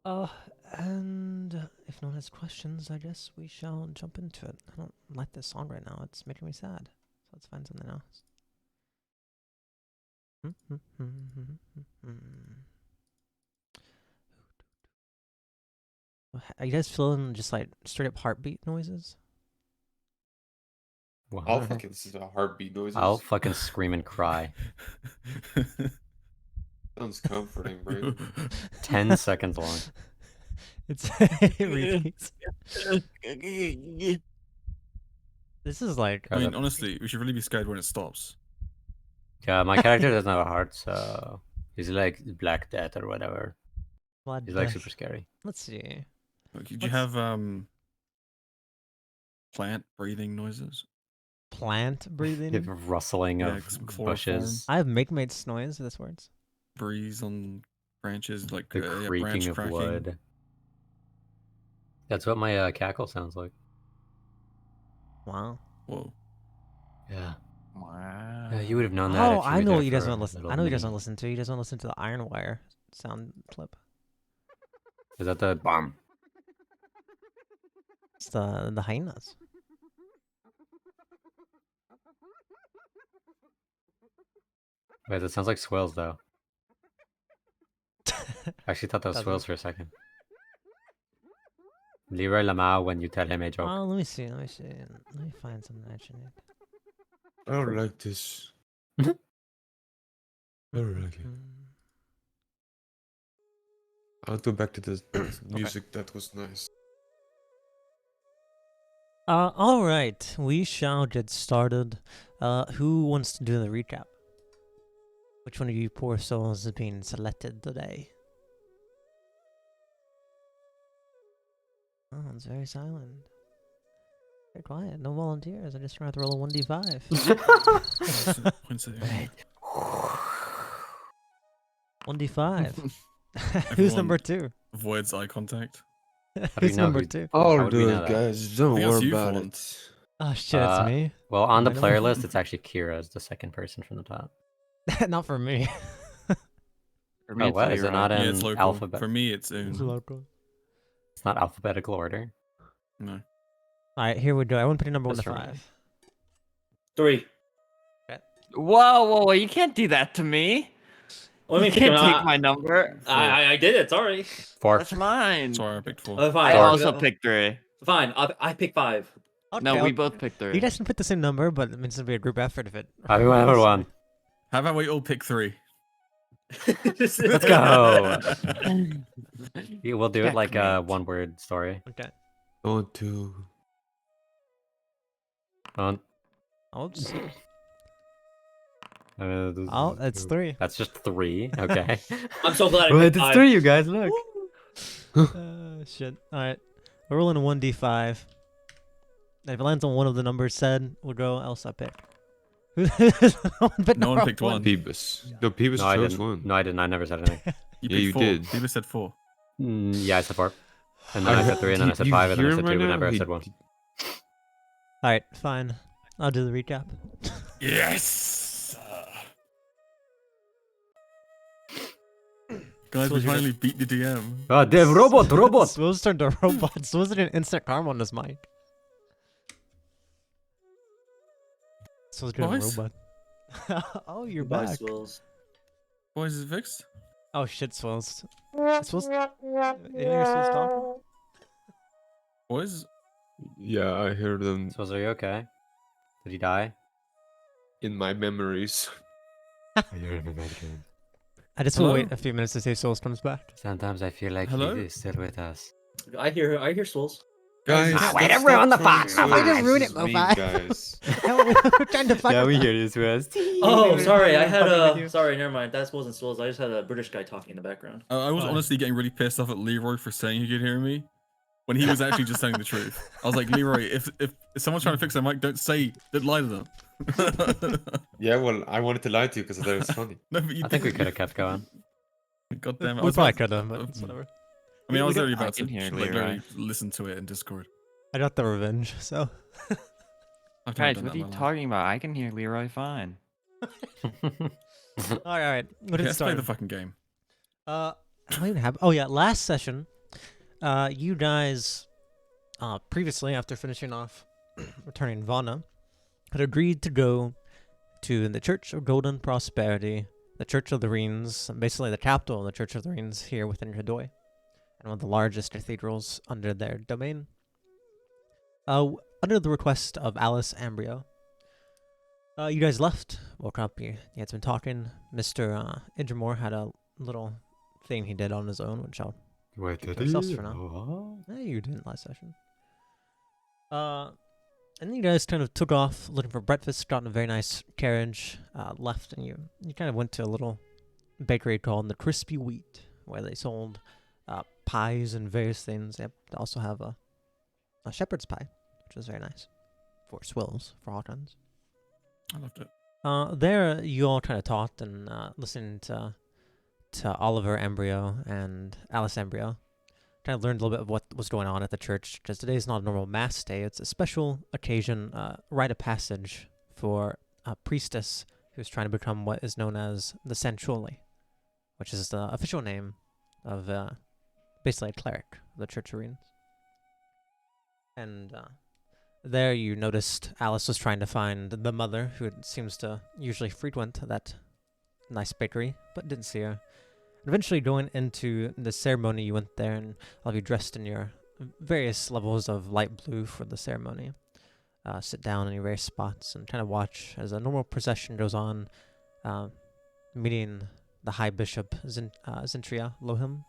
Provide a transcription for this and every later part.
Uh, and if no one has questions, I guess we shall jump into it. I don't like this song right now. It's making me sad. So let's find something else. Are you guys feeling just like straight up heartbeat noises? I'll fucking listen to heartbeat noises. I'll fucking scream and cry. Sounds comforting, bro. 10 seconds long. It repeats. This is like. I mean, honestly, we should really be scared when it stops. Yeah, my character doesn't have a heart, so he's like Black Death or whatever. He's like super scary. Let's see. Did you have plant breathing noises? Plant breathing? Rustling of bushes. I have Makemate's noise, this words. Breeze on branches, like the creaking of cracking. wood. That's what my cackle sounds like. Wow. Whoa. Yeah. Wow. Yeah, you would have known that. Oh, if you I were know there what he doesn't for want to listen. a I know he little doesn't mini. listen to. He doesn't listen to the Iron Wire sound clip. Is that the bomb? It's the hyenas. Wait, that sounds like swells though. I actually thought that was Doesn't. swells for a second. Leroy Lamau when you tell him a joke. Oh, let me see. Let me find something I should need. I don't like this. I don't like it. I'll go back to the music that was nice. All right, we shall get started. Who wants to do the recap? Which one of you poor souls is being selected today? Oh, it's very silent. Very quiet. No volunteers. I just have to roll a 1d5. Wait. 1d5. Who's number 2? Avoids eye contact. Who's number 2? All good, guys. Don't worry about it. Oh shit, it's me. Well, on the Wait a player minute. list, it's actually Kira as the second person from the top. Not for me. For me, Oh, what? Is it not Yeah, in it's local. alphabet? For me, it's It's in. local. It's not alphabetical order. No. Alright, here we go. I want to put a number 1 to That's right. 5. 3. Whoa, you can't do that to me. What do You you mean? can't take my number. I did it. Sorry. 4. That's mine. Sorry, I picked 4. Oh, fine. I Four. also picked 3. Fine. I pick 5. No, Okay, we both picked 3. You guys can put the same number, but it means it'll be a group effort if it. Happy number 1. How about we all pick 3? Let's go. Yeah, we'll do it like a Checkmate. one-word story. Okay. 1, 2. On. I'll just. This Oh, is that's 2. 3. That's just 3. Okay. I'm so glad I Wait, picked it's 5. 3, you guys. Look. Shit. Alright. We're rolling a 1d5. And if it lands on one of the numbers said, we'll go, else I pick. No one picked 1. Peebus. No, Peebus No, I chose didn't. 1. No, I didn't. I never said anything. You Yeah, picked you 4. did. People said 4. Yeah, I said 4. And then I said 3, and then I said 5, and then I said 2, and never I said 1. Alright, fine. I'll do the recap. Yes! Guys, we Told you finally beat the DM. Oh, Dev, robot! Swill's turned to robot. Swill's did an instant karma on his mic. Swill's doing a Boys? robot. Oh, you're Goodbye, back. Swills. Boys, is it fixed? Oh shit, Swill's. Swill's. You hear Swill's talking? Boys? Yeah, I heard them So, are you okay? Did he die? in my memories. I just will Hello? wait a few minutes to see if Swill's comes back. Sometimes I feel like Hello? he is still with us. I hear Swills. Guys, way to stop ruin the throwing fun. Way to swirls. ruin This it, is mean, Mo5. guys. We're trying to fuck Yeah, with we them. hear you, Swaz. Oh, sorry. I had Fucking with you. Sorry, never mind. That wasn't Swills. I just had a British guy talking in the background. I was Fine. honestly getting really pissed off at Leroy for saying he could hear me when he was actually just telling the truth. I was like, Leroy, if someone's trying to fix their mic, don't lie to them. Yeah, well, I wanted to lie to you because I thought it was funny. No, but you I think we didn't. could have kept going. God damn it. I We was probably about- could have, but it's whatever. I mean, I was We already I about to can hear like, Leroy. literally listen to it in Discord. I got the revenge, so. I've never Guys, done what that are you in my life. talking about? I can hear Leroy fine. Alright, what Okay, did it let's play start? the fucking game. I don't even have. Oh yeah, last session You guys, previously, after finishing off returning Vana, had agreed to go to the Church of Golden Prosperity, the Church of the Reens, basically the capital of the Church of the Reens here within Rihdar, and one of the largest cathedrals under their domain. Under the request of Alice Ambrio, you guys left, woke up, you had been talking. Mr. Idramore had a little thing he did on his own, which I'll Wait, keep did to ourselves he? for now. What? You didn't last session. And then you guys kind of took off looking for breakfast, got in a very nice carriage, left, and you kind of went to a little bakery called the Crispy Wheat, where they sold pies and various things. They also have a shepherd's pie, which was very nice, for swills, for hot ones. I loved it. There, you all kind of talked and listened to Oliver Embryo and Alice Embryo. Kind of learned a little bit of what was going on at the church, because today is not a normal mass day. It's a special occasion, rite of passage for a priestess who's trying to become what is known as the Sensually, which is the official name of basically a cleric of the Church of Reens. And there you noticed Alice was trying to find the mother, who seems to usually frequent that nice bakery, but didn't see her. Eventually going into the ceremony, you went there, and all of you dressed in your various levels of light blue for the ceremony. Sit down in your various spots and kind of watch as a normal procession goes on, meeting the High Bishop Zintria Lohim.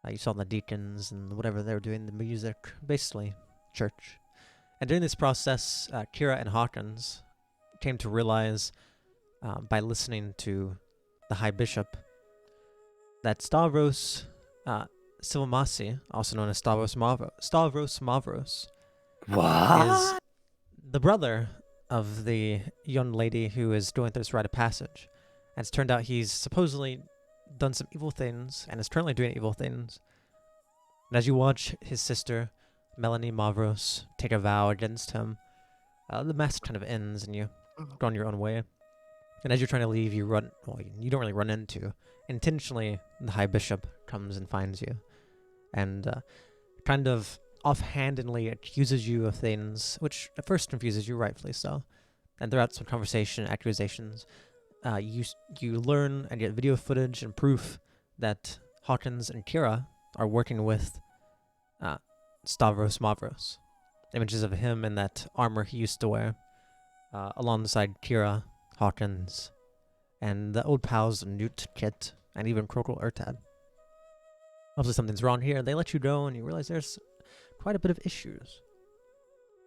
You saw the deacons and whatever they were doing, the music, basically church. And during this process, Kira and Hawkins came to realize, by listening to the High Bishop, that Stavros Silmasi, also known as Stavros Mavros, is the brother of the young lady who is going through this rite of passage. And it's turned out he's supposedly done some evil things and is currently doing evil things. And as you watch his sister, Melanie Mavros, take a vow against him, the mass kind of ends and you go on your own way. And as you're trying to leave, you don't really run into. Intentionally, the High Bishop comes and finds you. And kind of offhandedly accuses you of things, which at first confuses you, rightfully so. And throughout some conversation, accusations, you learn and get video footage and proof that Hawkins and Kira are working with Stavros Mavros. Images of him in that armor he used to wear, alongside Kira, Hawkins, and the old pals Newt, Kit, and even Krokul Urtad. Obviously something's wrong here. They let you go and you realize there's quite a bit of issues.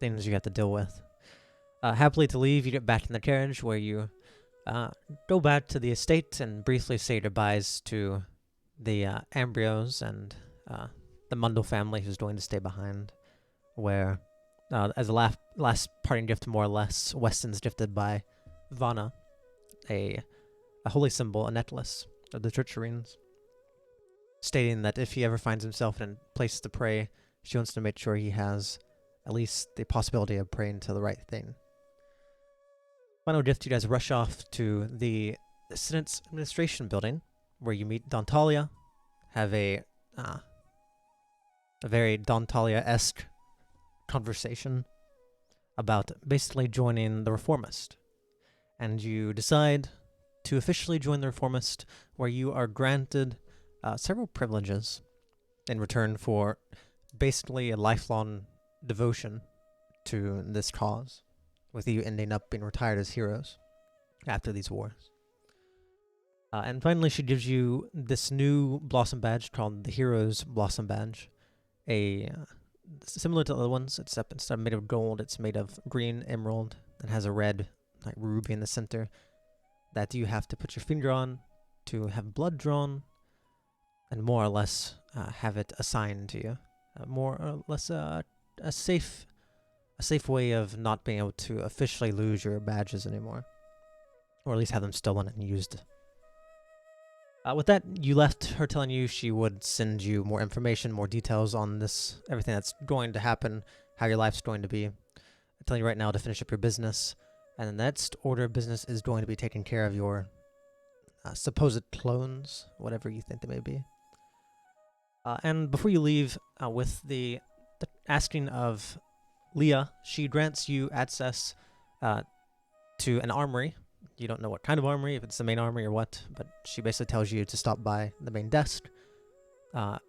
Things you have to deal with. Happily to leave, you get back in the carriage where you go back to the estate and briefly say goodbyes to the Ambryos and the Mundell family who's going to stay behind, where as a last parting gift, more or less, Weston's gifted by Vana a holy symbol, a necklace of the Church of Reens, stating that if he ever finds himself in a place to pray, she wants to make sure he has at least the possibility of praying to the right thing. Final gift, you guys rush off to the Senate's administration building, where you meet Dontalia, have a very Dontalia-esque conversation about basically joining the Reformist. And you decide to officially join the Reformist, where you are granted several privileges in return for basically a lifelong devotion to this cause, with you ending up being retired as heroes after these wars. And finally, she gives you this new blossom badge called the Hero's Blossom Badge. Similar to the other ones, except instead of made of gold, it's made of green emerald and has a red ruby in the center that you have to put your finger on to have blood drawn and more or less have it assigned to you. More or less a safe way of not being able to officially lose your badges anymore, or at least have them stolen and used. With that, you left her telling you she would send you more information, more details on this, everything that's going to happen, how your life's going to be. I'm telling you right now to finish up your business, and the next order of business is going to be taking care of your supposed clones, whatever you think they may be. And before you leave, with the asking of Leah, she grants you access to an armory. You don't know what kind of armory, if it's the main armory or what, but she basically tells you to stop by the main desk,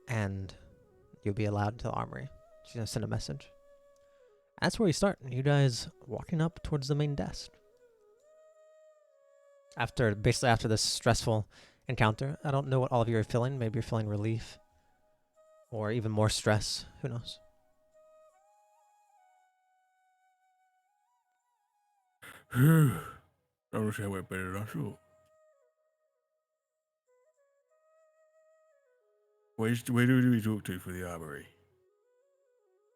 and you'll be allowed to the armory. She's gonna send a message. That's where we start. You guys walking up towards the main desk. After this stressful encounter, I don't know what all of you are feeling. Maybe you're feeling relief, or even more stress. Who knows? I wish I went better than I should. Where do we talk to for the armory?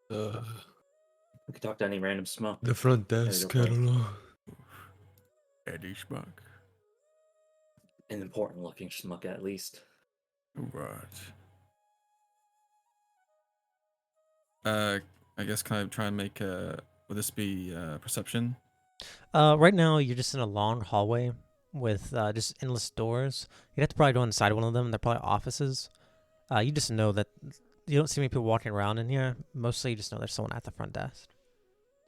We could talk to any random smoke. The front desk, I don't know. Eddie Schmuck. An important looking schmuck at least. Right. I guess can I try and make would this be perception? Right now you're just in a long hallway with just endless doors. You'd have to probably go inside one of them. They're probably offices. You just know that you don't see many people walking around in here. Mostly you just know there's someone at the front desk.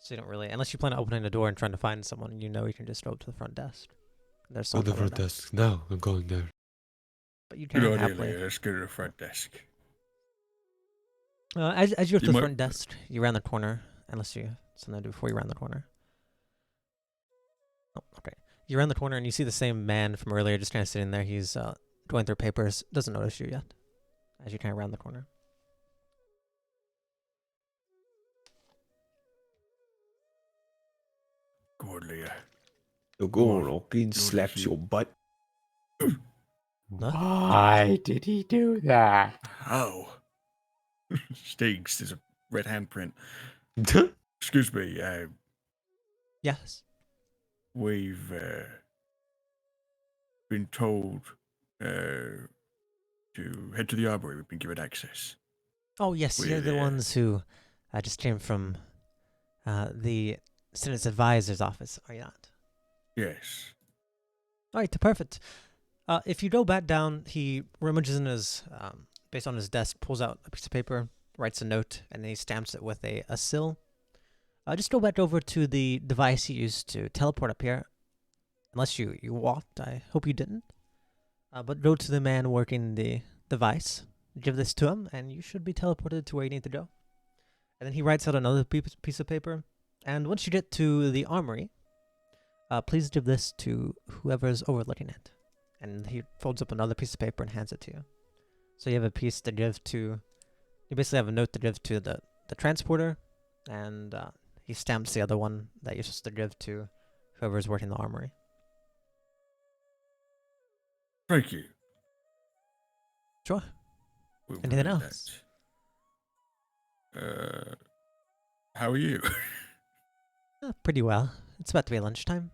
So you don't really, unless you plan on opening the door and trying to find someone, you know you can just go up to the front desk. There's On someone the at front desk. Now I'm going there. But you Good can idea, happily. Leah. Let's go to the front desk. As you go to You the might- front desk, you round the corner, unless you have something to do before you round the corner. Oh, okay. You round the corner and you see the same man from earlier just kind of sitting there. He's going through papers, doesn't notice you yet, as you kind of round the corner. Go on, Leah. So Go go on. on, Hawkins, Go on, slaps shoot. your butt. Why did he do that? How? Stinks. There's a red handprint. Excuse me. Yes. We've been told to head to the armory. We've been given access. Oh, yes, you're the Well, ones who just came from the Senate's advisor's office, are you not? Yes. All right, perfect. If you go back down, he rummages in his, based on his desk, pulls out a piece of paper, writes a note, and then he stamps it with a seal. Just go back over to the device you used to teleport up here. Unless you walked, I hope you didn't. But go to the man working the device, give this to him, and you should be teleported to where you need to go. And then he writes out another piece of paper. And once you get to the armory, please give this to whoever's overlooking it. And he folds up another piece of paper and hands it to you. So you have a piece to give to, you basically have a note to give to the transporter, and he stamps the other one that you're supposed to give to whoever's working the armory. Thank you. Sure. We'll Anything read else? that. How are you? Pretty well. It's about to be lunchtime.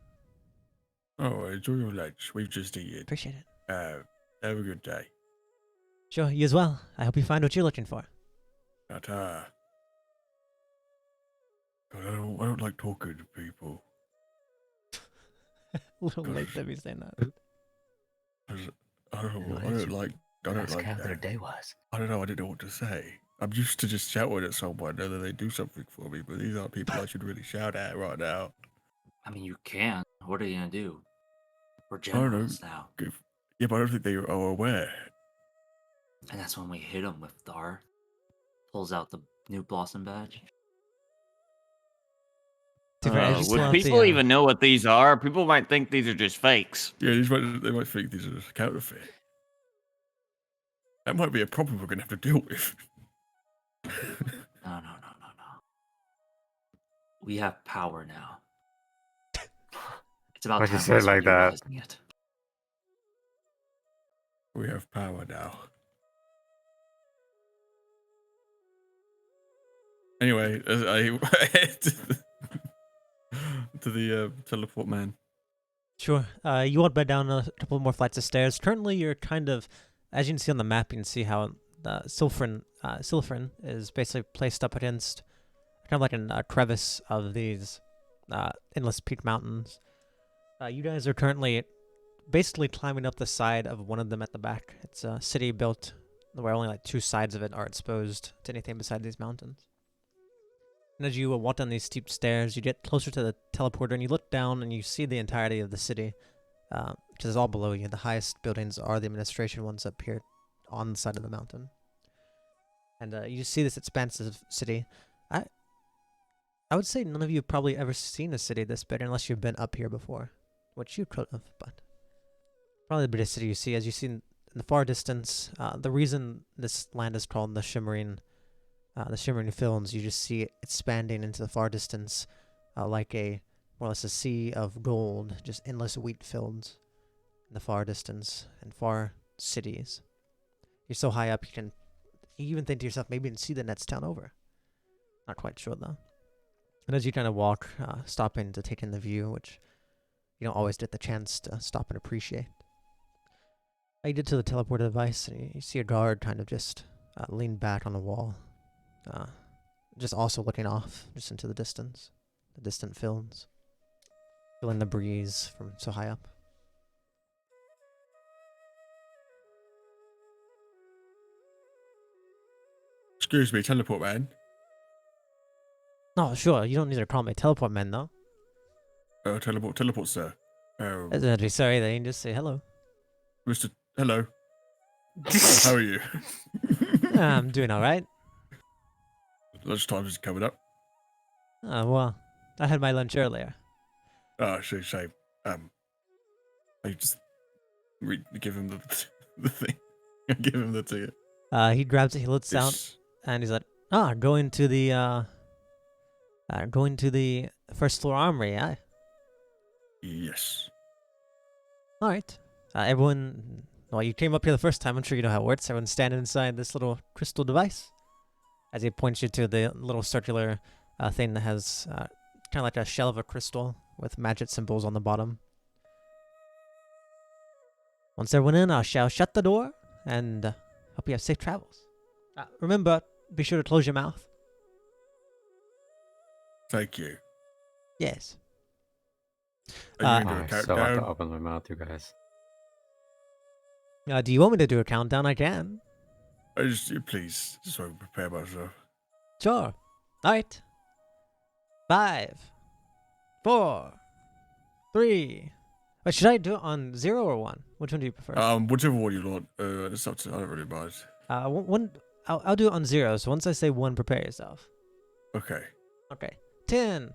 Oh, enjoy your lunch. We've just eaten. Appreciate it. Have a good day. Sure, you as well. I hope you find what you're looking for. Ta-ta. God, I don't like talking to people. A little late to be saying that. I don't Why know. did you I don't Ask like how their that. day was. I don't know. I didn't know what to say. I'm used to just shouting at someone, know that they do something for me, but these aren't people I should really shout at right now. I mean, you can. What are you gonna do? We're I don't know. generals now, Yeah, but I don't think they are aware. and that's when we hit him with Dar. Pulls out the new Blossom badge. To be fair, I just Would love the, people even know what these are? People might think these are just fakes. Yeah, they might think these are counterfeit. That might be a problem we're going to have to deal with. No. We have power now. It's about Why'd you time say it we start like that? utilizing it. We have power now. Anyway, I head to the teleport man. Sure. You walk back down a couple more flights of stairs. Currently, you're kind of, as you can see on the map, you can see how the Silfrin is basically placed up against kind of like a crevice of these endless peak mountains. You guys are currently basically climbing up the side of one of them at the back. It's a city built where only like 2 sides of it are exposed to anything beside these mountains. And as you walk down these steep stairs, you get closer to the teleporter and you look down and you see the entirety of the city, because it's all below you. The highest buildings are the administration ones up here on the side of the mountain. And you see this expansive city. I would say none of you have probably ever seen a city this big unless you've been up here before, which you could have, but probably the biggest city you see. As you see in the far distance, the reason this land is called the Shimmering Films, you just see it expanding into the far distance, like more or less a sea of gold, just endless wheat fields in the far distance and far cities. You're so high up, you even think to yourself, maybe you can see the next town over. Not quite sure though. And as you kind of walk, stopping to take in the view, which you don't always get the chance to stop and appreciate. You get to the teleporter device, and you see a guard kind of just lean back on the wall, just also looking off, just into the distance, the distant fields, feeling the breeze from so high up. Excuse me, teleport man. No, sure, you don't need to call me teleport man, though. Teleport, sir. Doesn't have to be sorry, they can just say hello. Mr. Hello. How are you? I'm doing alright. Lunchtime is coming up. Well, I had my lunch earlier. Oh, shame. I just give him the thing. I give him the ticket. He grabs it, he looks out, and he's like, going to the first floor armory, yeah? Yes. Alright. Everyone, well, you came up here the first time, I'm sure you know how it works. Everyone's standing inside this little crystal device. As he points you to the little circular thing that has kind of like a shell of a crystal with magic symbols on the bottom. Once everyone in, I shall shut the door and hope you have safe travels. Remember, be sure to close your mouth. Thank you. Yes. Are you Oh, going to I a still have to countdown? open my mouth, you guys. Do you want me to do a countdown? I can. Please, just so I can prepare myself. Sure. Alright. 5, 4, 3. Wait, should I do it on 0 or 1? Which one do you prefer? Whichever one you want. It's up to, I don't really mind. I'll do it on 0. So once I say 1, prepare yourself. Okay. Okay. 10,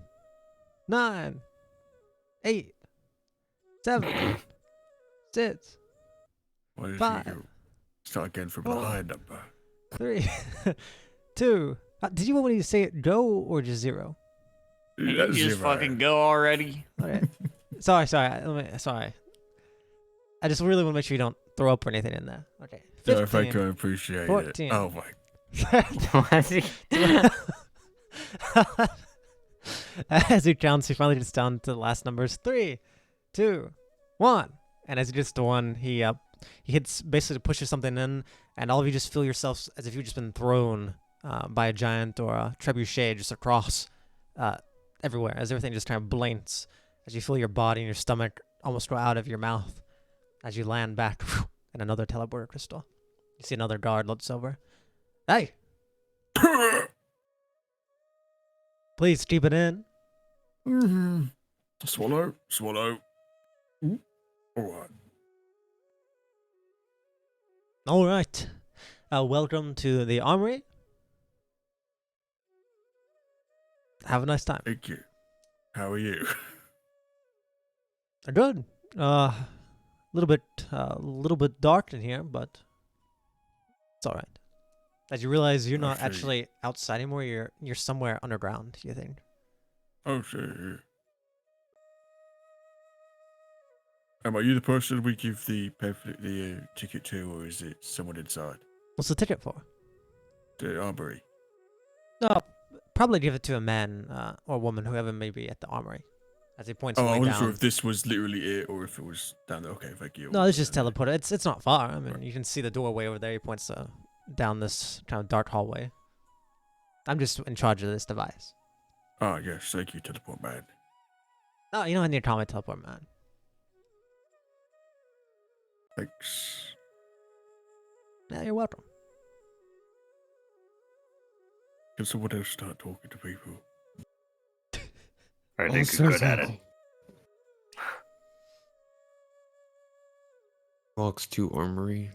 9, 8, 7, 6, Why did 5, you start again from the 4, high number? 3, 2. Did you want me to say it go or just 0? Can you That's just 0. fucking go already? Okay. sorry. Sorry. I just really want to make sure you don't throw up or anything in there. Okay. 15, No, thank you, I appreciate 14. it. Oh my. As he counts, he finally gets down to the last numbers. 3, 2, 1. And as he gets to 1, he hits, basically pushes something in, and all of you just feel yourselves as if you've just been thrown by a giant or a trebuchet just across everywhere, as everything just kind of blinks, as you feel your body and your stomach almost go out of your mouth as you land back in another teleporter crystal. You see another guard looks over. Hey! Please keep it in. Swallow. Alright. All right. Welcome to the Armory. Have a nice time. Thank you. How are you? Good. A little bit dark in here, but it's all right. As you realize you're not Okay. actually outside anymore, you're somewhere underground, you think. Oh, sure. Are you the person we give the ticket to, or is it someone inside? What's the ticket for? The Armory. Probably give it to a man or woman, whoever may be at the Armory. As he points Oh, I way wasn't down. sure if this was literally it, or if it was down there. Okay, thank you. No, it's just teleporter. It's not far. I mean, you can see the doorway over there. He points down this kind of dark hallway. I'm just in charge of this device. Ah, yes, thank you, teleport man. No, you don't need to call me teleport man. Thanks. Yeah, you're welcome. Can someone else start talking to people? I think you're good at it. Walks to Armory.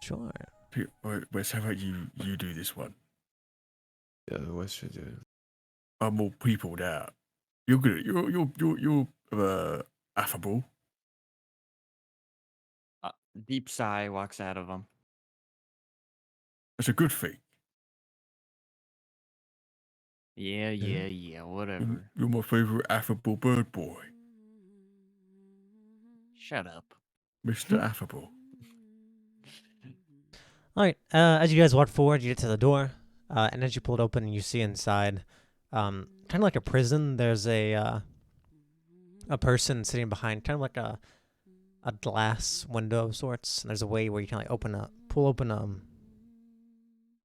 Sure. Wes, how about you do this one? Yeah, Wes should do it. I'm all peopled out. You're good. You're affable. Deep sigh walks out of him. That's a good thing. Yeah, whatever. You're my favorite affable bird boy, Shut up. Mr. Affable. All right. As you guys walk forward, you get to the door, and as you pull it open, you see inside, kind of like a prison. There's a person sitting behind, kind of like a glass window of sorts. And there's a way where you can like pull open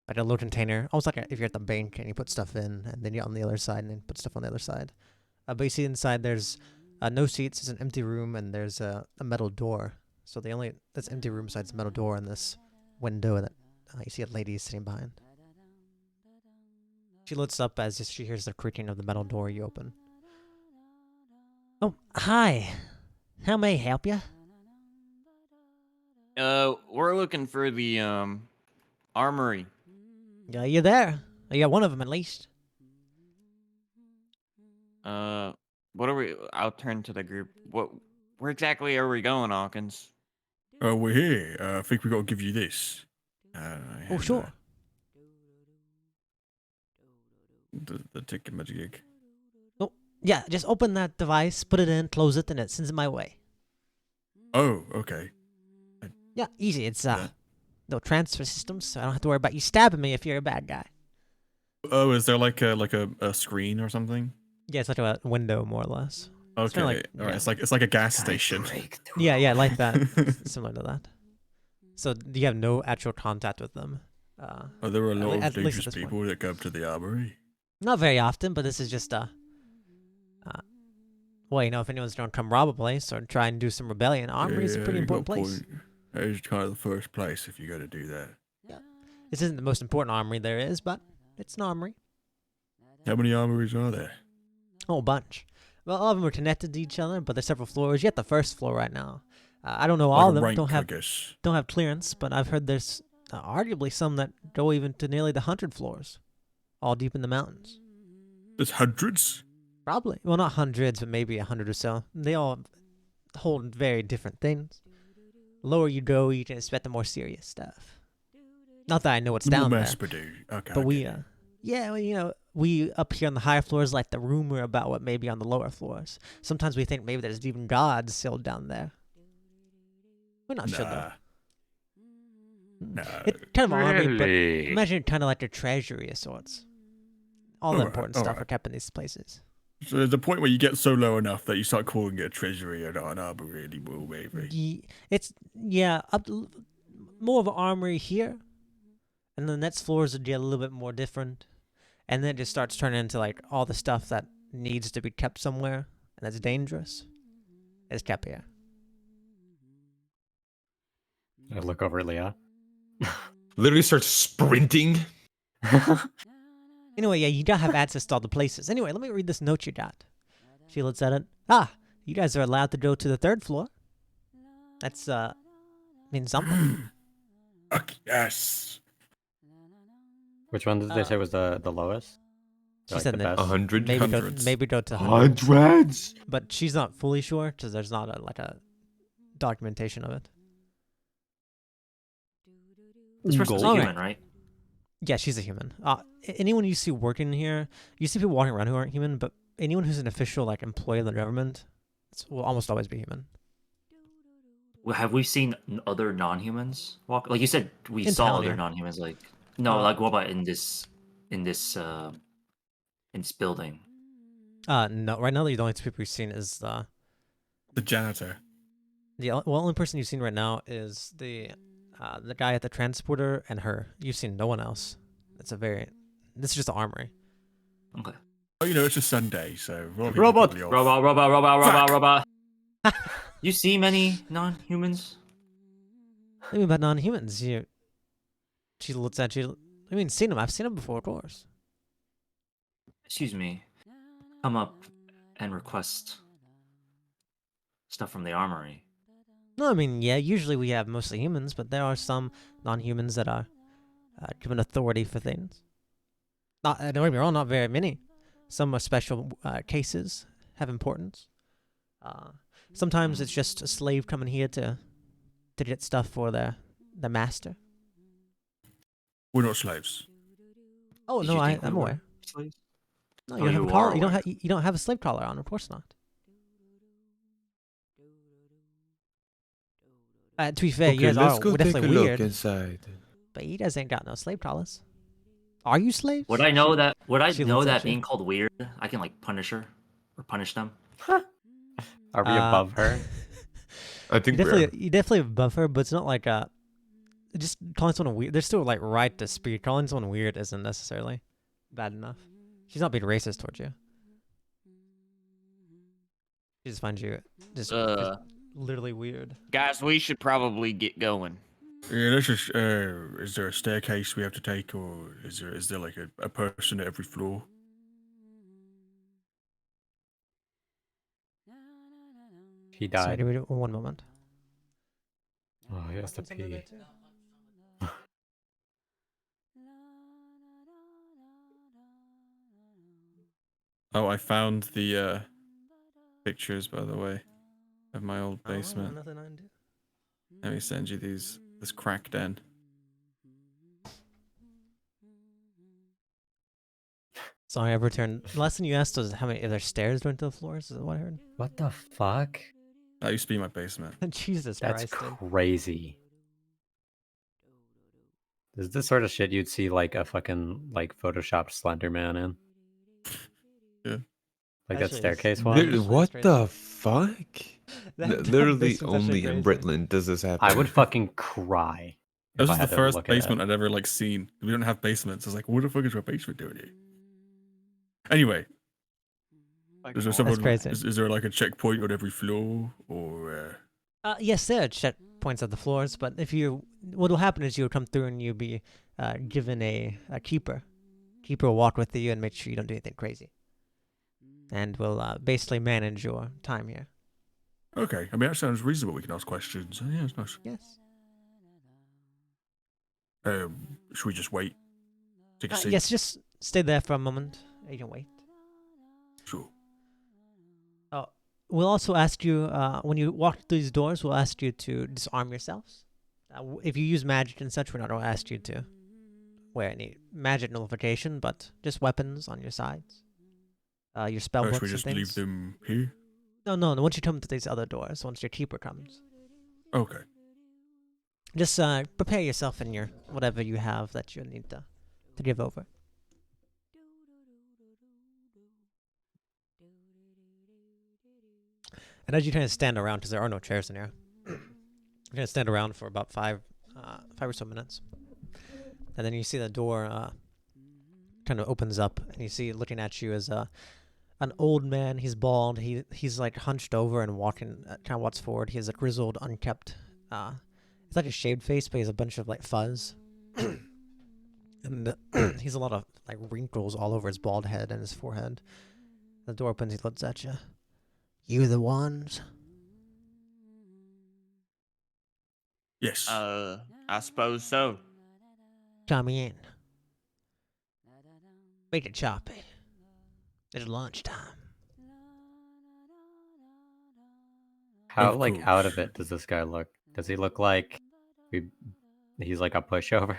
like a little container, almost like if you're at the bank and you put stuff in, and then you're on the other side and then put stuff on the other side. But you see inside there's no seats. It's an empty room, and there's a metal door. So that's empty room besides the metal door and this window that you see a lady sitting behind. She looks up as she hears the creaking of the metal door you open. Oh, hi. How may I help you? We're looking for the armory. Yeah, you there? You got one of them at least. What are we? I'll turn to the group. Where exactly are we going, Hawkins? Oh, we're here. I think we got to give you this. Oh, sure. The ticket magic. Oh, yeah, just open that device, put it in, close it, and it sends it my way. Oh, okay. Yeah, easy. It's Yeah. no transfer systems, so I don't have to worry about you stabbing me if you're a bad guy. Oh, is there like a screen or something? Yeah, it's like a window, more or less. It's Okay, kinda like- all right. yeah. It's like a gas station. Yeah, like that. Similar to that. So you have no actual contact with them. Oh, there are a lot at of least at dangerous this point. people that come to the armory. Not very often, but this is just well, if anyone's gonna come rob a place or try and do some rebellion, Armory is a pretty you got important place. point. That is kind of the first place if you got to do that. This isn't the most important armory there is, but it's an armory. How many armories are there? A whole bunch. Well, all of them are connected to each other, but there's several floors. You're at the first floor right now. I don't know all Like of a them. rank, Don't I have guess. clearance, but I've heard there's arguably some that go even to nearly the 100 floors, all deep in the mountains. There's hundreds. Probably. Well, not hundreds, but maybe 100 or so. They all hold very different things. The lower you go, you can expect the more serious stuff. Not that I know what's down there, Okay, but I we, get it. yeah, well, we up here on the higher floors like the rumor about what may be on the lower floors. Sometimes we think maybe there's even gods sealed down there. We're not sure though. No. It's kind of an army, but Really? imagine kind of like a treasury of sorts. All the Alright, important stuff alright. are kept in these places. So there's a point where you get so low enough that you start calling it a treasury or not an armory anymore, maybe. It's more of an armory here, and the next floors would get a little bit more different, and then it just starts turning into like all the stuff that needs to be kept somewhere and that's dangerous is kept here. I look over at Leah. Literally starts sprinting. Anyway, yeah, you don't have access to all the places. Anyway, let me read this note you got. She looks at it. You guys are allowed to go to the 3rd floor. That's means something. Fuck yes. Which one did they say was the lowest? She Like said the that best? 100. maybe go to 100. Hundreds. But she's not fully sure because there's not a documentation of it. This person's a Gold. human, right? Yeah, she's a human. Anyone you see working here, you see people walking around who aren't human, but anyone who's an official like employee of the government, will almost always be human. Well, have we seen other non-humans walk? Like you said, we In saw town, other yeah. non-humans. Like no, Uh, like what about in this building? No, right now the only two people you've seen is The janitor. only person you've seen right now is the guy at the transporter and her. You've seen no one else. This is just the armory. Okay. Oh, it's a Sunday, so a lot of people Robot! probably off. Robot. You see many non-humans? Maybe about non-humans. She looks at you. I mean, seen them. I've seen them before, of course. Excuse me. Come up and request stuff from the armory. No, I mean, yeah, usually we have mostly humans, but there are some non-humans that are given authority for things. Not, don't get me wrong, not very many. Some are special cases, have importance. Sometimes it's just a slave coming here to get stuff for their master. We're not slaves. Did Oh no, you think we I'm were aware. slaves? No, Oh, you don't have you a collar. are You don't aware. have you don't have a slave collar on. Of course not. To be fair, you Okay, guys let's are go take a definitely look weird, inside. but you guys ain't got no slave collars. Are you slaves? Would I know that? Would I she know looks at that you. being called weird, I can like punish her or punish them? Are we above her? I think you definitely above her, but it's not like just calling someone weird. There's still like right to speak. Calling someone weird isn't necessarily bad enough. She's not being racist towards you. She just finds you just literally weird. Guys, we should probably get going. Yeah, let's just. Is there a staircase we have to take, or is there like a person at every floor? He Sorry, died. give me one moment. Oh, he has to pee. Oh, I found the pictures, by the way, of my old basement. Nothing I can do. Let me send you these. This crack den. Sorry, I returned. The last thing you asked was how many are there stairs going to the floors? Is that what I heard? What the fuck? That used to be my basement. Jesus That's Christ, dude. crazy. This is the sort of shit you'd see like a fucking like photoshopped Slender Man in. Yeah. Like that Actually, it's staircase very- one. What crazy. the fuck? That Literally basement's actually only in crazy. Britland does this happen. I would fucking cry. if This I is the had to first look at it. basement I'd ever like seen. We don't have basements. I was like, what the fuck is your basement doing here? Anyway, is there someone? crazy. Is there like a checkpoint on every floor, or? Yes, there are checkpoints at the floors, but if you, what will happen is you'll come through and you'll be given a keeper. Keeper will walk with you and make sure you don't do anything crazy, and will basically manage your time here. Okay, I mean that sounds reasonable. We can ask questions. Yeah, it's nice. Yes. Should we just wait? Take a seat. Yes, just stay there for a moment. You can wait. Sure. We'll also ask you, when you walk through these doors, we'll ask you to disarm yourselves. If you use magic and such, we're not going to ask you to wear any magic nullification, but just weapons on your sides. Your spell Or books should we and just things. leave them here? No, once you come to these other doors, once your keeper comes. Okay. Just prepare yourself in your whatever you have that you need to give over. And as you kind of stand around, because there are no chairs in here, you're gonna stand around for about five or so minutes, and then you see the door kind of opens up, and you see looking at you is an old man. He's bald. He's like hunched over and walking, kind of walks forward. He has a grizzled, unkept. It's like a shaved face, but he has a bunch of like fuzz, and he's a lot of like wrinkles all over his bald head and his forehead. The door opens. He looks at you. You the ones? Yes. I suppose so. Come in. Make it choppy. It's lunchtime. How Of like out of course. it does this guy look? Does he look like he's like a pushover?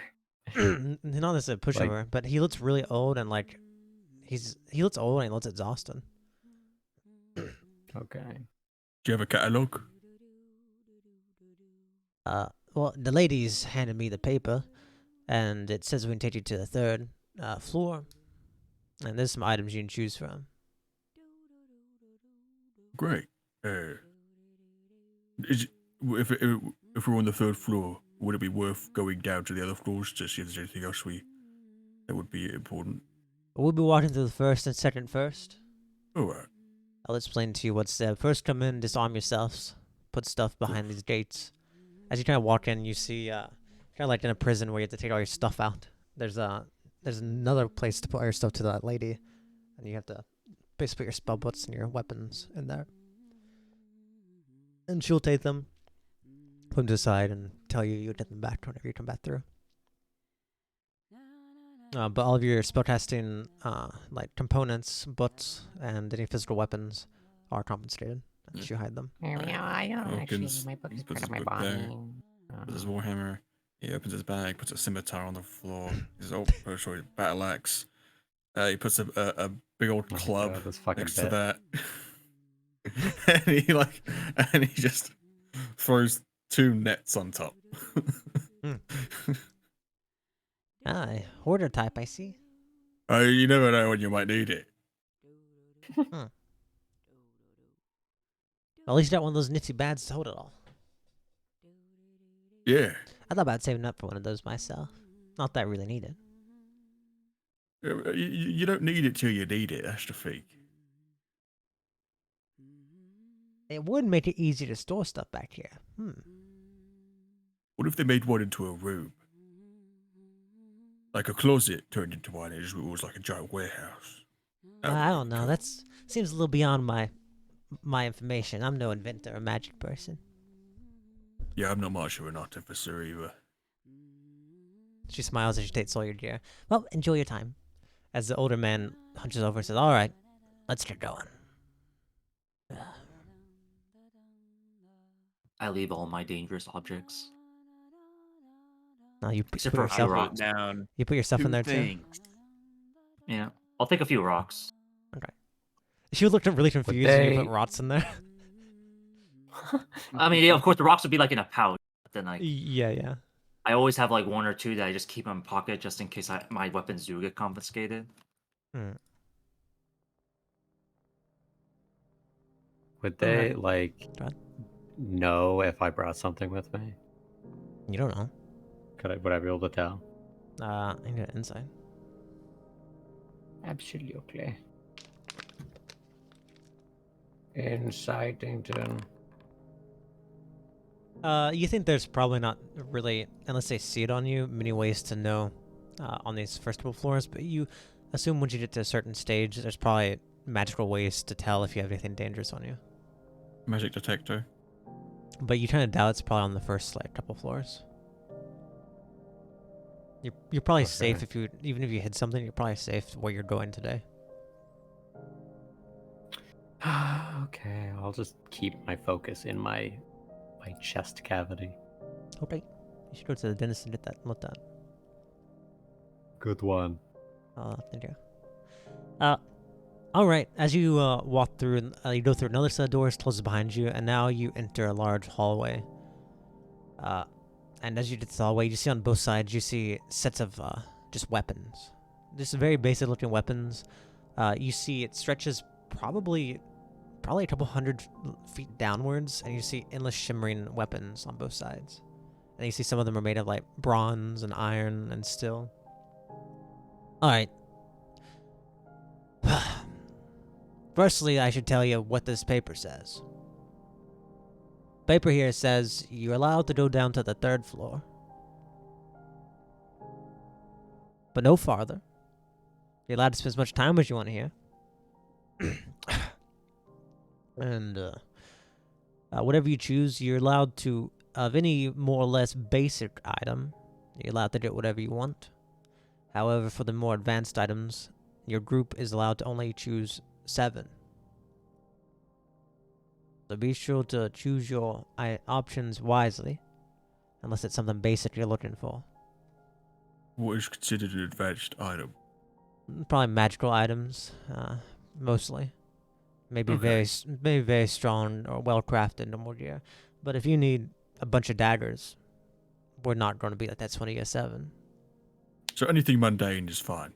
Not necessarily a pushover, but he looks really old and like he looks old and he looks exhausted. Okay. Do you have a catalog? Well, the ladies handed me the paper, and it says we can take you to the third floor, and there's some items you can choose from. Great. If we're on the third floor, would it be worth going down to the other floors to see if there's anything else that would be important? We'll be walking through the first and second first. All right. I'll explain to you what's there. First, come in, disarm yourselves, put stuff behind these gates. As you kind of walk in, you see, kind of like in a prison where you have to take all your stuff out. There's another place to put all your stuff to that lady, and you have to basically put your spell books and your weapons in there. And she'll take them, put them to the side, and tell you you'll get them back whenever you come back through. But all of your spellcasting, like components, books, and any physical weapons are compensated unless you hide them. Hawkins my book is puts part of his my book there. body. With his warhammer, he opens his bag, puts a scimitar on the floor. He says, "Oh, sorry, battle axe." He puts a big old Oh my club God, this fucking next to bit. that, and he just throws 2 nets on top. Hoarder type, I see. Oh, you never know when you might need it. At least you got one of those nifty bags to hold it all. Yeah. I thought about saving up for one of those myself. Not that I really need it. You don't need it till you need it. That's the thing. It would make it easier to store stuff back here. What if they made one into a room? Like a closet turned into one. It was like a giant warehouse. That would I be don't know. cool. That seems a little beyond my information. I'm no inventor or magic person. Yeah, I'm not much of an artificer either. She smiles as she takes all your gear. Well, enjoy your time. As the older man hunches over and says, "All right, let's get going." I leave all my dangerous objects. Now you put Except for a few yourself. rocks. Down. You put yourself in Two there too. things. Yeah. I'll take a few rocks. She looked really confused when you put they- rots in there. I mean, yeah, of course, the rocks would be like in a pouch. But then, like, Yeah. I always have like 1 or 2 that I just keep in my pocket just in case my weapons do get confiscated. Would they Alright. like Go ahead. know if I brought something with me? You don't know. Would I be able to tell? I need an insight. Absolutely. Insightington. You think there's probably not really, unless they see it on you, many ways to know on these first couple floors, but you assume once you get to a certain stage, there's probably magical ways to tell if you have anything dangerous on you. Magic detector. But you kind of doubt it's probably on the first couple floors. You're probably safe Okay. if you, even if you hid something, you're probably safe where you're going today. Okay, I'll just keep my focus in my chest cavity. Okay. You should go to the dentist and get that looked at. Good one. Thank you. All right. As you walk through, you go through another set of doors, closes behind you, and now you enter a large hallway. And as you get to the hallway, you see on both sides, you see sets of just weapons, just very basic-looking weapons. You see it stretches probably a couple hundred feet downwards, and you see endless shimmering weapons on both sides. And you see some of them are made of like bronze and iron and steel. All right. Firstly, I should tell you what this paper says. Paper here says you're allowed to go down to the 3rd floor, but no farther. You're allowed to spend as much time as you want here. And whatever you choose, you're allowed to, of any more or less basic item, you're allowed to get whatever you want. However, for the more advanced items, your group is allowed to only choose 7. So be sure to choose your options wisely, unless it's something basic you're looking for. What is considered an advanced item? Probably magical items, mostly. Maybe Okay. maybe very strong or well crafted normal gear. But if you need a bunch of daggers, we're not going to be like that 20-7. So anything mundane is fine.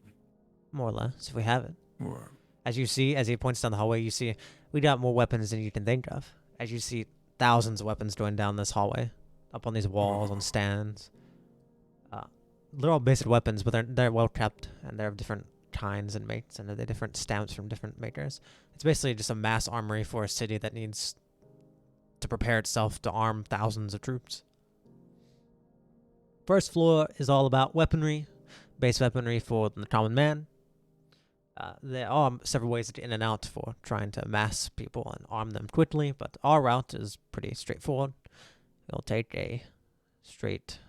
More or less, if we have it. Or, As you see, as he points down the hallway, you see we got more weapons than you can think of. As you see thousands of weapons going down this hallway, up on these walls, on stands. They're all basic weapons, but they're well kept, and they're of different kinds and makes, and they're different stamps from different makers. It's basically just a mass armory for a city that needs to prepare itself to arm thousands of troops. First floor is all about weaponry, base weaponry for the common man. There are several ways to get in and out for trying to mass people and arm them quickly, but our route is pretty straightforward. You'll take a straight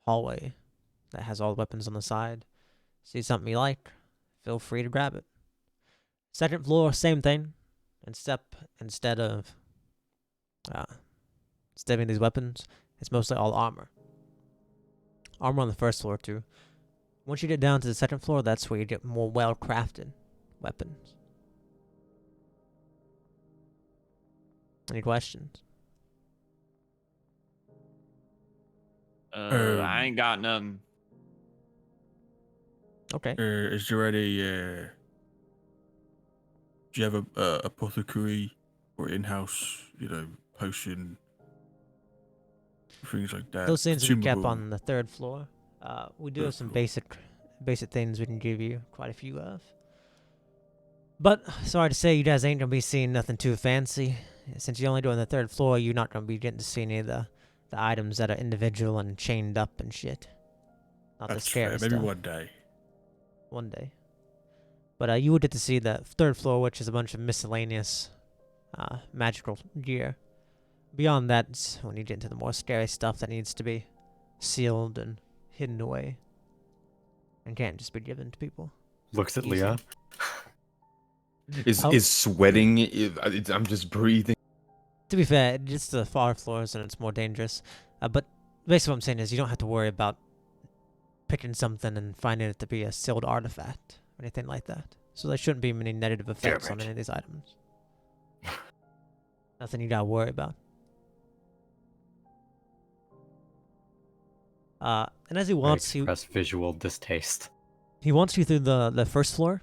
hallway that has all the weapons on the side. See something you like, feel free to grab it. Second floor, same thing. Instead of stepping these weapons, it's mostly all armor. Armor on the first floor too. Once you get down to the second floor, that's where you get more well-crafted weapons. Any questions? I ain't got nothing. Okay. Is there any, do you have a apothecary or in-house, potion, things like that? Those things will be kept consumable? on the third floor. We do have some basic things we can give you, quite a few of. But sorry to say, you guys ain't gonna be seeing nothing too fancy. Since you're only doing the third floor, you're not gonna be getting to see any of the items that are individual and chained up and shit. Not That's the scary fair. stuff. Maybe one day. One day. But you would get to see the third floor, which is a bunch of miscellaneous magical gear. Beyond that, it's when you get into the more scary stuff that needs to be sealed and hidden away and can't just be given to people. Looks at Easy. Leah. Is sweating? I'm just breathing. To be fair, it's the far floors and it's more dangerous. But basically what I'm saying is you don't have to worry about picking something and finding it to be a sealed artifact or anything like that. So there shouldn't be many negative effects on any of these items. Nothing you gotta worry about. And as he walks, I express visual distaste. he wants you through the first floor.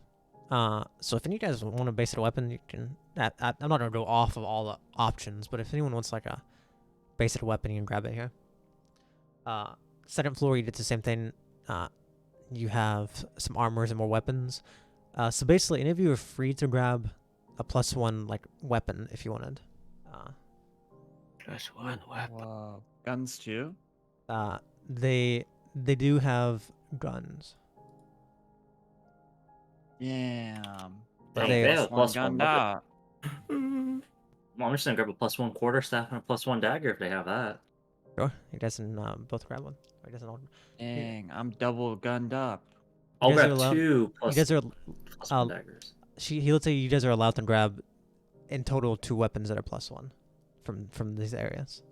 So if any of you guys want to base it a weapon, you can. I'm not gonna go off of all the options, but if anyone wants like a base it a weapon, you can grab it here. Second floor, you get the same thing. You have some armors and more weapons. So basically, any of you are free to grab a +1 like weapon if you wanted. Just one weapon. Wow. Guns too? They do have guns. Damn. But Hey, they- they have a One +1 gunned weapon. up. Well, I'm just gonna grab a +1 quarterstaff and a +1 dagger if they have that. Sure, he doesn't both grab one. Or he doesn't all. Dang, I'm double gunned up. I'll guys are grab allowed- 2 You guys are. +1 daggers. He'll tell you guys are allowed to grab, in total, 2 weapons that are +1, from these areas.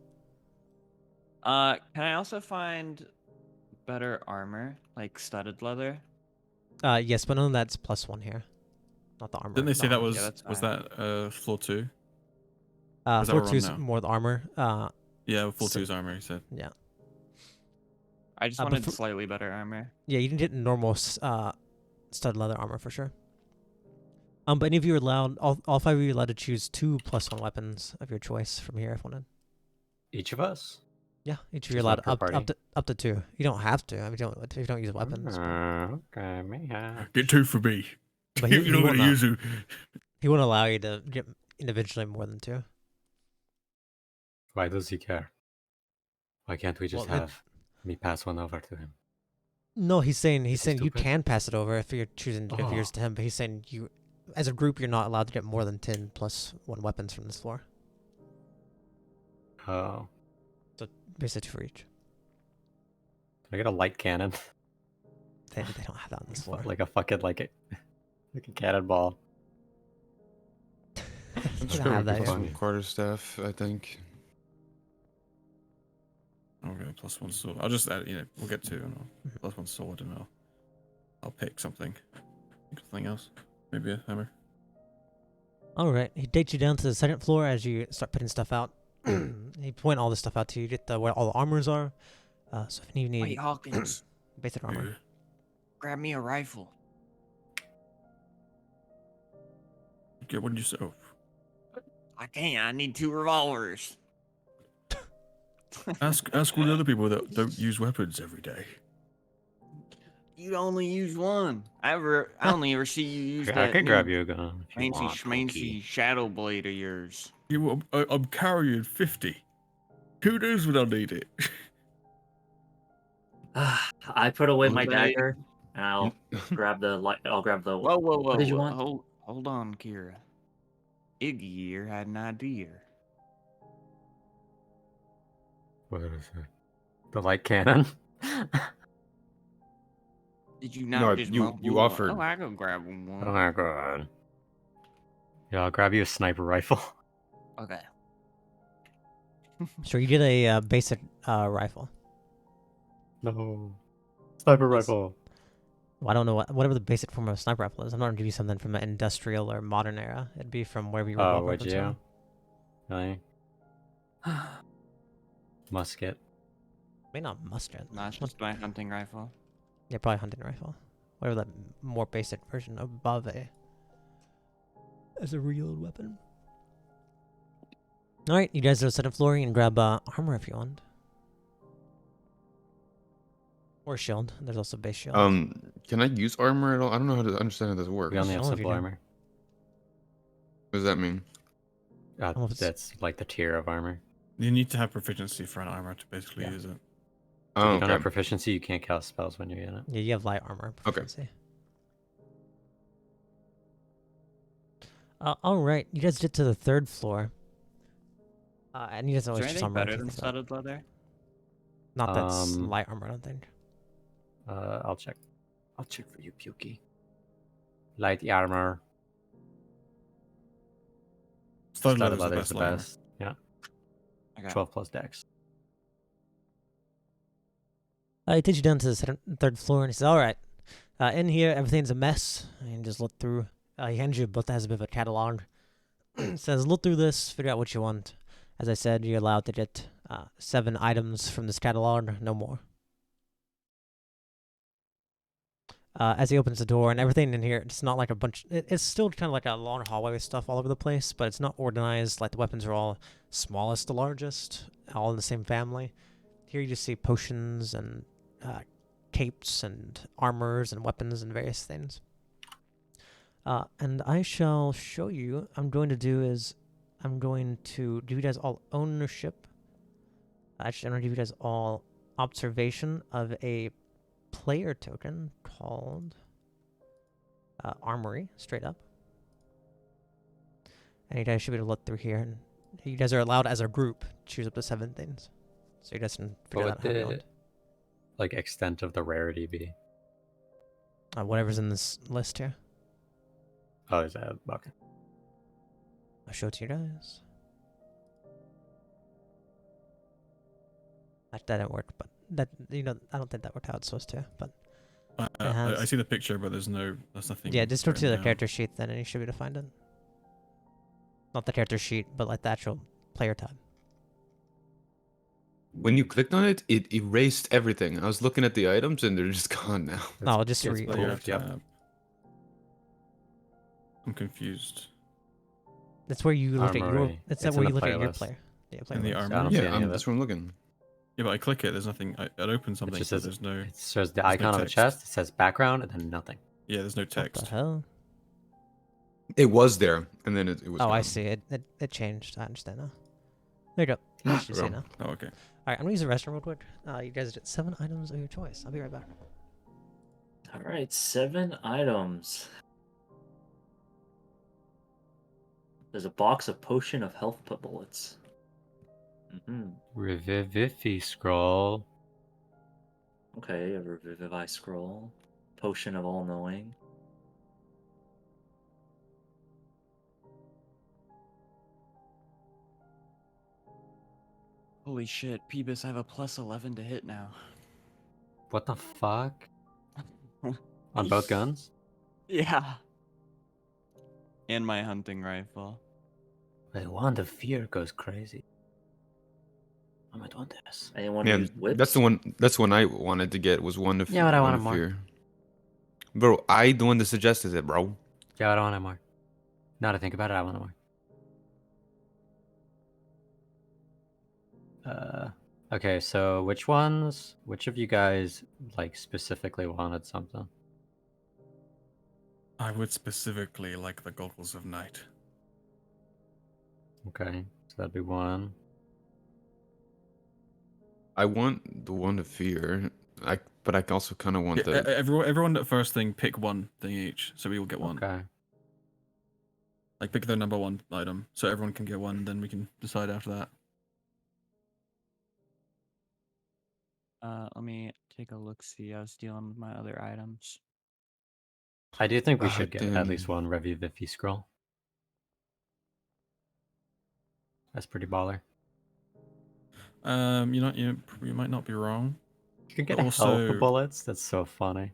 Can I also find better armor, like studded leather? Yes, but none of that's +1 here, not the armor. Didn't they say the that armor. was Yeah, that's was fine. that floor 2? is Floor that what we're 2 on is now? more the armor. Yeah, floor So- 2's armor. He said. Yeah. I just but wanted for- slightly better armor. Yeah, you can get normal stud leather armor for sure. But any of you are allowed, all 5 of you are allowed to choose 2 +1 weapons of your choice from here if wanted. Each of us? Yeah, each of you are Just allowed one per up to 2. You don't have to. I mean, if you don't use weapons. but- Okay, maybe. Get 2 for me. But If you're not won't gonna use it. he won't allow you to get individually more than 2. Why does he care? Why can't we just Well, have me pass one over to him? No, he's saying you stupid? can pass it over if you're choosing to give yours Oh. to him, but he's saying you, as a group, you're not allowed to get more than 10 +1 weapons from this floor. Oh. Basically 2 for each. Can I get a light cannon? They don't have that on this floor. like a fucking like a cannonball. They Let's don't go have with that the here. here. quarterstaff, I think. Okay, +1 sword. I'll just add. We'll get 2 and Mhm. +1 sword, and I'll pick something. Think of something else. Maybe a hammer. All right, he takes you down to the second floor as you start putting stuff out. He point all this stuff out to you. Get where all the armors are. So if you need Wait, Hawkins, basic armor. Yeah. grab me a rifle. Okay, what did you say? Oh, I can't. I need 2 revolvers. ask all the other people that don't use weapons every day. You only use one. I only ever see you use I that. can new grab you a gun. If you Fancy want, schmancy Pokey. shadow blade of yours. I'm carrying 50. Who knows when I'll need it? I put away my Okay. dagger, and I'll grab the light. I'll grab the. Whoa, whoa, whoa! What did you whoa, want? Hold on, Kira. Iggy here had an idea. What is it? The light cannon? Did you not No, just you mumble? offered. Oh, I go grab one. Oh my god. Yeah, I'll grab you a sniper rifle. Okay. Sure, you get a basic rifle. No. Sniper Yes. rifle. Well, I don't know whatever the basic form of a sniper rifle is. I'm not gonna give you something from the industrial or modern era. It'd be from wherever you were. Oh, would you? Really? Musket. Maybe not musket. Not just my hunting rifle. Yeah, probably hunting rifle. Whatever that more basic version above as a real weapon. All right, you guys are set up floor. You can grab armor if you want, or shield. There's also base shield. Can I use armor at all? I don't know how to understand how this works. We only have Some of you simple do. armor. What does that mean? Oh, it's- That's like the tier of armor. You need to have proficiency for an armor to basically Yeah. use it. If Oh, you don't have okay. proficiency, you can't cast spells when you're in it. Yeah, you have light armor. Okay. Proficiency. All right, you guys get to the 3rd floor. And you guys Is there always just anything armor. better if you than think about it. studded leather? Not that's Um, light armor, I don't think. I'll check. I'll check for you, Pukey. Light armor. Studded Studded leather's leather the is the best armor. best. Yeah. Okay. 12 plus dex. He takes you down to the 3rd floor and he says, all right, in here, everything's a mess. And you just look through. He hands you a book that has a bit of a catalog. Says, look through this, figure out what you want. As I said, you're allowed to get 7 items from this catalog, no more. As he opens the door, and everything in here, it's not like a bunch. It's still kind of like a long hallway with stuff all over the place, but it's not organized. Like the weapons are all smallest to largest, all in the same family. Here you just see potions and capes and armors and weapons and various things. And I shall show you. I'm going to give you guys all ownership. Actually, I'm going to give you guys all observation of a player token called Armory, straight up. And you guys should be able to look through here. And you guys are allowed as a group choose up to 7 things. So you guys can figure What out would how you the want. like extent of the rarity be? Whatever's in this list here. Oh, is that okay? I'll show it to you guys. That didn't work, but that I don't think that worked how it's supposed to. But I see the picture, but there's nothing. yeah, just go to written the down. character sheet then, and you should be able to find it. Not the character sheet, but like the actual player tab. When you clicked on it, it erased everything. I was looking at the items and they're just gone now. No, I'll just it's read. player Player Yep. tab. I'm confused. That's where you look at your. Armory. It's It's where in you the look at your playlist. player. Yeah, player In the list. armory? I don't see Yeah, any of that's it. where I'm looking. Yeah, but I click it. There's nothing. It opens something, just but says- there's no. It says the There's no icon of a text. chest. It says background and then nothing. Yeah, there's no What the text. hell? It was there, and then it was Oh, I gone. see. It changed. I understand now. There you go. You should see it now. Oh, okay. All right, I'm gonna use the restroom real quick. You guys get 7 items of your choice. I'll be right back. All right, 7 items. There's a box of potion of health bullets. Revivify scroll. Okay, a revivify scroll. Potion of all knowing. Holy shit, Peebus, I have a +11 to hit now. What the fuck? On both guns? Yeah. And my hunting rifle. The wand of fear goes crazy. I might want this. Anyone Yeah, use whips? that's the one. That's the one I wanted to get. Was one of Yeah, but I one wanted of more. fear. Bro, I the one that suggested it, bro. Yeah, I don't want it more. Now to think about it, I want it more. Okay, so which of you guys like specifically wanted something? I would specifically like the goggles of night. Okay, so that'd be one. I want the one of fear. I but I also kind of want Yeah, the. everyone at first thing pick one thing each, so we all get one. Okay. Like pick their number one item, so everyone can get one. Then we can decide after that. Let me take a look. See, I was dealing with my other items. I do think we Ah, should get at least damn. one Review Viffy scroll. That's pretty baller. You might not be wrong. You can get But health also- bullets. That's so funny.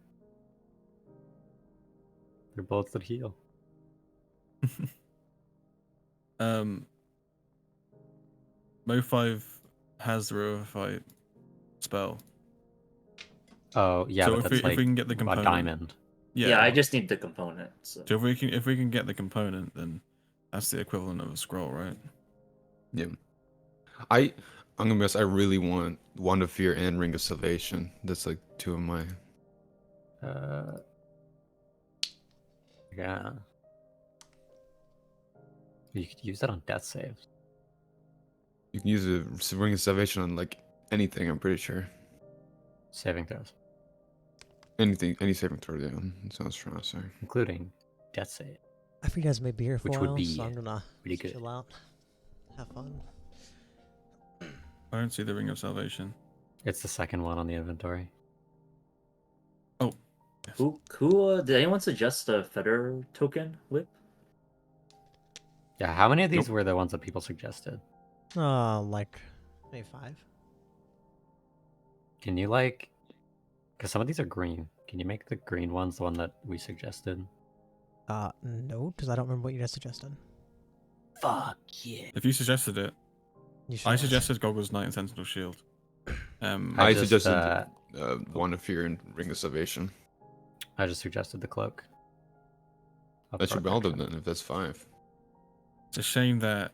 They're bullets that heal. Mo5 has the Revivify spell. Oh yeah, So but if that's we like can get the a component, diamond. Yeah, I just need the component. So. So if we can get the component, then that's the equivalent of a scroll, right? Yeah. I'm gonna guess. I really want Wand of Fear and Ring of Salvation. That's like two of my. Yeah. You could use that on death saves. You can use a Ring of Salvation on like anything. I'm pretty sure. Saving throws. Anything, any saving throw. Yeah, that's what I was trying to say. Including death save. I think you guys may be here for Which a would while, be so I'm gonna pretty just good. chill out, have fun. I don't see the Ring of Salvation. It's the second one on the inventory. Oh, yes. Who did anyone suggest a feather token whip? Yeah, how many of these were the ones that people suggested? Like maybe 5. Can you like, because some of these are green. Can you make the green ones the one that we suggested? No, because I don't remember what you guys suggested. Fuck yeah. If you suggested it, You I should. suggested Goggles, Knight, and Sentinel Shield. I just, suggested Wand of Fear and Ring of Salvation. I just suggested the cloak. of That should be all of protection. them then, if that's 5. It's a shame that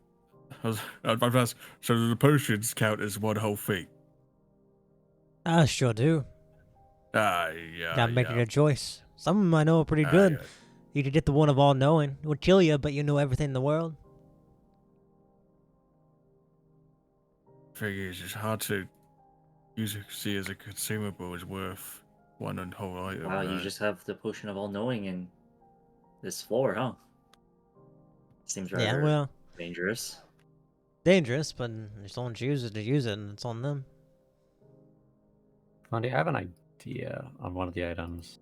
I'd about to ask, so the potions count as one whole thing. I sure do. Yeah. Gotta make yeah. a good choice. Some of them I know are pretty Ah, good. yeah. You could get the one of all knowing. It would kill you, but you know everything in the world. Thing is, it's hard to see as a consumable is worth one and whole item. Wow, you right? just have the potion of all knowing in this floor, huh? Seems rather Yeah, well, dangerous. dangerous, but if someone chooses to use it, and it's on them. Fondy, I have an idea on one of the items.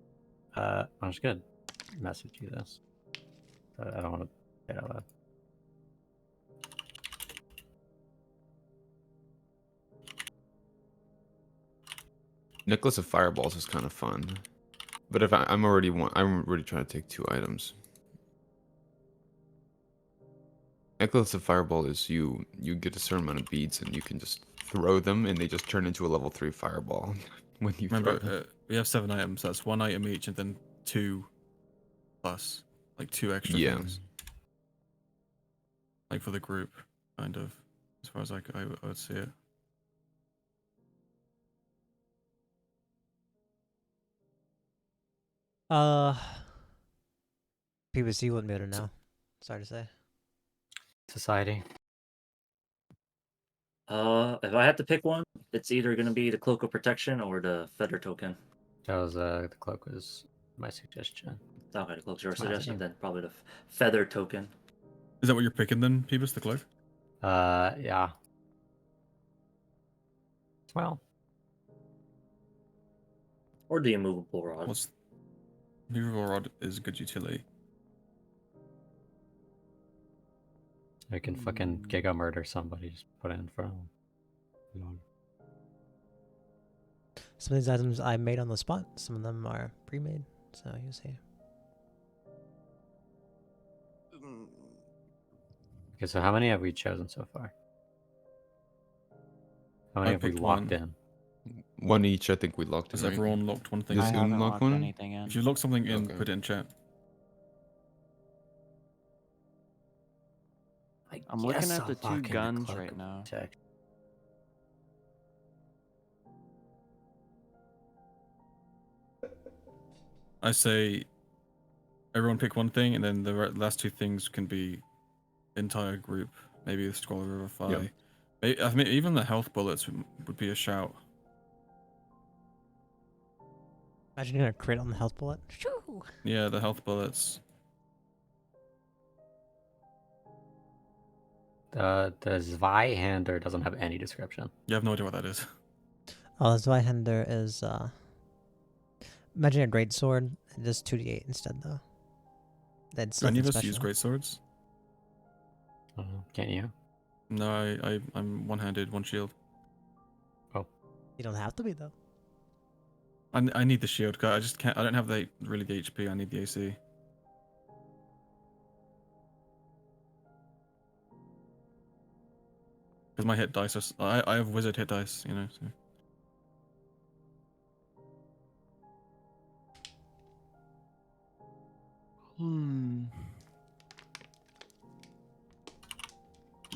I'm just gonna message you this. But I don't want to say it out loud. Necklace of Fireballs is kind of fun, but if I'm already trying to take 2 items. Necklace of Fireball is you get a certain amount of beads and you can just throw them and they just turn into a level 3 fireball when you throw them. Remember, we have 7 items. That's 1 item each, and then 2 plus, like 2 extra Yeah. things. Like for the group, kind of, as far as I would see it. PVC wouldn't be able to know. Sorry to say. Society. If I had to pick one, it's either gonna be the Cloak of Protection or the Feather Token. That was the cloak was my suggestion. Okay, the Cloak's your Wow, suggestion, you- then probably the Feather Token. Is that what you're picking then, Peebus, the cloak? Yeah. Well, Or the Immovable Rod. What's Movable Rod is good utility. I can fucking giga murder somebody. Just put it in front of them. Some of these items I made on the spot. Some of them are pre-made. So you see. Okay, so how many have we chosen so far? How many I have we picked locked one. in? 1 each, I think we locked Has in. Right? everyone locked one thing? Yes, I you haven't unlock locked one? anything in. If you lock something in, Okay. put it in chat. I'm looking guess at I'll the 2 lock in the guns cloak right of now. protection. I say everyone pick one thing, and then the last 2 things can be entire group. Maybe the Scroll of Revivify. Yep. I mean, even the health bullets would be a shout. Imagine you're gonna crit on the health bullet. Shoo! Yeah, the health bullets. The Zweihander doesn't have any description. You have no idea what that is. Oh, the Zweihander is imagine a great sword. It does 2d8 instead though. That's Do any nothing of us use special. great swords? Can't you? No, I'm one-handed, one shield. You don't have to be though. I need the shield. 'Cause I just can't. I don't have really the HP. I need the AC. Because my hit dice I have wizard hit dice, you know. So.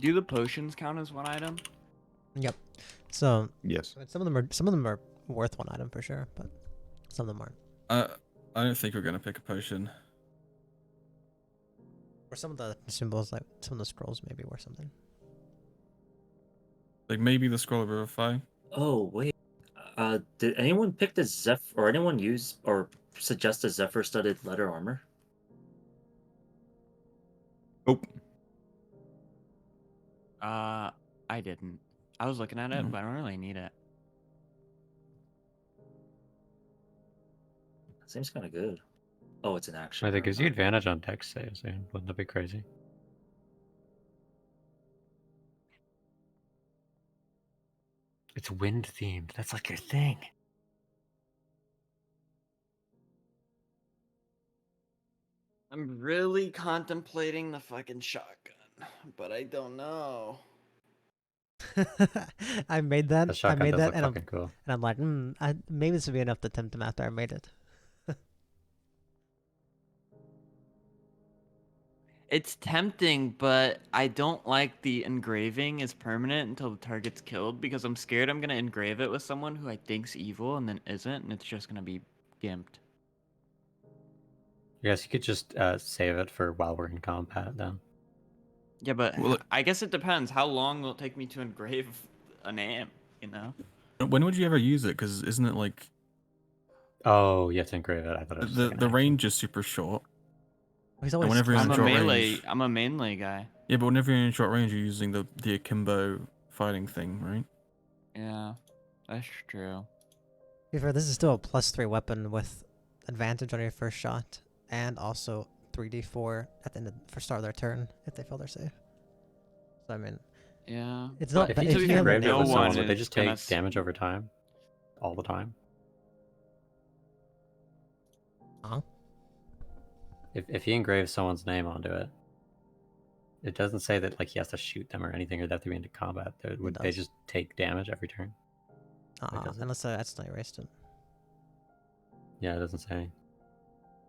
Do the potions count as one item? Yep. So Yes. I mean, some of them are worth one item for sure, but some of them aren't. I don't think we're gonna pick a potion. Or some of the symbols, like some of the scrolls, maybe worth something. Like maybe the scroll of Revivify. Oh wait, did anyone pick the Zephyr or anyone use or suggest a Zephyr-studded leather armor? Nope. I didn't. I was looking at it, No. but I don't really need it. Seems kind of good. Oh, it's an action. Wait, it never gives you mind. advantage on dex saves. Wouldn't that be crazy? It's wind themed. That's like your thing. I'm really contemplating the fucking shotgun, but I don't know. I made that. The I shotgun made does that, look and fucking cool. I'm like, maybe this would be enough to tempt him after I made it. It's tempting, but I don't like the engraving is permanent until the target's killed because I'm scared I'm gonna engrave it with someone who I think's evil and then isn't, and it's just gonna be gimped. I guess you could just save it for while we're in combat then. Yeah, but Well, I guess it depends. How long will it take me to engrave a name? You know? When would you ever use it? Because isn't it like Oh, you have to engrave it. I thought it was just like an the action. range is super short. He's always whenever you're in I'm a short melee. range. I'm a melee guy. Yeah, but whenever you're in short range, you're using the akimbo fighting thing, right? Yeah, that's true. To be fair, this is still a +3 weapon with advantage on your first shot, and also 3d4 at the end for start of their turn if they fail their save. So I mean, Yeah. it's but not If bad. you If to be you fair, have engraved it no with someone, one would they is just gonna take damage over time? All the time? Huh? If he engraves someone's name onto it, it doesn't say that like he has to shoot them or anything or they have to be into combat. Would they does. just take damage every turn? does it? Unless I accidentally erased it. Yeah, it doesn't say.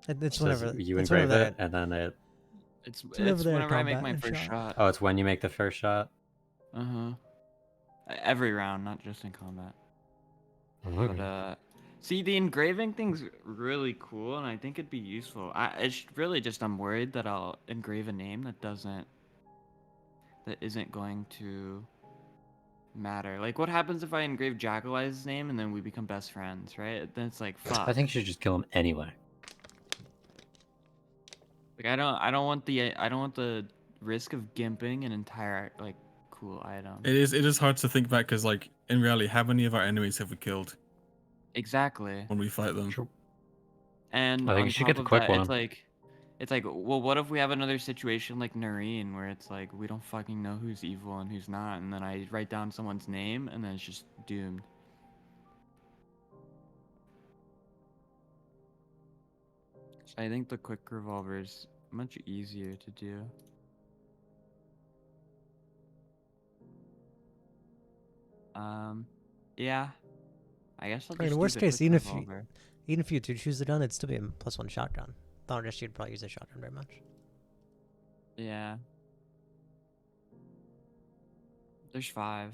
It's It says whenever you it's engrave whenever it and then it. It's whenever they're in whenever I make combat my and first shot. shot. Oh, it's when you make the first shot. Every round, not just in combat. Okay. But see, the engraving thing's really cool, and I think it'd be useful. It's really just I'm worried that I'll engrave a name that isn't going to matter. Like, what happens if I engrave Jackal Eye's name and then we become best friends, right? Then it's like, fuck. I think you should just kill him anyway. Like, I don't want the risk of gimping an entire like cool item. It is hard to think back because like in reality, how many of our enemies have we killed Exactly. when we fight them? Sure. And I think on you should top get the of quick that, one. it's like, well, what if we have another situation like Noreen where it's like we don't fucking know who's evil and who's not, and then I write down someone's name and then it's just doomed. So I think the quick revolver is much easier to do. Yeah. I guess I'll I mean, just do worst the case, quick even if you revolver. do choose the gun, it'd still be a +1 shotgun. Don't just you'd probably use a shotgun very much. Yeah. There's 5.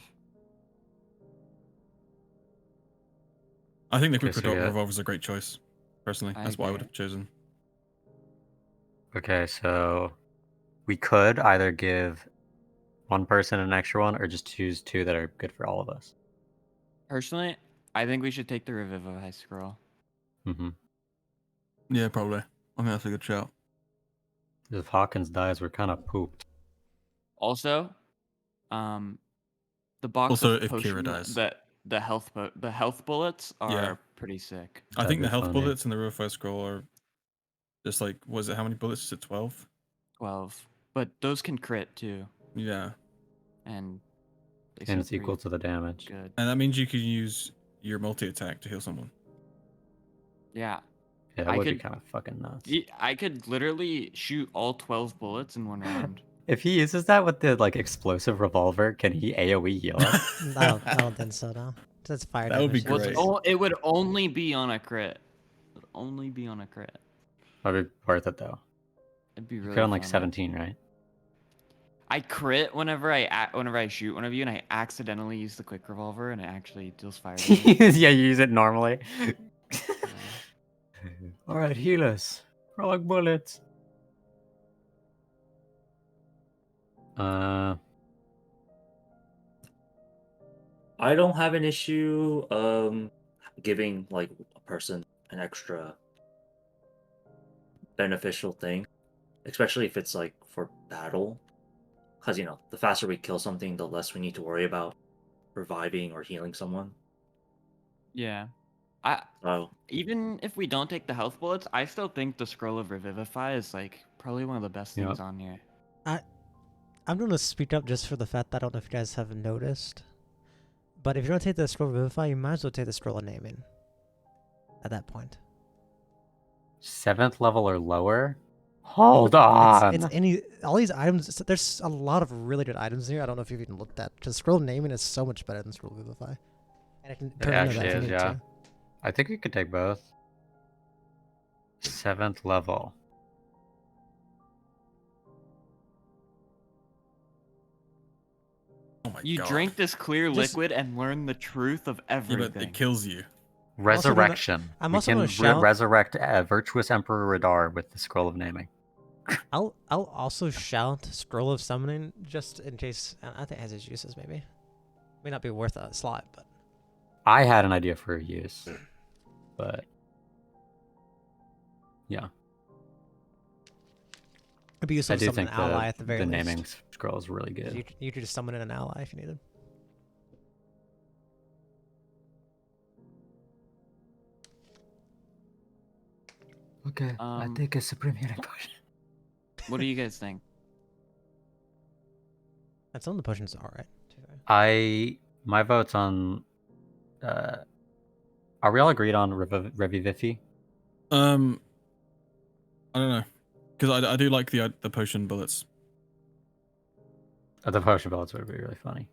I think the Okay, quick so yeah. revolver is a great choice. Personally, I that's what I would agree. have chosen. Okay, so we could either give one person an extra one or just choose 2 that are good for all of us. Personally, I think we should take the Revivify scroll. Mm-hmm. Yeah, probably. I think that's a good shout. If Hawkins dies, we're kind of pooped. Also, the box Also, of if Kira potion, dies. the health bullets are Yeah. pretty sick. I That'd think be the health funny. bullets and the real fire scroll are just like, was it how many bullets? Is it 12? 12, but those can crit too, Yeah. and they And seem it's equal pretty to the damage. good. And that means you can use your multi attack to heal someone. Yeah, Yeah, that I would be could- kind of fucking nuts. I could literally shoot all 12 bullets in one round. If he uses that with the like explosive revolver, can he AoE heal us? I don't think so, no. That's fire That would be damage. great. Well, it would only be on a crit. It would only be on a crit. That'd be worth it though. It'd be You really crit on like fun. 17, right? I crit whenever I shoot one of you, and I accidentally use the quick revolver, and it actually deals fire damage. Yeah, you use it normally. All right, heal us. Frog bullets. I don't have an issue giving like a person an extra beneficial thing, especially if it's like for battle. Because you know, the faster we kill something, the less we need to worry about reviving or healing someone. Yeah. So Even if we don't take the health bullets, I still think the scroll of revivify is like probably one of the best things on here. I'm going to speak up just for the fact that I don't know if you guys have noticed. But if you don't take the scroll of Revivify, you might as well take the scroll of naming. At that point. 7th level or lower? Hold on. It's any all these items. There's a lot of really good items here. I don't know if you've even looked at because scroll of naming is so much better than scroll of Revivify. And I can turn into actually that if you is, need yeah. to. I think we could take both. 7th level. Oh my You god. drink this clear Just- liquid and learn the truth of Yeah, everything. but it kills you. Resurrection. I'm We also can gonna shout- resurrect Virtuous Emperor Rihdar with the Scroll of Naming. I'll also shout scroll of summoning just in case. I think it has its uses maybe. May not be worth a slot, but I had an idea for a use, but yeah, it'd be useful I to do summon think an ally at the very least. naming scroll is really good. You could just summon in an ally if you needed. Okay, I take a Supreme Healing Potion. What do you guys think? And some of the potions are alright. My vote's on. Are we all agreed on Revivify? I don't know, because I do like the potion bullets. The potion bullets would be really funny.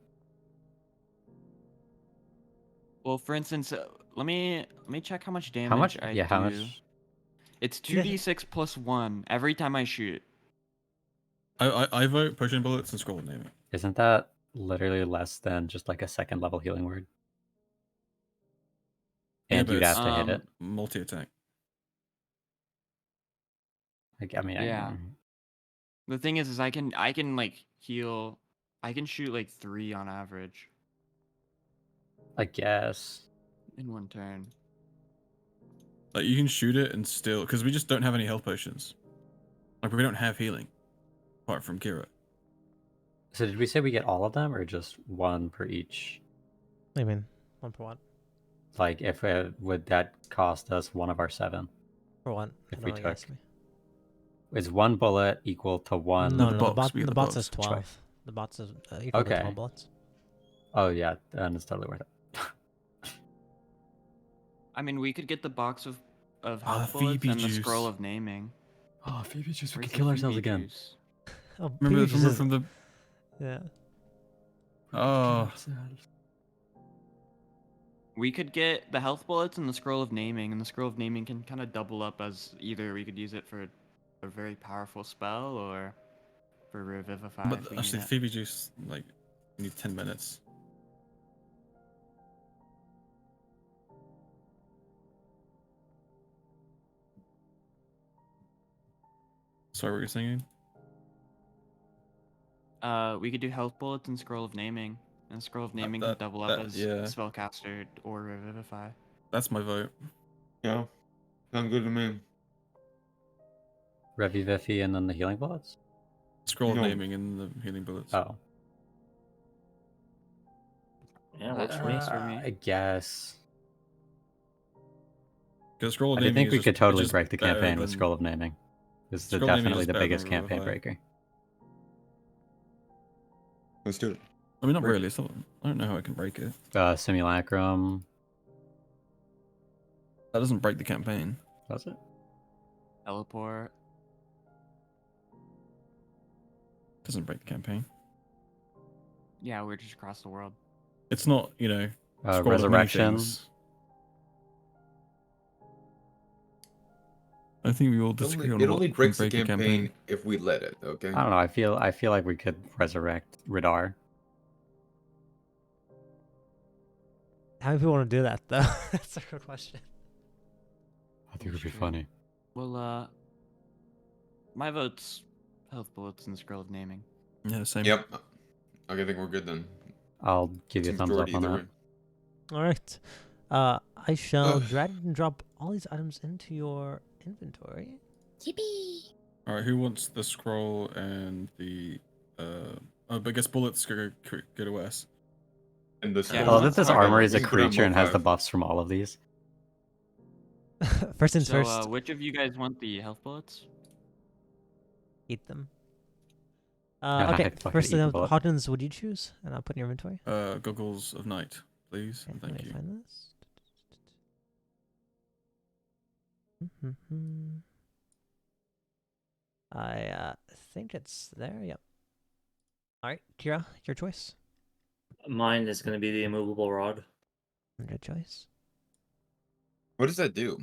Well, for instance, let me check how much damage How much? I Yeah, do. how much? It's 2d6 plus 1 every time I shoot. I vote potion bullets and scroll of naming. Isn't that literally less than just like a 2nd level healing word? Yeah, And but you'd it's, have to hit it. Multi attack. Like, I mean, Yeah. The thing is I can like heal. I can shoot like 3 on average I guess. in one turn. Like you can shoot it and still, because we just don't have any health potions. Like we don't have healing, apart from Kira. So did we say we get all of them or just one per each? What do you mean? One for what? Like, if would that cost us one of our 7? For what? If I don't we know what you asked took- me. Is one bullet equal to one? No, the no, box, we get the the bot box. says Which way? 12. The bot says equal to Okay. 12 bullets. Oh yeah, then it's totally worth it. I mean, we could get the box of Ah, health the bullets Phoebe and the juice. scroll of naming. Oh, Phoebe juice, we Where's could the kill ourselves Phoebe again. juice? Oh, Remember Phoebe just from the yeah. oh We could get the health bullets and the scroll of naming, and the scroll of naming can kind of double up as either we could use it for a very powerful spell or for revivify. but if we need actually it. Phoebe juice, like you need 10 minutes. Sorry, what you're singing? We could do health bullets and scroll of naming, and scroll of naming that- can double up that- as yeah. spellcaster or revivify. That's my vote. Yeah. Sounds good to me. Revivifi and then the healing bullets? Scroll of No. naming and the healing bullets. Oh. Yeah, works for me. Works for me. I guess. Because scroll of I naming think is we just, could it's totally just break the better campaign with than- Scroll of Naming. This is Scroll of Naming is definitely just the better than biggest campaign Revivify. breaker. Let's do it. I mean, not Break really. It's not, I don't know how I can break it. Simulacrum. That doesn't break the campaign. Was it? Teleport. Doesn't break the campaign. Yeah, we're just across the world. It's not, scroll of many Resurrection. things. I think we all It disagree only, on it what only can breaks the break a campaign if we let it, okay? I don't know. I feel like we could resurrect Rihdar. How many people want to do that though? That's a good question. I think it would be Sure. funny. Well, my vote's health bullets and scroll of naming. Yeah, same. Yep. Okay, I think we're good then. I'll give you a It's thumbs up majority on either that. way. All right. I shall Ugh. drag and drop all these items into your inventory. Yippee! All right, who wants the scroll and the but I guess bullets go to S. And the Yeah, scroll- who I love wants that this the armory is a We can put it on creature and has the both buffs from all of these. First things So, first, which of you guys want the health bullets? eat them. I Okay, fucking first eat the thing, bullet. Hawkins, would you choose? And I'll put in your inventory. Goggles of night, please. Okay, and let thank me you. find this. Mhm. I think it's there. Yep. All right, Kira, your choice. Mine is going to be the immovable rod. Good choice. What does that do?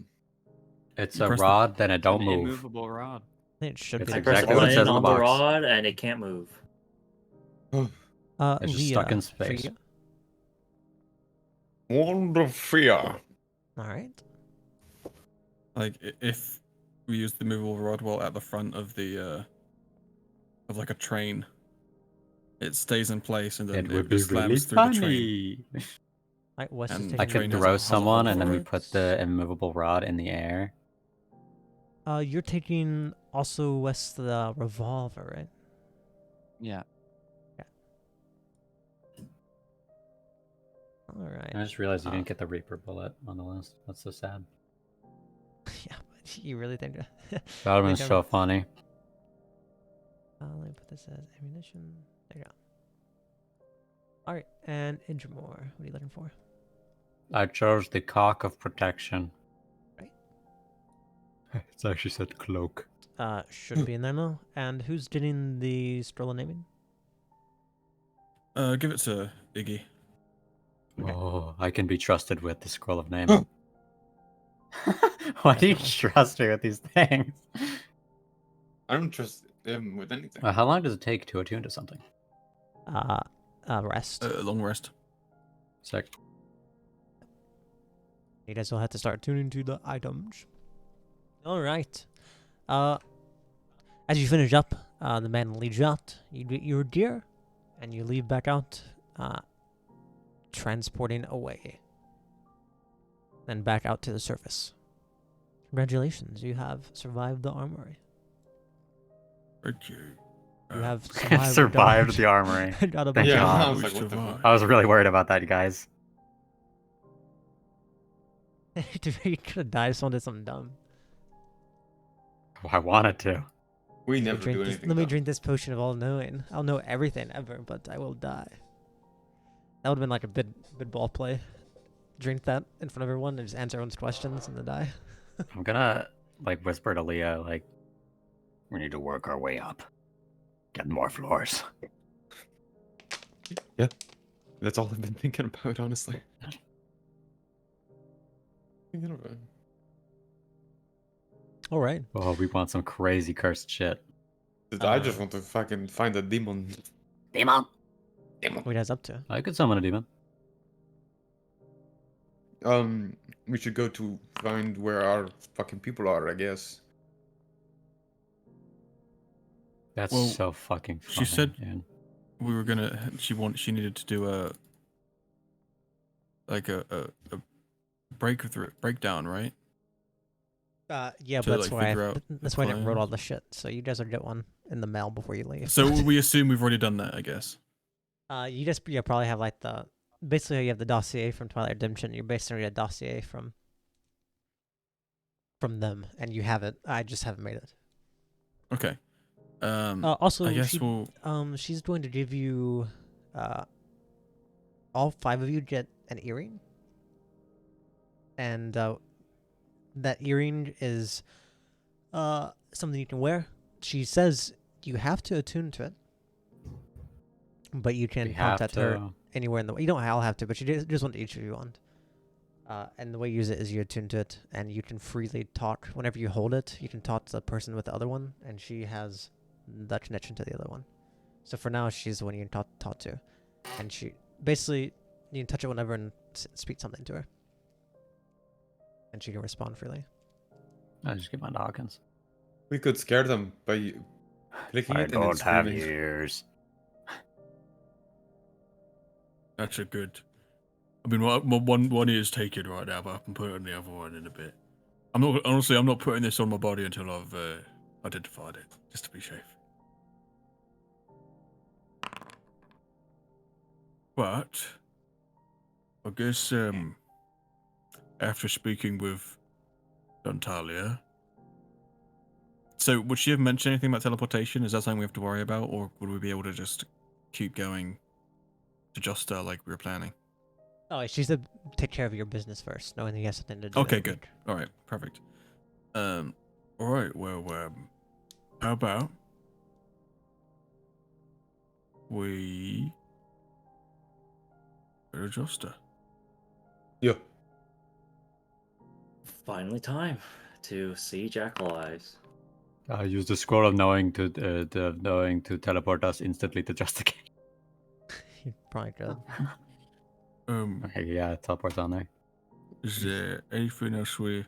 It's You a press the- rod, then it don't An move. immovable rod. I think it should It's be I the press exactly a what it button says in the on the box. rod and it can't move. It's just stuck in Leah, space. Frigga. Wonder fear. All right. Like if we use the movable rod while at the front of the of like a train, it stays in place and then It would be just slams really through the train. funny. All right, Wes is And taking. I train could has throw a someone hover and then we for put it. the immovable rod in the air. You're taking also Wes the revolver, right? Yeah. All right. I just realized you Uh, didn't get the Reaper bullet on the list. That's so sad. Yeah, but you really think that? That would have been Think so I'm- funny. Let me put this as ammunition. There you go. All right, and Idramore, what are you looking for? I chose the cock of protection. Right. It's actually said cloak. Should be in there now. And who's getting the scroll of naming? Give it to Iggy. Okay. Oh, I can be trusted with the scroll of naming. Why do you trust me with these things? I don't trust him with anything. How long does it take to attune to something? Rest. Long rest. Sick. You guys will have to start tuning to the items. All right. As you finish up, the man leads you out. You get your gear, and you leave back out, transporting away. Then back out to the surface. Congratulations, you have survived the armory. You have survived, Survived the armory. Got a bunch Yeah, of I was like, what the fuck? I was really worried about that, guys. You could have died if someone did something dumb. I wanted to. We Let me never drink do this- anything. Let me dumb. drink this potion of all knowing. I'll know everything ever, but I will die. That would have been like a big ball play. Drink that in front of everyone and just answer everyone's questions and then die. I'm gonna like whisper to Leah, like, we need to work our way up. Get more floors. That's all I've been thinking about, honestly. Thinking about it. All right. Oh, we want some crazy cursed shit. I just want to fucking find a demon. Demon! Demon. What are you guys up to? I could summon a demon. We should go to find where our fucking people are, I guess. That's Well, so fucking funny. she said- dude. We were gonna. She needed to do a breakdown, right? Yeah, to, but that's like, why figure out that's the why I didn't wrote all plans? the shit. So you guys will get one in the mail before you leave. So we assume we've already done that, I guess. You just probably have like basically you have the dossier from Twilight Redemption. You're basically a dossier from them, and you have it. I just haven't made it. Okay. I Also, guess we'll. she's going to give you, all 5 of you get an earring, and that earring is something you can wear. She says you have to attune to it, but you We can have contact her to. anywhere in the. You don't all have to, but you just want each of you want. And the way you use it is you attune to it, and you can freely talk. Whenever you hold it, you can talk to the person with the other one, and she has that connection to the other one. So for now, she's the one you can talk to, and she basically you can touch it whenever and speak something to her, and she can respond freely. I just get my Dawkins. We could scare them by clicking I it and then don't have screaming. ears. That's a good. I mean, one ear's taken right now, but I can put it on the other one in a bit. I'm not putting this on my body until I've identified it, just to be safe. But I guess after speaking with Dantalia, so would she have mentioned anything about teleportation? Is that something we have to worry about, or would we be able to just keep going to Josta like we were planning? Oh, she said take care of your business first, knowing that you have something to do. Okay, that good. week. All right, perfect. All right. Well, how about we go to Josta? Yeah. Finally, time to see Jackal Eyes. I use the scroll of knowing to teleport us instantly to just again. You probably could. Okay, yeah, teleport's on there. Is there anything else we're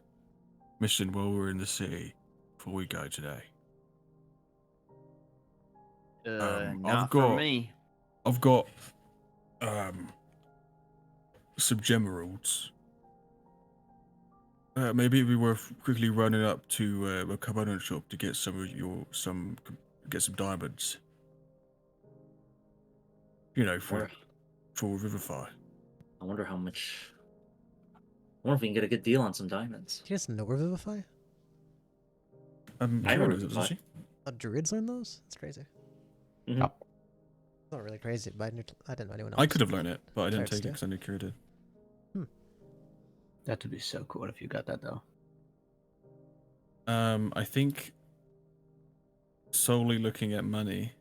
missing while we're in the city before we go today? Not for me. I've got some gem emeralds. Maybe it'd be worth quickly running up to a component shop to get some diamonds. You know, for Riverfire. I wonder how much. I wonder if we can get a good deal on some diamonds. Do you guys know Revivify? I Kira heard knows it, doesn't she? Druids learn those? That's crazy. Mhm. Oh. It's not really crazy, but I didn't know anyone else. I could have learned it, but I didn't Clerics take it do. because I knew Kira did. That would be so cool if you got that though. I think solely looking at money,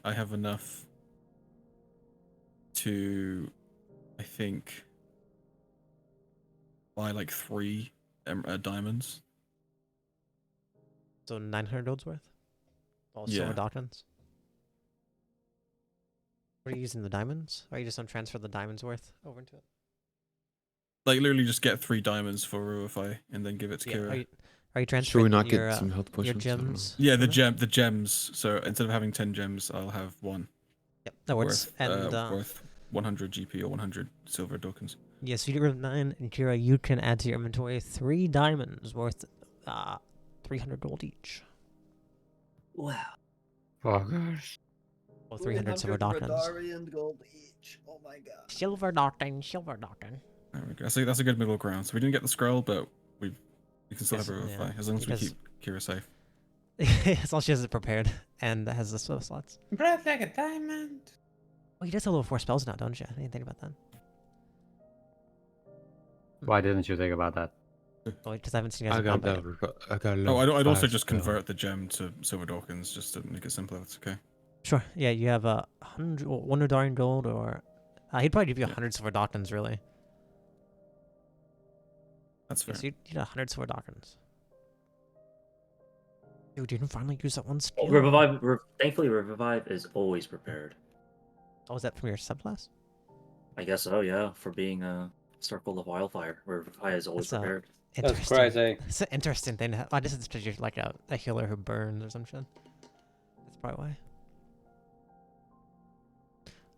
I have enough to, I think, buy like 3 diamonds. So 900 golds worth? All Yeah. silver doctrines? What are you using the diamonds? Or are you just gonna transfer the diamonds worth over into it? Like literally just get 3 diamonds for Rurify and then give it to Yeah. Kira. Are you Should we transferring not your, get some health your potions? I don't know. gems? Yeah, the over? gems. So instead of having 10 gems, I'll have 1 Yep, that works. worth 100 GP or 100 silver tokens. Yes, you get rid of 9, and Kira, you can add to your inventory 3 diamonds worth 300 gold each. Wow. Oh gosh. Or 300 silver doctrines. gold each. Oh my god. Silver doctrine, silver doctrine. There we go. So that's a good middle ground. So we didn't get the scroll, but we can still Yes, have Rurify yeah, as long as we because- keep Kira safe. As long as she has it prepared and has the spell slots. Breath like a diamond. Oh, you does have level 4 spells now, don't you? I didn't think about that. Why didn't you think about that? Oh, because I haven't seen you guys I in got combat that. yet. I got. Oh, I'd also level just 5 spell. convert the gem to silver Dawkins just to make it simpler. That's okay. Sure. Yeah, you have 1 Udarian gold, or he'd probably give you 100 silver doctrines, really. That's fair. Yes, you need 100 silver doctrines. Dude, you didn't finally use that one skill. Thankfully, Revive is always prepared. Oh, was that from your subclass? I guess so, yeah. For being a Circle of Wildfire, Revive is always That's, prepared. Interesting. crazy. It's an interesting thing to have. I guess it's because you're like a healer who burns or some shit. That's probably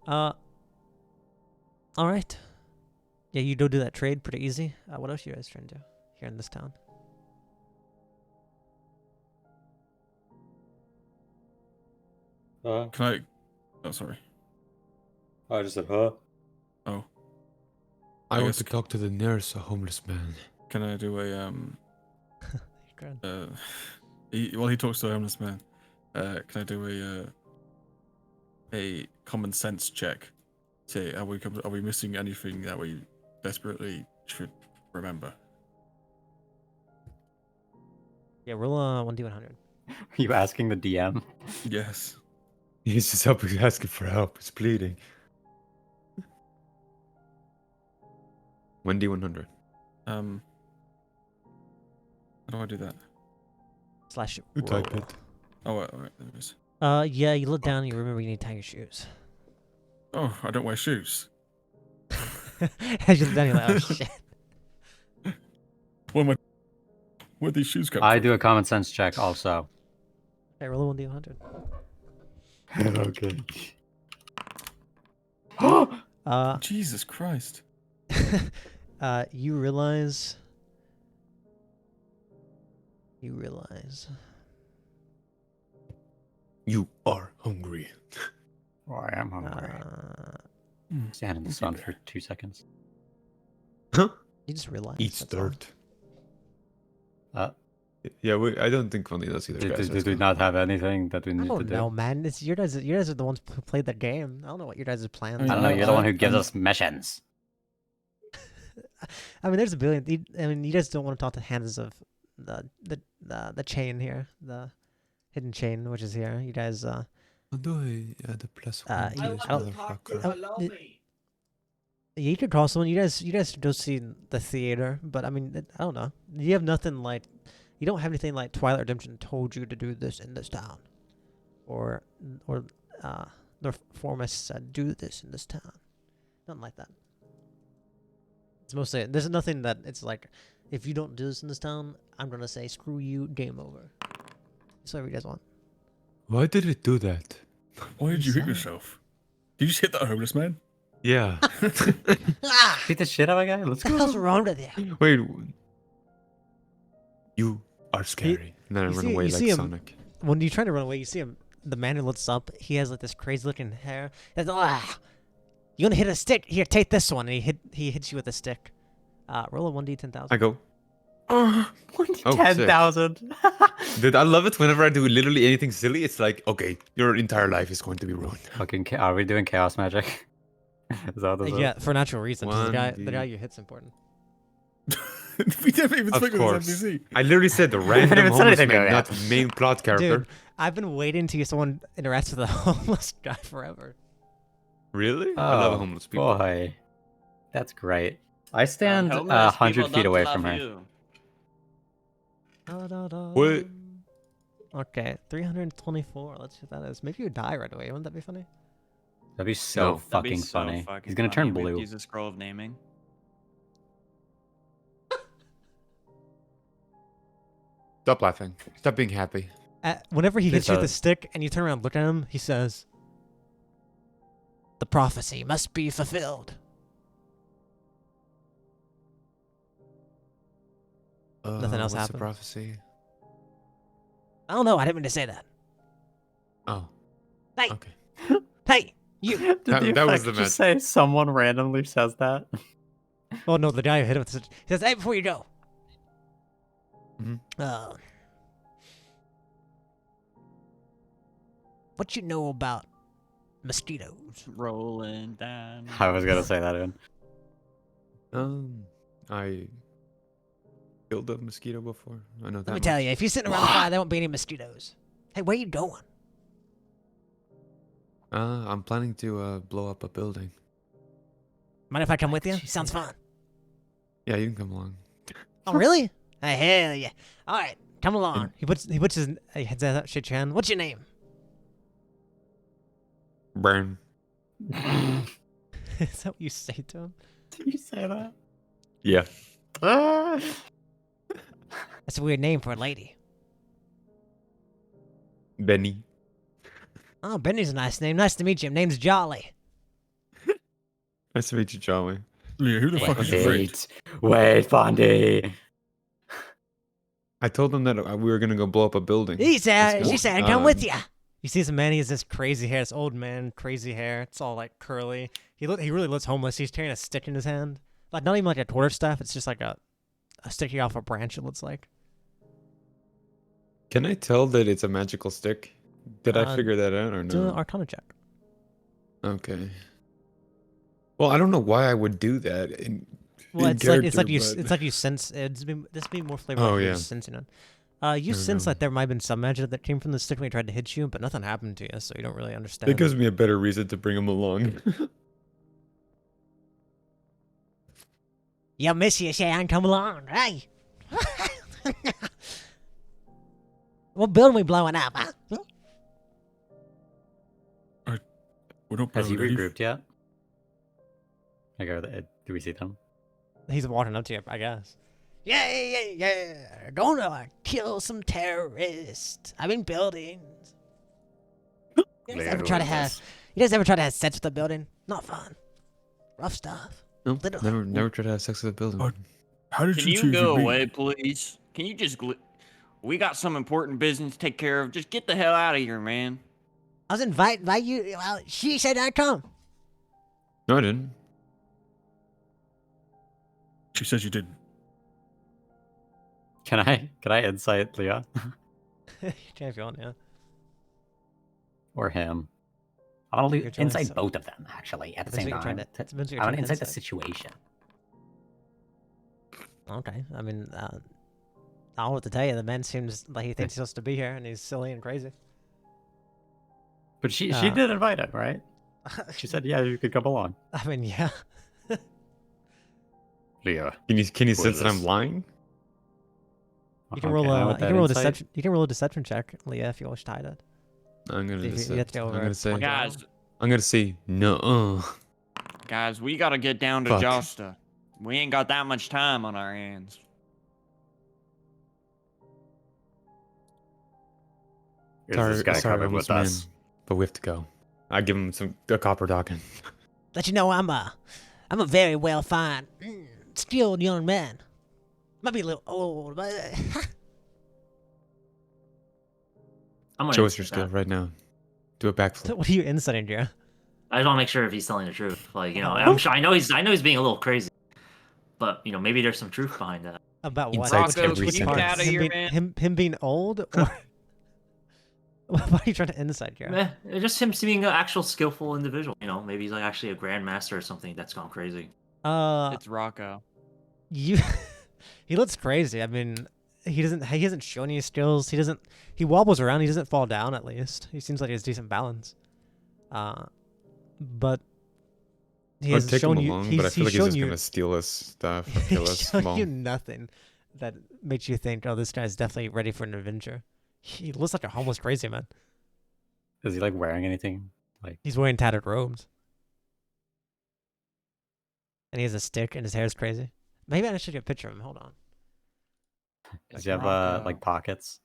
why. Alright. Yeah, you go do that trade pretty easy. What else you guys trying to do here in this town? Huh? Can I? Oh, sorry. I just said, huh? Oh, I I want guess- to talk to the nurse, a homeless man. can I do a Grand. While he talks to a homeless man, can I do a common sense check? Say, are we missing anything that we desperately should remember? Yeah, roll a 1d100. Are you asking the DM? Yes. He's just asking for help. He's pleading. 1d100. How do I do that? Slash You roll. type it. Oh, wait, there it is. Yeah, you look down and you remember you need to tie your shoes. Oh, I don't wear shoes. As you look down, you're like, oh shit. Where'd these shoes come I from? do a common sense check also. Okay, roll a 1d100. Okay. Jesus Christ. You realize. You are hungry. Oh, I am hungry. Stand in the sun for 2 seconds. Huh? You just realize. Eats that's all. dirt. Uh, Yeah, I don't think Funny does either, guys. did we not have anything that we I need to don't do? know, man. It's you guys. You guys are the ones who played the game. I don't know what your guys' plans. I don't know. You're the one who gives us missions. I mean, there's a billion. I mean, you guys don't want to talk to hands of the chain here, the hidden chain, which is here. You guys. How do I add a plus one I to want this to motherfucker? Yeah, you could call someone. You guys go see the theater, but I mean, I don't know. You have nothing like. You don't have anything like Twilight Redemption told you to do this in this town, or the Formus said do this in this town. Nothing like that. It's mostly there's nothing that it's like, if you don't do this in this town, I'm gonna say screw you, game over. That's whatever you guys want. Why did it do that? Why did you hit yourself? Did you just hit that homeless man? Yeah. Beat the shit out of a guy? Let's What the go. hell's wrong with you? Wait. You are scary. And then I you run see- away you like see him- Sonic. When you try to run away, you see him. The man who looks up, he has like this crazy looking hair. He's, you gonna hit a stick? Here, take this one. And he hits you with a stick. Roll a 1d10,000. I go. Oh, sick. 10,000. Dude, I love it whenever I do literally anything silly. It's like, okay, your entire life is going to be ruined. Fucking, are we doing chaos magic? Is that what this Yeah, for natural reasons. 'Cause the 1d. guy you hit's important. We never even Of spoke with course. this NPC. I literally said the random even said homeless anything man, about not main plot character. Dude, I've been waiting to hear someone interact with a homeless guy forever. Really? I love Oh, homeless people. Boy. That's great. I stand Homeless 100 people feet don't away love from her. you. What? Okay, 324. Let's see what that is. Maybe you die right away. Wouldn't that be funny? That'd be so No. That'd be fucking so funny. fucking He's gonna funny. turn We'd blue. Use a scroll of naming. Stop laughing. Stop being happy. Whenever he hits you with a does. stick and you turn around and look at him, he says, "The prophecy must be fulfilled." Nothing else what's happened. the prophecy? I don't know. I didn't mean to say that. Oh. Hey. Okay. Hey, you. Did That- the that was effect the just say someone randomly says that? Oh no, the guy who hit him with the stick. He says, "Hey, before you go, Mhm. What you know about mosquitoes?" Rolling down. I was gonna say that, in. I killed a mosquito before. I know that. Let me tell you, if you're sitting around the fire, there won't be any mosquitoes. Hey, where you going? I'm planning to blow up a building. Mind if I come with you? Sounds fun. Yeah, you can come along. Oh, really? Hell yeah. All right, come along. He puts his heads out, shakes your hand. What's your name? Burn. Is that what you say to him? Did you say that? Yeah. Ah. That's a weird name for a lady. Benny. Oh, Benny's a nice name. Nice to meet you. Name's Jolly. Nice to meet you, Charlie. Leah, who the fuck is your friend? Wait, Fondy. I told them that we were gonna go blow up a building. She said, Let's go. come with you. You see this man, he has this crazy hair, this old man, crazy hair. It's all like curly. He really looks homeless. He's carrying a stick in his hand. Like not even like a tortoise staff, it's just like a sticky off a branch, it looks like. Can I tell that it's a magical stick? Did I figure that out or Do an no? Arcana check. Okay. Well, I don't know why I would do that. Well, in it's like character, you but- it's like you sense this be more flavor. Oh, like you're yeah. sensing it. You I don't sense know. that there might have been some magic that came from the stick when he tried to hit you, but nothing happened to you, so you don't really understand. That gives me a better reason to bring him along. You miss you saying come along, hey. What building we blowing up, huh? We're not Has he building. regrouped yet? Like, do we see them? He's walking up to you, I guess. Yeah. Gonna kill some terrorists. I've been building. You guys ever try to have sex with the building? Not fun. Rough stuff. No, Little- never try to have sex with a building. Oh, How did Can you you choose go your meat? away, please? Can you just? We got some important business to take care of. Just get the hell out of here, man. I was invited by you. Well, she said I'd come. No, I didn't. She says you didn't. Can I insight Leah You can if you want, yeah. or him? I want You're to trying to insight sell- both of them actually at the Depends same what you're trying time. to- depends what you're I want to trying to insight the insight. situation. Okay. I mean, I don't know what to tell you. The man seems like he thinks he's supposed to be here, and he's silly and crazy. But she Uh, did invite him, right? She said, "Yeah, you could come along." I mean, yeah. Leah, Can you What sense is that I'm this? lying? You can roll and a with that a insight- deception. You can roll a deception check, Leah, if you wish to hide it. I'm gonna You have to decide. go I'm over gonna say. 20. Guys, I'm gonna say no. guys, we gotta get down to Fuck. Josta. We ain't got that much time on our hands. Is this guy sorry, coming with homeless us? man, but we have to go. I give him a copper token. Let you know I'm a very well fine, skilled young man. Might be a little old, but I'm gonna Show us your insert skill that. right now. Do a backflip. what are you insighting, Jira? I just want to make sure if he's telling the truth. Like, you know, Oh. I'm sure I know he's being a little crazy, but you know, maybe there's some truth behind that. About what? Insights Rocco, every can you get second. out of him here, being, man? him being old, or what are you trying to insight, Jira? Meh, it's just him being an actual skillful individual. You know, maybe he's like actually a grandmaster or something that's gone crazy. It's Rocco. You he looks crazy. I mean, he hasn't shown any skills. He wobbles around, he doesn't fall down at least. He seems like he has decent balance. But he I'll has take shown him you along, but I feel like he's shown just you gonna steal us stuff, or kill us. he's shown Well, you nothing that makes you think, oh, this guy's definitely ready for an adventure. He looks like a homeless crazy man. Is he like wearing anything? Like, He's wearing tattered robes. And he has a stick and his hair is crazy. Maybe I should get a picture of him. Hold on. does he have Rocco. like pockets?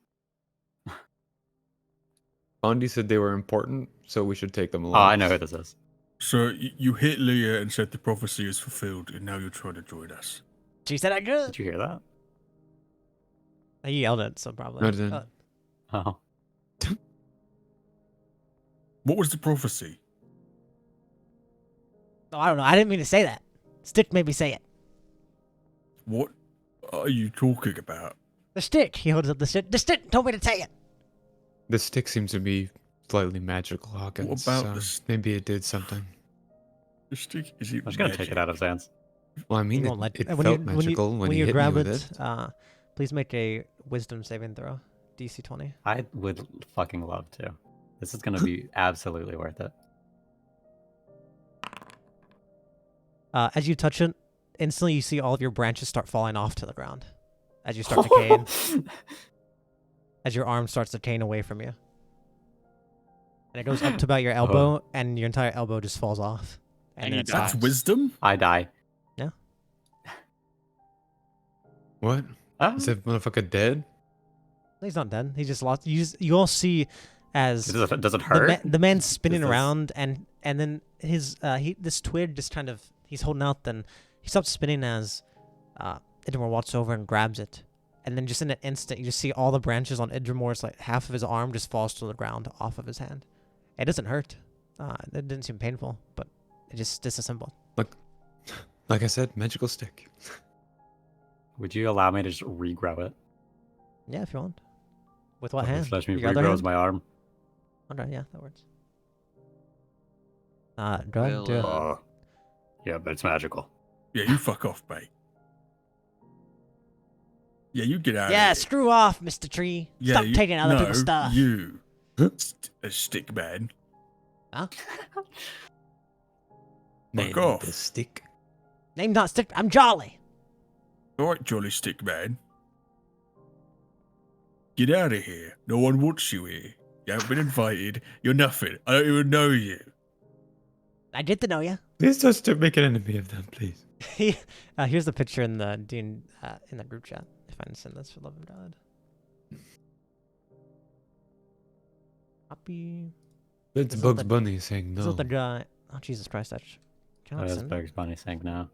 Bondi said they were important, so we should take them Oh, along. I know who this is. So you hit Leah and said the prophecy is fulfilled, and now you're trying to join us. She said I could. Did you hear that? He yelled it, so probably. No, I didn't. Oh, What was the prophecy? Oh, I don't know. I didn't mean to say that. Stick made me say it. What are you talking about? The stick. He holds up the stick. The stick told me to say it. The stick seems to be slightly magical, Hawkins. about so this- maybe it did something. The stick is it I'm just gonna take it out of his hands. Well, I mean, He it, won't let it when felt you, magical when, when he you hit grab me it. with it. Please make a wisdom saving throw. DC 20. I would fucking love to. This is gonna be absolutely worth it. As you touch it, instantly you see all of your branches start falling off to the ground. As you start decaying. As your arm starts decaying away from you. And it goes up to about your elbow, and your entire elbow just falls off. And then you it die. That's stops. wisdom? I die. What? Oh. Is that motherfucker dead? He's not dead. He just lost. You all see as Does it hurt? the man's spinning Is this- around, and then his this twig just kind of he's holding out. Then he stops spinning as Edward walks over and grabs it, And then just in an instant, you just see all the branches on Idrimor's, like half of his arm just falls to the ground off of his hand. It doesn't hurt. It didn't seem painful, but it just disassembled. Like I said, magical stick. Would you allow me to just regrow it? Yeah, if you want. With what Like, hand? Let me Your other regrow hand? my arm. Okay, yeah, that works. Go ahead and do it. Yeah, but it's magical. Yeah, you fuck off, mate. Yeah, you get out Yeah, of here. screw off, Mr. Tree. Yeah, Stop you- taking other no, people's stuff. You, a stick man. Huh? Fuck off. The stick. Name not stick. I'm Jolly. All right, jolly stick man. Get out of here. No one wants you here. You haven't been invited. You're nothing. I don't even know you. I get to know you. Please just to make an enemy of them, please. Here's the picture in the in the group chat. If I can send this for love of God. Copy. That's Is it Bugs the- Bunny saying Is no. it the guy? Oh Jesus Christ! That That cannot is send it. Bugs Bunny saying no.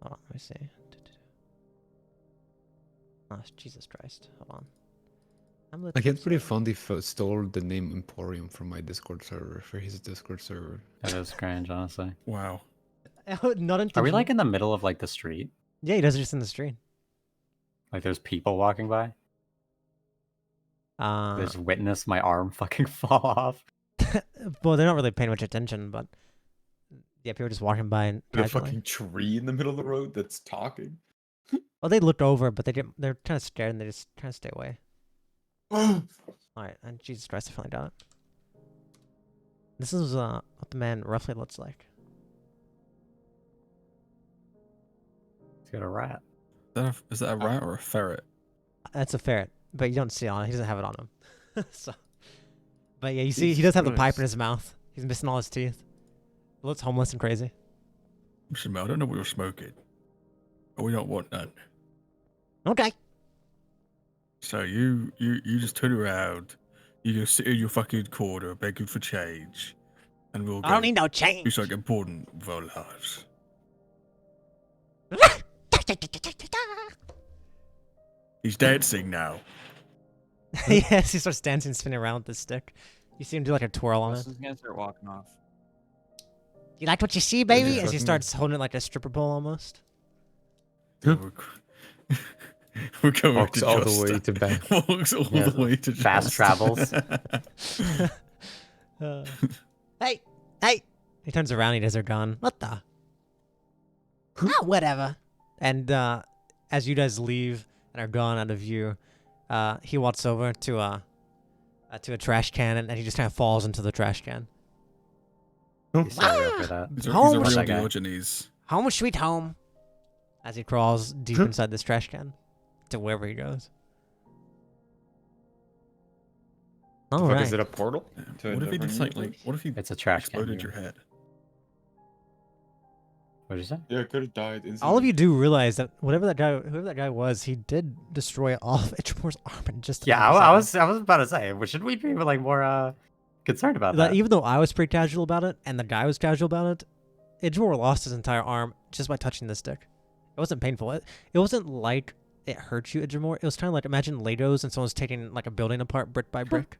Hold on, let me see. Oh, Jesus Christ! Hold on. Like, it's pretty fun they stole the name Emporium from my Discord server, for his Discord server. That is strange, honestly. Wow. Not Are we like in the middle of like the street? Yeah, he does it just in the street. Like there's people walking by? Just witness my arm fucking fall off. Well, they're not really paying much attention, but yeah, people are just walking by and A casually. fucking tree in the middle of the road that's talking. Well, they looked over, but they're kind of scared and they just trying to stay away. All right, and Jesus Christ, I finally got it. This is what the man roughly looks like. He's got a rat. Is that a rat or a ferret? That's a ferret, but you don't see it on it. He doesn't have it on him. So, but yeah, you see, he does have the pipe in Christ. his mouth. He's missing all his teeth. He looks homeless and crazy. Listen, Mel, I don't know what you're smoking. But we don't want none. Okay. So you just turn around, you go sit in your fucking corner begging for change, and we'll I don't go need no do change. something important with our lives. He's dancing now. Yes, he starts dancing, spinning around with the stick. You see him do like a twirl on it. He's gonna start walking off. You like what you see, baby? just As he fucking- starts holding it like a stripper pole almost. We're going Walks to all the Josta. way to back. Walks all Yeah, the way to fast Josta. travels. Hey, hey! He turns around. He does her gone. What the? Whatever. And as you guys leave and are gone out of view, he walks over to a trash can and he just kind of falls into the trash can. He's sorry for that. He's a Home. real That guy. Diogenes. Home sweet home. As he crawls deep inside this trash can to wherever he goes. The All fuck, right. is it a portal? to a What if he different just like universe? what if he It's a trash can. exploded here. your head? What did you say? Yeah, it could have died instantly. All of you do realize that whoever that guy was, he did destroy all of Itchmore's arm in just a Yeah, matter of I seconds. was about to say, should we be like more concerned about Like, that? even though I was pretty casual about it, and the guy was casual about it, Idrimore lost his entire arm just by touching the stick. It wasn't painful. It wasn't like it hurt you, Idrimore. It was kind of like, imagine Legos and someone's taking like a building apart brick by brick.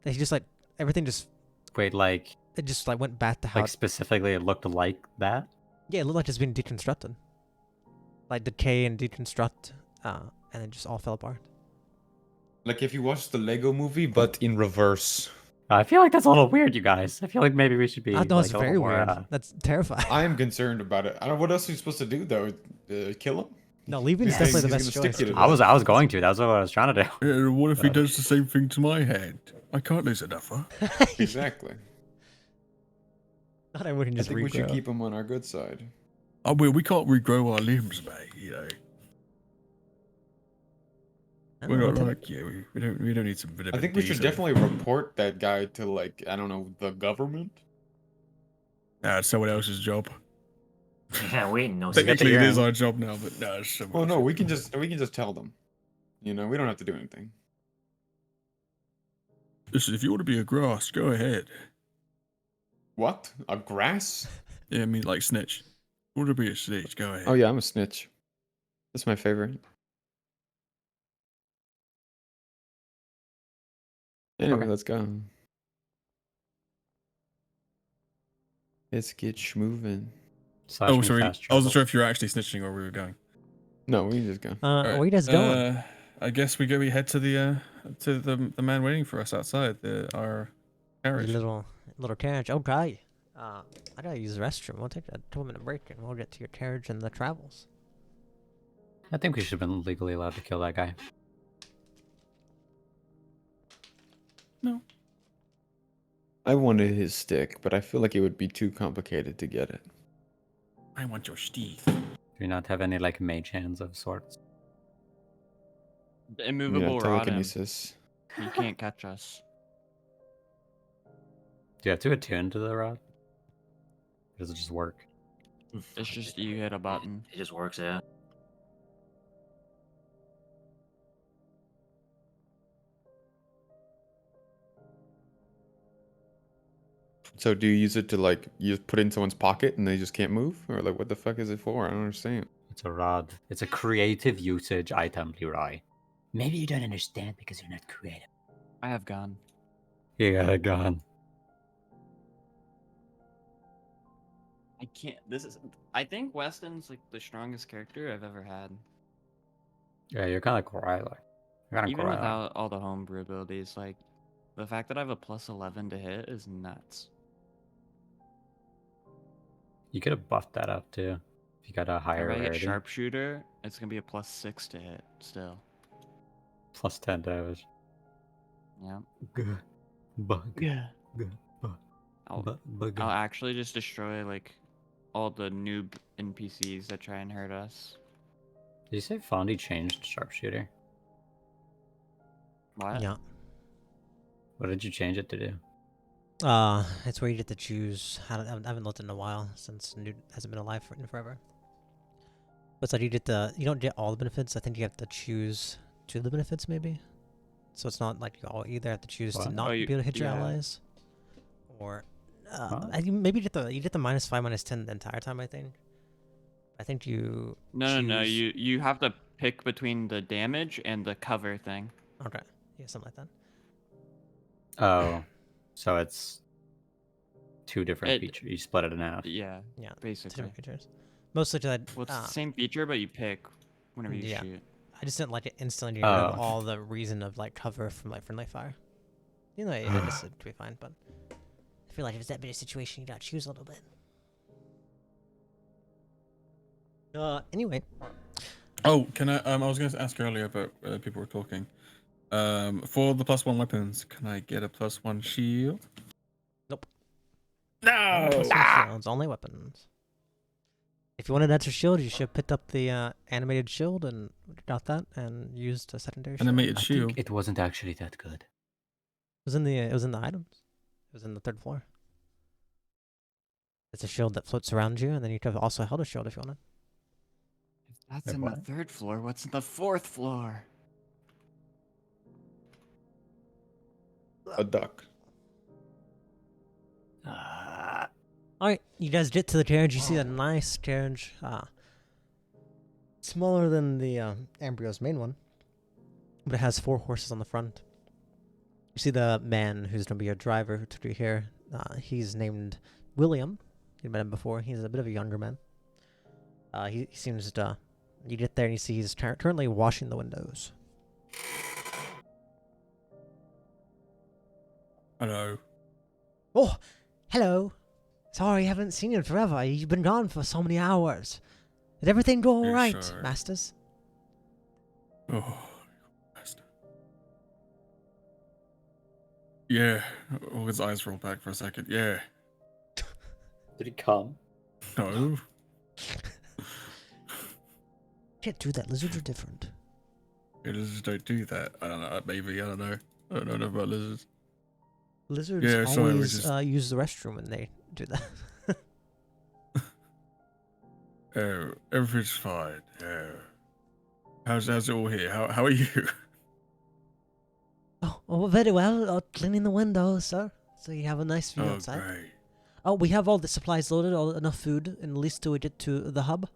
He just like, everything just, Wait, like it just like went back to how, specifically, it looked like that. yeah, it looked like it's being deconstructed. Like decay and deconstruct, and it just all fell apart. Like if you watch the Lego movie, but in reverse. I feel like that's a little weird, you guys. I feel like maybe we should be. I know it's like, a very little more, weird. That's terrifying. I am concerned about it. I don't know what else are you supposed to do though. Kill him? No, leaving is He's definitely the gonna best stick choice. you to I was going to. That's what I was trying to do. What if he does the same thing to my head? I can't lose enough, huh? Exactly. Thought I wouldn't I just think we should regrow. keep him on our good side. Oh, we can't regrow our limbs, mate. You know, I we're don't know, not what like you. We don't need some vitamin I think we D, should so- definitely report that guy to like, I don't know, the government. Nah, it's someone else's job. Yeah, we ain't no Technically, it hearing. is our job now, but no, it's someone Well, no, else's we can job. just tell them. You know, we don't have to do anything. Listen, if you want to be a grass, go ahead. What? A grass? Yeah, I mean, like snitch. Want to be a snitch? Go ahead. Oh yeah, I'm a snitch. That's my favorite. Anyway, Okay. let's go. Let's get schmoving. Slash Oh, me sorry. fast I wasn't travel. sure if you were actually snitching or we were going. No, we can just go. Alright, Where you guys going? I guess we head to the man waiting for us outside our Your carriage. little carriage. Okay. I gotta use the restroom. We'll take a 2-minute break and we'll get to your carriage and the travels. I think we should have been legally allowed to kill that guy. No. I wanted his stick, but I feel like it would be too complicated to get it. I want your teeth. Do you not have any like mage hands of sorts? The immovable rod him. telekinesis. He can't catch us. Do you have to attune to the rod? Or does it just work? It's just you hit a button. It just works, yeah. So do you use it to like you just put it in someone's pocket and they just can't move, or like what the fuck is it for? I don't understand. It's a rod. It's a creative usage item, Leroy. Maybe you don't understand because you're not creative. I have gone. You got a gun. I can't. I think Weston's like the strongest character I've ever had. Yeah, you're kind of Coriolis. You're kind of Even Coriolis. without all the homebrew abilities, like the fact that I have a plus 11 to hit is nuts. You could have buffed that up too. If you got a higher If I get rarity. sharpshooter, it's gonna be a plus 6 to hit still. Plus 10 damage. Yeah. Good. Bug. Yeah. Good. Bug. I'll actually just destroy like all the noob NPCs that try and hurt us. Did you say Fondy changed sharpshooter? What? Yeah. What did you change it to do? It's where you get to choose. I haven't looked in a while since Newt hasn't been alive in forever. But it's like you don't get all the benefits. I think you have to choose 2 of the benefits maybe. So it's not like you either have to choose to What? not Oh, be able to hit your yeah. allies, or Huh? I think maybe you get the -5, -10 the entire time. I think you. No. choose- You have to pick between the damage and the cover thing. Okay. Yeah, something like that. Oh, so it's 2 different It- features. You split it in half. Yeah. Yeah. 2 Basically. different features. Mostly to that. Well, it's the same feature, but you pick whenever you yeah. shoot. I just didn't like it instantly get rid of Oh. all the reason of like cover from like friendly fire. You know, I guess it'd be fine, but I feel like if it's that big a situation, you gotta choose a little bit. Anyway, Oh, can I? I was going to ask earlier, but people were talking. For the +1 weapons, can I get a +1 shield? Nope. No. shields, only weapons. If you wanted an extra shield, you should have picked up the animated shield and got that and used a secondary shield. Animated I shield. think it wasn't actually that good. It was in the items. It was in the 3rd floor. It's a shield that floats around you, and then you could have also held a shield if you wanted. If that's Wait, in what? the 3rd floor, what's in the 4th floor? A duck. Alright, you guys get to the carriage. You see a nice carriage. Smaller than the Embryo's main one, but it has 4 horses on the front. You see the man who's going to be your driver who took you here. He's named William. You met him before. He's a bit of a younger man. He seems to... You get there and you see he's currently washing the windows. Hello. Oh, hello. Sorry, I haven't seen you in forever. You've been gone for so many hours. Did everything go all Yes, right, sir. masters? Oh, master. Yeah. Oh, his eyes rolled back for a second. Yeah. Did he come? No. Can't do that. Lizards are different. Lizards don't do that. I don't know. Maybe. I don't know. I don't know enough about lizards. Lizards Yeah, sorry, we always just- use the restroom when they do that. Oh, everything's fine. Oh. How's it all here? How are you? Oh, very well. Cleaning the windows, sir. So you have a nice view Oh, outside. great. Oh, we have all the supplies loaded, enough food, and at least till we get to the hub.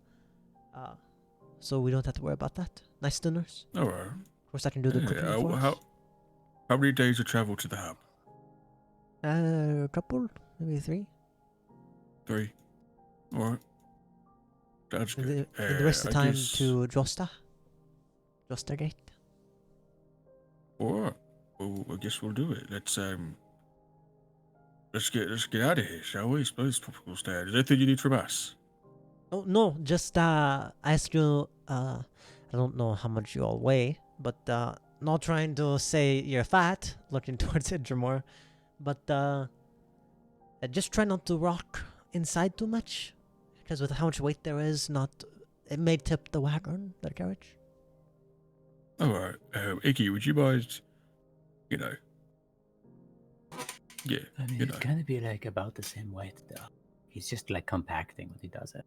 So we don't have to worry about that. Nice dinners. All right. Of course, I can do the cooking for us. How many days of travel to the hub? A couple, maybe 3. 3. All right. That's And good. the rest of the time guess- to Jostergate. All right. Well, I guess we'll do it. Let's get out of here, shall we? I suppose tropical stay. Is there anything you need from us? Oh no, just I asked you. I don't know how much you all weigh, but not trying to say you're fat. Looking towards Idramore, but just try not to rock inside too much, because with how much weight there is, it may tip the wagon, the carriage. All right. Iggy, would you mind? You know. Yeah. I mean, You it's know. gonna be like about the same weight though. He's just like compacting when he does it.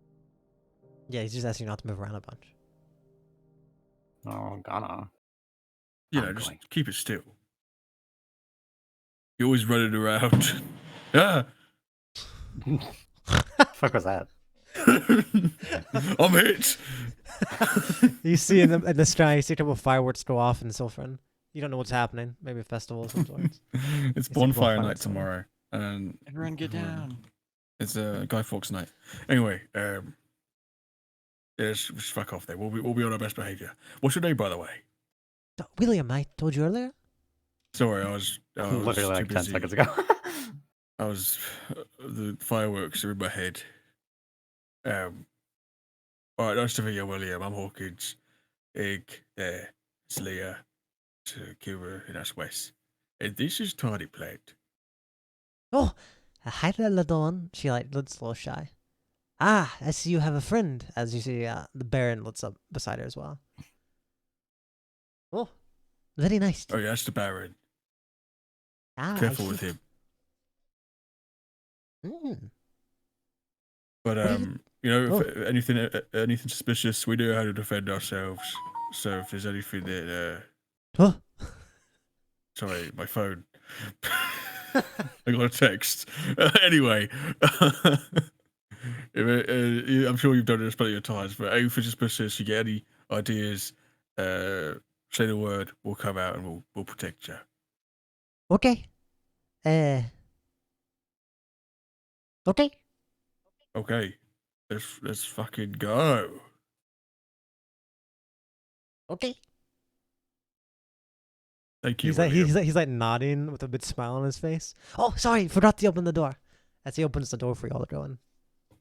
Yeah, he's just asking you not to move around a bunch. Oh, gonna. You know, I'm just going. keep it still. You're always running around. Ah. Fuck was that? I'm hit. You see in the sky, you see a couple of fireworks go off in Silfrin. You don't know what's happening. Maybe a festival of some sorts. It's a bonfire bonfire night tomorrow, and Everyone get down. it's Guy Fawkes night. Anyway, yeah, just fuck off there. We'll be on our best behavior. What's your name, by the way? William, I told you earlier. Sorry, I was Literally too like 10 busy. seconds ago. I was the fireworks are in my head. All right, nice to meet you, William. I'm Hawkins. Egg, there, it's Leah, to Kira, and that's Wes. And this is Tiny Plant. Oh, hi there, little one. She looks a little shy. Ah, I see you have a friend. As you see, the Baron looks up beside her as well. Oh, very nice. Oh yeah, that's the Baron. Ah, Careful I with see. him. Mm. But What do you know, Oh. if anything suspicious, we know how to defend ourselves. So if there's anything that Oh, sorry, my phone. I got a text. Anyway, I'm sure you've done this plenty of times, but anything suspicious, you get any ideas, say the word, we'll come out and we'll protect you. okay. Okay. Okay, let's fucking go. Okay. Thank you. He's like William. he's like nodding with a big smile on his face. Oh, sorry, forgot to open the door. As he opens the door for y'all to go in.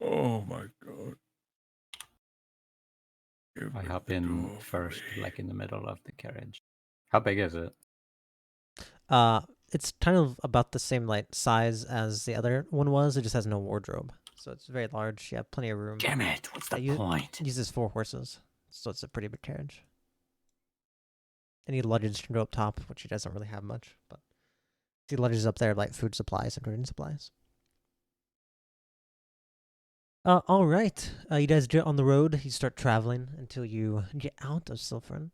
Oh my god. Give I me hop the in door, first, please. like in the middle of the carriage. How big is it? It's kind of about the same like size as the other one was. It just has no wardrobe, so it's very large. You have plenty of room. Damn it! What's the Yeah, point? It uses 4 horses, so it's a pretty big carriage. Any luggage can go up top, which he doesn't really have much, but see luggage up there like food supplies and garden supplies. All right. You guys get on the road. You start traveling until you get out of Silfrin.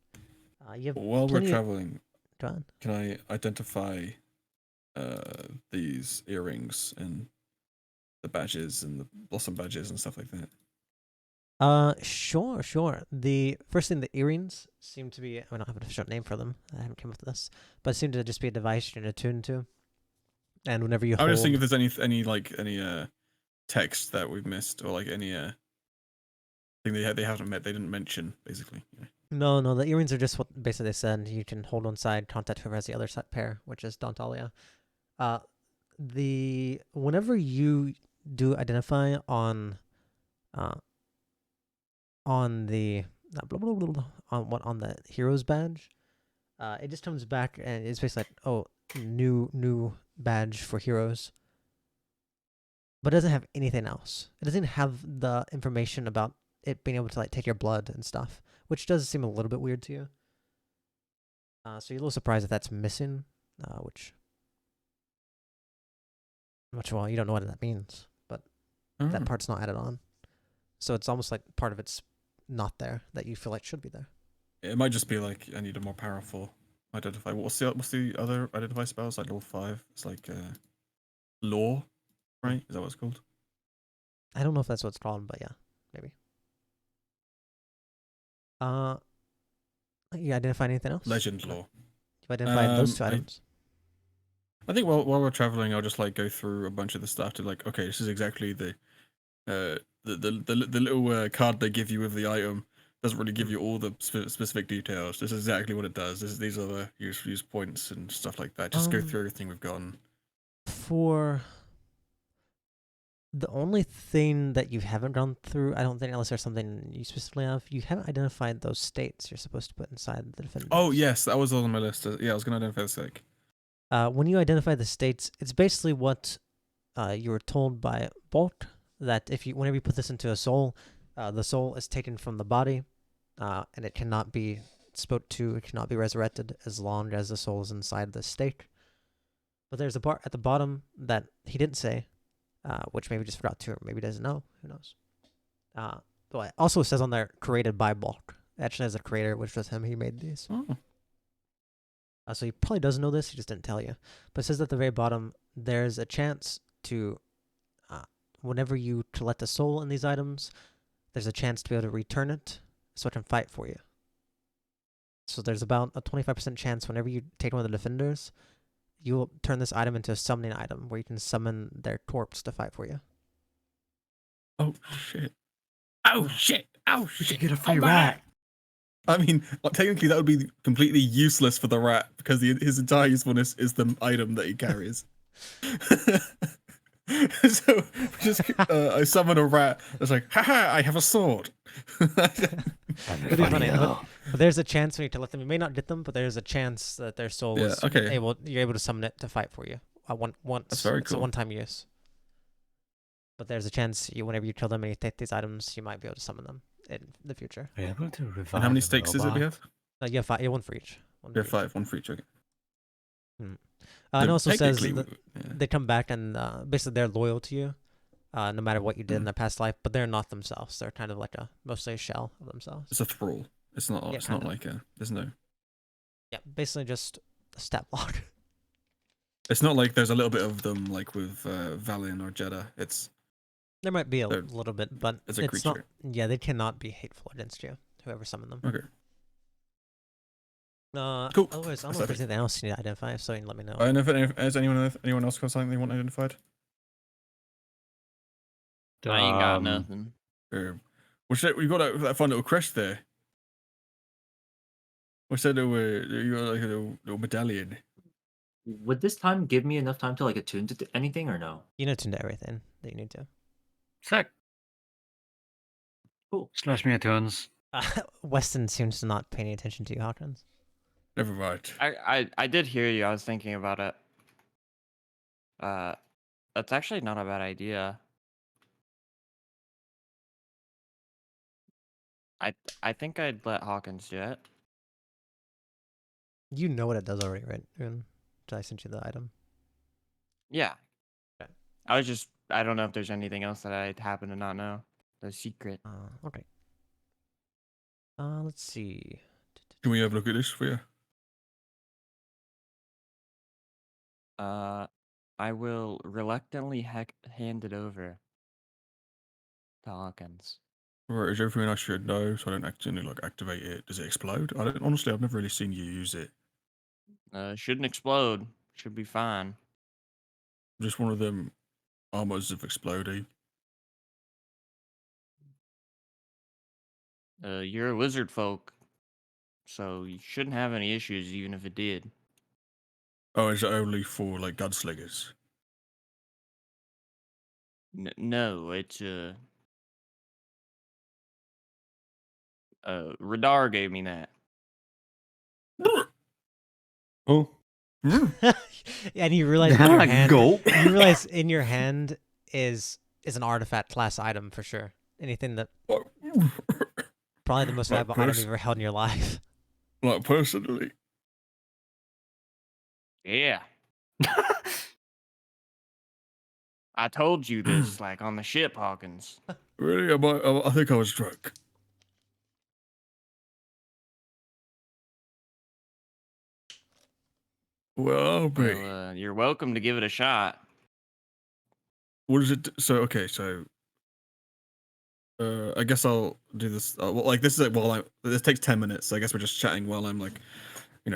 You have While we're plenty of- traveling, Go on. can I identify these earrings and the badges and the blossom badges and stuff like that? Sure. The first thing, the earrings seem to be. I don't have an official name for them. I haven't come up with this, but it seemed to just be a device you can attune to. And whenever you I'm just thinking hold, if there's any text that we've missed or like any thing they haven't met, they didn't mention basically. no, the earrings are just what basically they said. You can hold one side, contact whoever has the other side pair, which is Dontalia. Whenever you do identify on the on the hero's badge, it just comes back and it's basically like, oh, new badge for heroes, but it doesn't have anything else. It doesn't have the information about it being able to like take your blood and stuff, which does seem a little bit weird to you. So you're a little surprised that that's missing, which well, you don't know what that means, but that Oh. part's not added on. So it's almost like part of it's not there that you feel like should be there. It might just be like I need a more powerful identify. What's the other identify spells like level 5? It's like law. right? Is that what it's called? I don't know if that's what it's called, but yeah, maybe. You identified anything else? Legend lore. You identified those two I items. think while we're traveling, I'll just like go through a bunch of the stuff to like, okay, this is exactly the little card they give you with the item doesn't really give you all the specific details. This is exactly what it does. These are the use points and stuff like that. Just go through everything we've gotten. For the only thing that you haven't gone through, I don't think, unless there's something you specifically have, you haven't identified those states you're supposed to put inside the defenders. Oh yes, that was on my list. Yeah, I was gonna identify the stake. When you identify the states, it's basically what you were told by Bolt, that whenever you put this into a soul, the soul is taken from the body, and it cannot be spoke to, it cannot be resurrected as long as the soul is inside the stake. But there's a part at the bottom that he didn't say, which maybe just forgot to, or maybe doesn't know. Who knows? But it also says on there, created by Bulk. Actually, as a creator, which was him, he made these. Oh. So he probably doesn't know this, he just didn't tell you. But it says at the very bottom, there's a chance to, whenever you collect a soul in these items, there's a chance to be able to return it so it can fight for you. So there's about a 25% chance whenever you take one of the defenders, you will turn this item into a summoning item where you can summon their corpse to fight for you. Oh shit! Oh shit! Oh shit! We should get a free rat. I mean, technically that would be completely useless for the rat because his entire usefulness is the item that he carries. So just I summon a rat. It's like, haha! I have a sword. Pretty funny. But there's a chance when you collect them, you may not get them, but there's a chance that their soul is you're able to summon it to fight for you. Once. That's very It's cool. a one-time use. But there's a chance whenever you kill them and you take these items, you might be able to summon them in the future. Are you able to revive And how many a stakes is it we robot? have? You have five. Yeah, one for each. Yeah, 5, 1 for each. Okay. It also says technically, that they come back and basically they're loyal to you, no matter what you did in their past life. But they're not themselves. They're kind of like mostly a shell of themselves. It's a thrall. It's not. Yeah, it's not kinda. like a. There's no. Yeah, basically just a stat block. It's not like there's a little bit of them like with Valiant or Jeddah. It's There might be a They're- little bit, but it's a not. creature. Yeah, they cannot be hateful against you. Whoever summoned them. okay. Otherwise, Cool. I don't know if That's there's anything else you need to identify. So you can let me know. I don't know if has anyone else got something they want identified? I ain't got Um, nothing. We got that fun little crest there. What's that little? You got like a little medallion. Would this time give me enough time to like attune to anything or no? You know, tune to everything that you need to. Sick. Cool. Slash me a tunes. Weston seems to not pay any attention to you, Hawkins. Never mind. I did hear you. I was thinking about it. That's actually not a bad idea. I think I'd let Hawkins do it. You know what it does already, right? I sent you the item. Yeah. Okay. I don't know if there's anything else that I happen to not know. The secret. Okay. Let's see. Can we have a look at this for you? I will reluctantly hand it over to Hawkins. Right, is everything I should know so I don't accidentally like activate it? Does it explode? Honestly, I've never really seen you use it. Shouldn't explode. Should be fine. Just one of them armors of exploding. You're a lizard folk, so you shouldn't have any issues even if it did. Oh, is it only for like gunslingers? No, it's Rihdar gave me that. Oh. And you realize in your hand, Go. you realize in your hand is an artifact class item for sure. Anything that probably the most Like valuable item you've ever held in your life. Like personally. Yeah. I told you this, like on the ship, Hawkins. Really? I think I was drunk. Well, I'll be. Well, you're welcome to give it a shot. What is it? So okay, so I guess I'll do this. Well, like this is like while I this takes 10 minutes. So I guess we're just chatting while I'm like,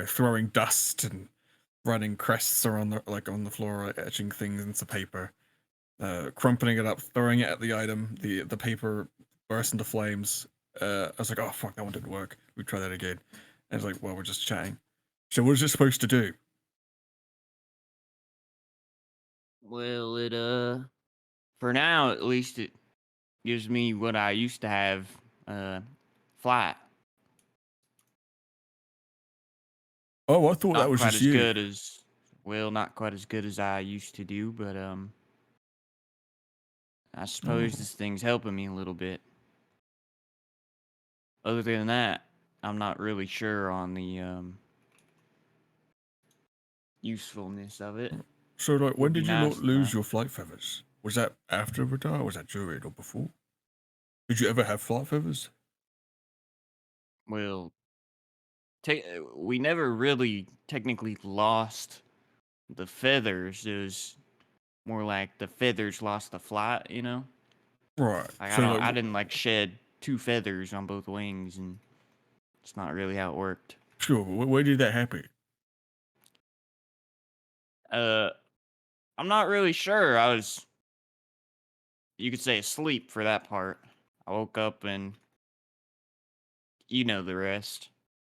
throwing dust and running crests around on the floor, like, etching things into paper, crumpling it up, throwing it at the item. The paper bursts into flames. I was like, oh fuck, that one didn't work. We try that again. And it's like, well, we're just chatting. So what is it supposed to do? Well, it for now at least it gives me what I used to have, flight. Oh, I thought that Not was quite just as you. good as not quite as good as I used to do, but I suppose Oh. this thing's helping me a little bit. Other than that, I'm not really sure on the usefulness of it. So like, when Would be did you not nice to lose know. your flight feathers? Was that after Rihdar, or was that during or before? Did you ever have flight feathers? Well, we never really technically lost the feathers. It was more like the feathers lost the flight, you know? Right. Like So I like, didn't like shed 2 feathers on both wings, and it's not really how it worked. sure. But where did that happen? Uh, I'm not really sure. I was, you could say, asleep for that part. I woke up and you know the rest.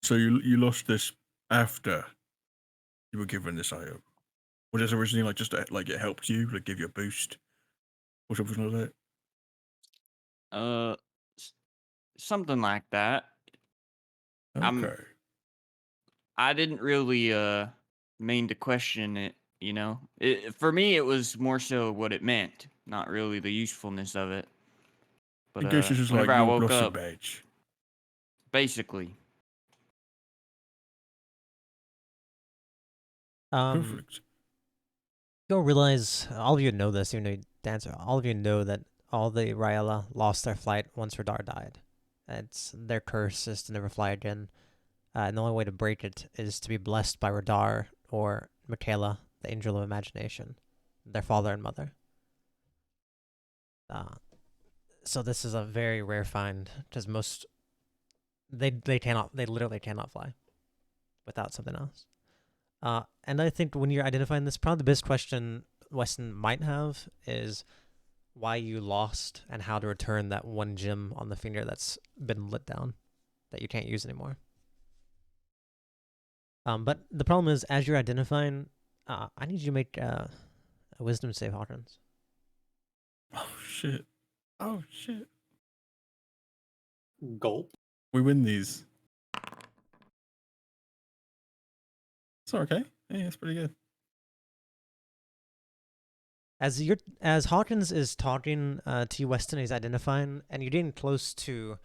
So you lost this after you were given this item. Was this originally like just like it helped you, like give you a boost or something like Uh, s- Something like that. that? I'm Okay. I didn't really mean to question it, you know. For me it was more so what it meant, not really the usefulness of it. I But guess it's just like whenever I your woke blessing up, badge. basically, Perfect. You'll realize, all of you know this, even though you dance, all of you know that all the Raela lost their flight once Rihdar died. It's their curse is to never fly again. And the only way to break it is to be blessed by Rihdar or Michaela, the Angel of Imagination, their father and mother. So this is a very rare find, because most they literally cannot fly without something else. And I think when you're identifying this, probably the best question Weston might have is why you lost and how to return that one gem on the finger that's been lit down that you can't use anymore. But the problem is, as you're identifying, I need you to make a wisdom save, Hawkins. Oh shit. Oh shit. Gulp. We win these. It's okay. Yeah, it's pretty good. As Hawkins is talking to you, Weston, he's identifying, and you're getting close to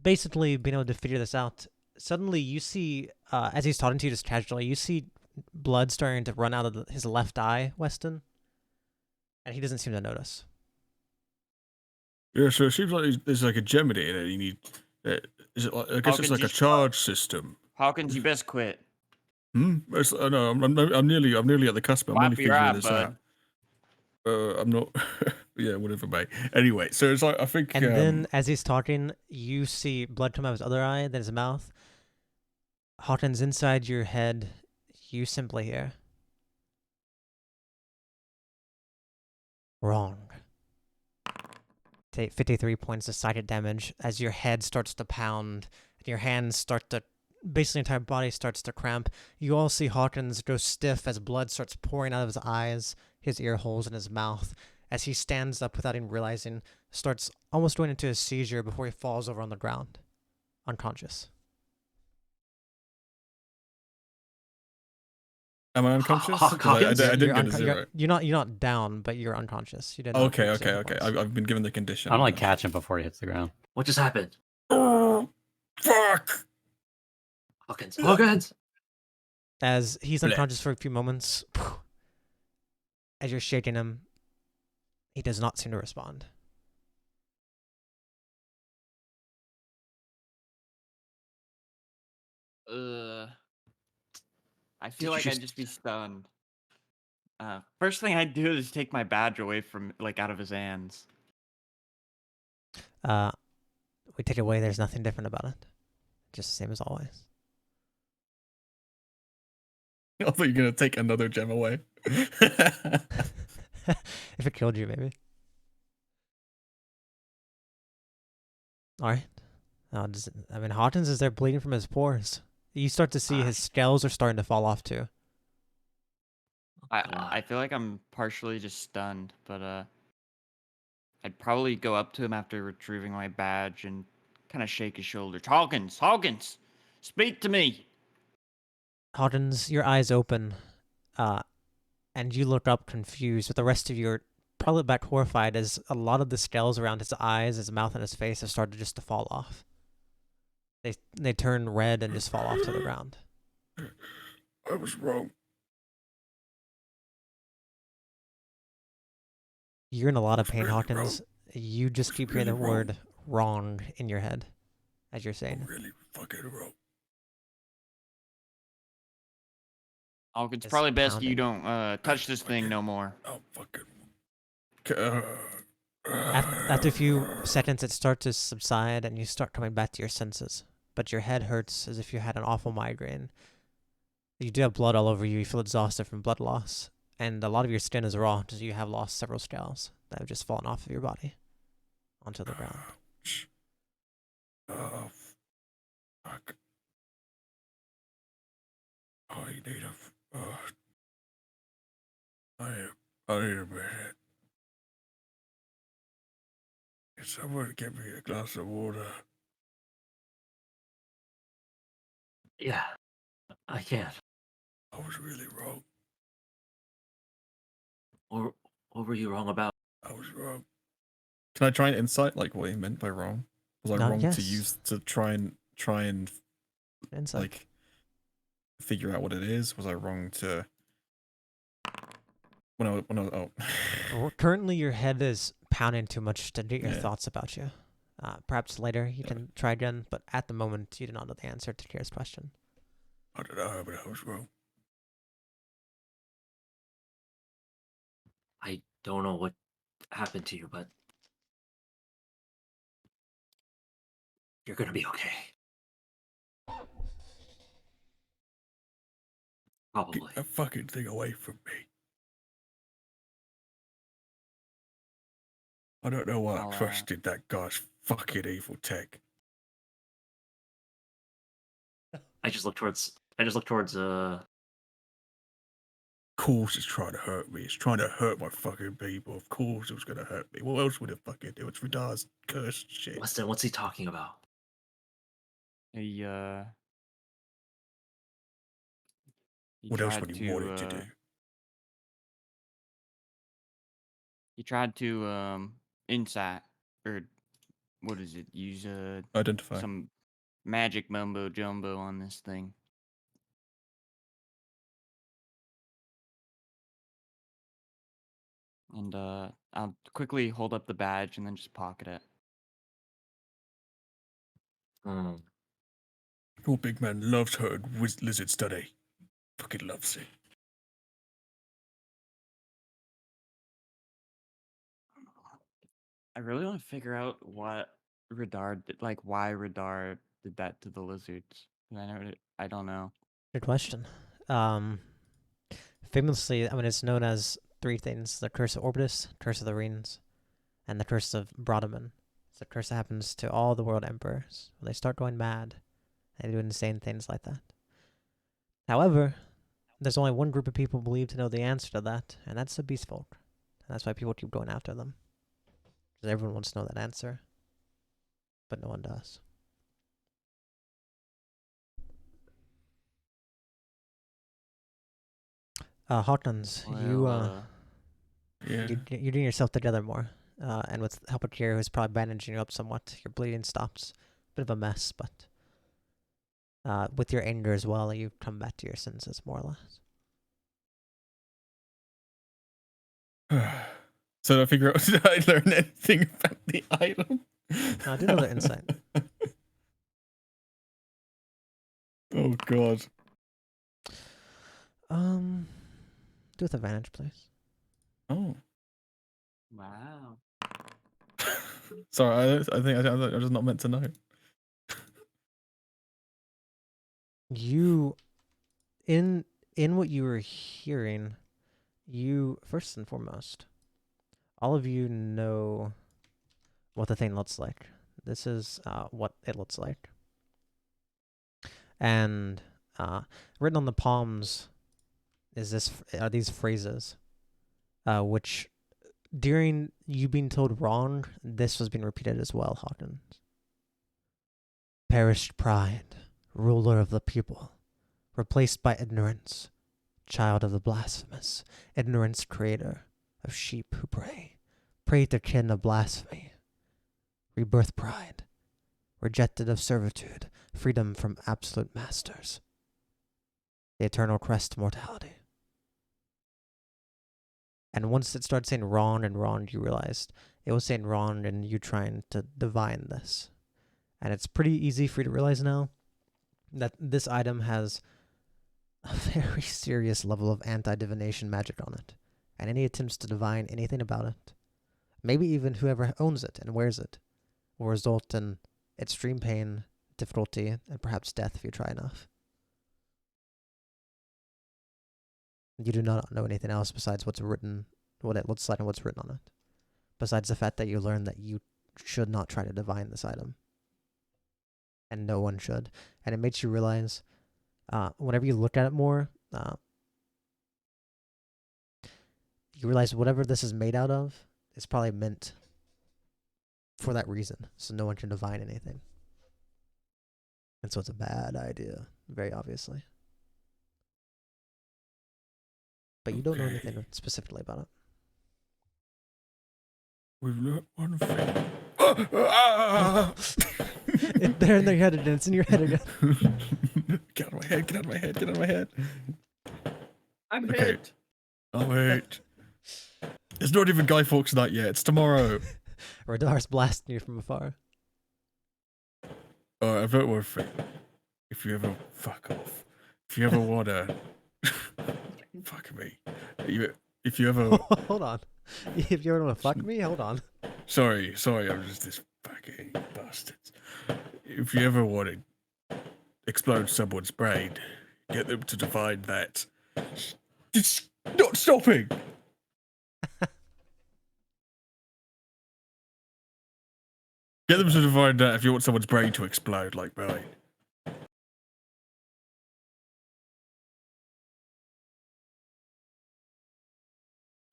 basically being able to figure this out. Suddenly, you see, as he's talking to you just casually, you see blood starting to run out of his left eye, Weston, and he doesn't seem to notice. Yeah, so it seems like there's like a gem in it that you need. Is it like, I guess it's Hawkins, like a charge system. Hawkins, you best quit. No, I'm nearly at the cusp. I'm nearly Wipe your eye, figuring this bud. out. I'm not. Yeah, whatever, mate. Anyway, so it's like I think. And then, as he's talking, you see blood come out of his other eye, then his mouth. Hawkins, inside your head, you simply hear, wrong. Take 53 points of psychic damage as your head starts to pound, and your hands start to, basically your entire body starts to cramp. You all see Hawkins go stiff as blood starts pouring out of his eyes, his ear holes, and his mouth. As he stands up without even realizing, starts almost going into a seizure before he falls over on the ground, unconscious. Am I unconscious? Hawk- 'Cause I Hawkins? didn't get a zero. You're not down, but you're unconscious. You did not Okay, take okay, 0 okay. points. I've been given the condition. I'm like catch him before he hits the ground. What just happened? Oh, fuck! Hawkins. Hawkins! As he's Blech. unconscious for a few moments, as you're shaking him, he does not seem to respond. I feel like I'd just be stunned. First thing I'd do is take my badge away from, like, out of his hands. We take it away. There's nothing different about it. Just the same as always. I thought you were gonna take another gem away. If it killed you, maybe. All right. I mean, Hawkins is there bleeding from his pores. You start to see his scales are starting to fall off too. I feel like I'm partially just stunned, but I'd probably go up to him after retrieving my badge and kind of shake his shoulder. Hawkins, speak to me. Hawkins, your eyes open, and you look up confused, but the rest of you are probably back horrified as a lot of the scales around his eyes, his mouth, and his face have started just to fall off. They turn red and just fall off to the ground. I was wrong. You're in a lot of pain, really Hawkins. You just keep hearing the really word wrong in your head as you're saying it. Really fucking wrong. Hawkins, It's probably best you pounding. don't touch this thing no more. Oh, fucking. After a few seconds, it starts to subside and you start coming back to your senses. But your head hurts as if you had an awful migraine. You do have blood all over you. You feel exhausted from blood loss. And a lot of your skin is raw because you have lost several scales that have just fallen off of your body onto the ground. Oh, fuck. I need a. I need a minute. Can someone get me a glass of water? Yeah, I can. I was really wrong. Or what were you wrong about? I was wrong. Can I try and insight like what he meant by wrong? Was I wrong yes. to use to try and Insight. like figure out what it is? Was I wrong to when I oh Well, currently, your head is pounding too much to get your Yeah. thoughts about you. Perhaps later you can try again, but at the moment, you do not know the answer to Kira's question. I don't know, but I was wrong. I don't know what happened to you, but you're gonna be okay. Probably. Get that fucking thing away from me. I don't know why I'll, I trusted that guy's fucking evil tech. I just look towards Of course it's trying to hurt me. It's trying to hurt my fucking people. Of course it was gonna hurt me. What else would it fucking do? It's Rihdar's cursed shit. Weston, what's he talking about? He What else tried would he want it to do? He tried to insight, or what is it? Use Identify. some magic mumbo jumbo on this thing. And I'll quickly hold up the badge and then just pocket it. Your big man loves her lizard study. Fucking loves it. I really want to figure out what Rihdar did, like why Rihdar did that to the lizards. I don't know. Good question. Famously, I mean, it's known as three things: the curse of Orbitus, curse of the Rings, and the curse of Brodaman. It's a curse that happens to all the world emperors when they start going mad. They do insane things like that. However, there's only one group of people believed to know the answer to that, and that's the beast folk. And that's why people keep going after them. Because everyone wants to know that answer, but no one does. Hawkins, Well, Yeah. you're getting yourself together more. And with help of Kira, who's probably bandaging you up somewhat, your bleeding stops. Bit of a mess, but with your anger as well, you come back to your senses more or less. So I figure out, did I learn anything about the item? I do another insight. Oh god. Do with advantage, please. Oh. Wow. Sorry, I think I was not meant to know. You, in what you were hearing, you first and foremost, all of you know what the thing looks like. This is what it looks like, and written on the palms are these phrases, which during you being told wrong, this was being repeated as well, Hawkins. Perished pride, ruler of the people, replaced by ignorance, child of the blasphemous, ignorance creator of sheep who pray to kin of blasphemy, rebirth pride, rejected of servitude, freedom from absolute masters, the eternal crest mortality. And once it started saying wrong and wrong, you realized it was saying wrong and you trying to divine this. And it's pretty easy for you to realize now that this item has a very serious level of anti-divination magic on it. And any attempts to divine anything about it, maybe even whoever owns it and wears it, will result in extreme pain, difficulty, and perhaps death if you try enough. You do not know anything else besides what's written, what it looks like and what's written on it. Besides the fact that you learned that you should not try to divine this item. And no one should. And it makes you realize, whenever you look at it more, you realize whatever this is made out of is probably meant for that reason. So no one can divine anything. And so it's a bad idea, very obviously. But you don't know Okay. anything specifically about it. We've learned one thing. It's there in your head again. It's in your head again. Get out of my head, get out of my head, get out of my head. I'm Okay. hit. Oh, wait. It's not even Guy Fawkes night yet. It's tomorrow. Rihdar's blasting you from afar. I've got one thing. If you ever fuck off. If you ever wanna fuck me. If you ever Hold on. If you ever want to fuck me, hold on. sorry, I'm just this fucking bastard. If you ever want to explode someone's brain, get them to divide that. It's not stopping! Get them to divide that if you want someone's brain to explode like mine.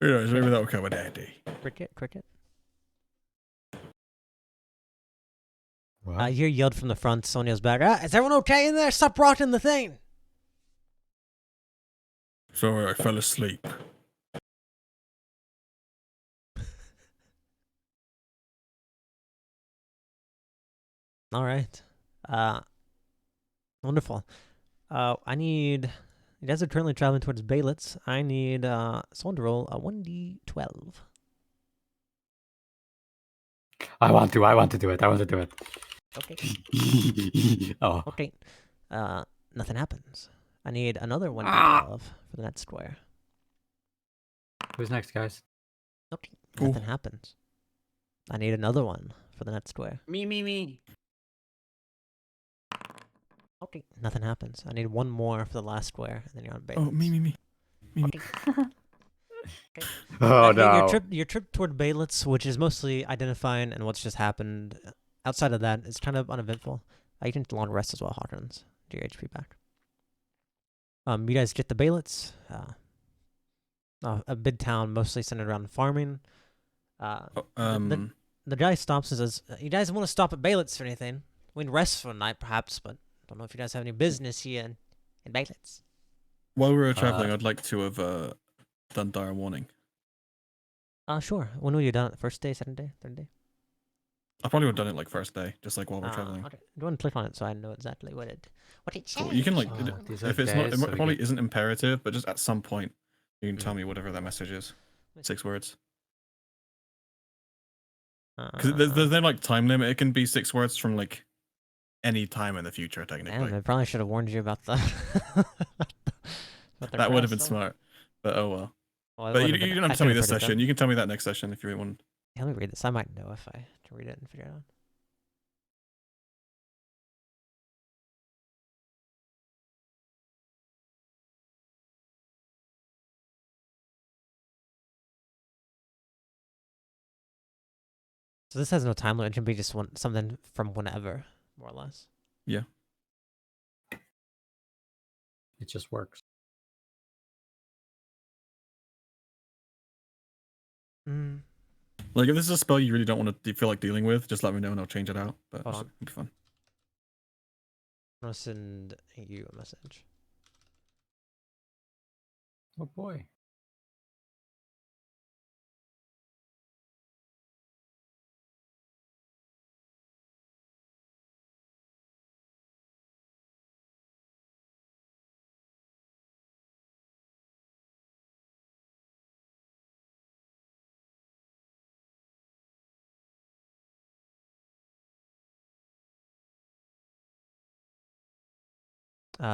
Who knows, maybe that'll come in handy. Cricket. What? I hear yelled from the front. Sonya's back. Is everyone okay in there? Stop rocking the thing. Sorry, I fell asleep. All right. Wonderful. I need. You guys are currently traveling towards Baylitz. I need someone to roll a 1d12. I want to do it. Okay. Oh. Okay. Nothing happens. I need another 1d12 for the next square. Who's next, guys? Okay. Ooh. Nothing happens. I need another one for the next square. Me. Okay. Nothing happens. I need one more for the last square, and then you're on Baylitz. Oh, me. Okay. Oh Your trip toward Baylitz, which is mostly identifying and what's just happened. Outside of that, it's kind of uneventful. You can long rest as well, Hawkins. Do your HP back. You guys get the Baylitz. A big town, mostly centered around farming. The guy stops and says, "You guys want to stop at Baylitz or anything? We can rest for a night, perhaps, but don't know if you guys have any business here in Baylitz." While we were traveling, I'd like to have done Dire Warning. Sure. When were you done? First day, second day, third day? I probably would have done it like first day, just like while we're traveling. Okay. Go and click on it so I know exactly what it says. Cool. You can like, these are if it's not, days, so it we probably can- isn't imperative, but just at some point, you can tell me whatever that message is. 6 words. Because there's no like time limit. It can be 6 words from like any time in the future, technically. Damn, I probably should have warned you about the. That would have been smart. But oh well. Well, it But would've you been don't have to tell me accurate this for it then. session. You can tell me that next session if you really want. Yeah, let me read this. I might know if I can read it and figure it out. So this has no time limit. It can be just something from whenever, more or less. It just works. Mm. Like if this is a spell you really don't want to feel like dealing with, just let me know and I'll change it out. But Hold it'll on. be fun. I'm gonna send you a message. Oh boy.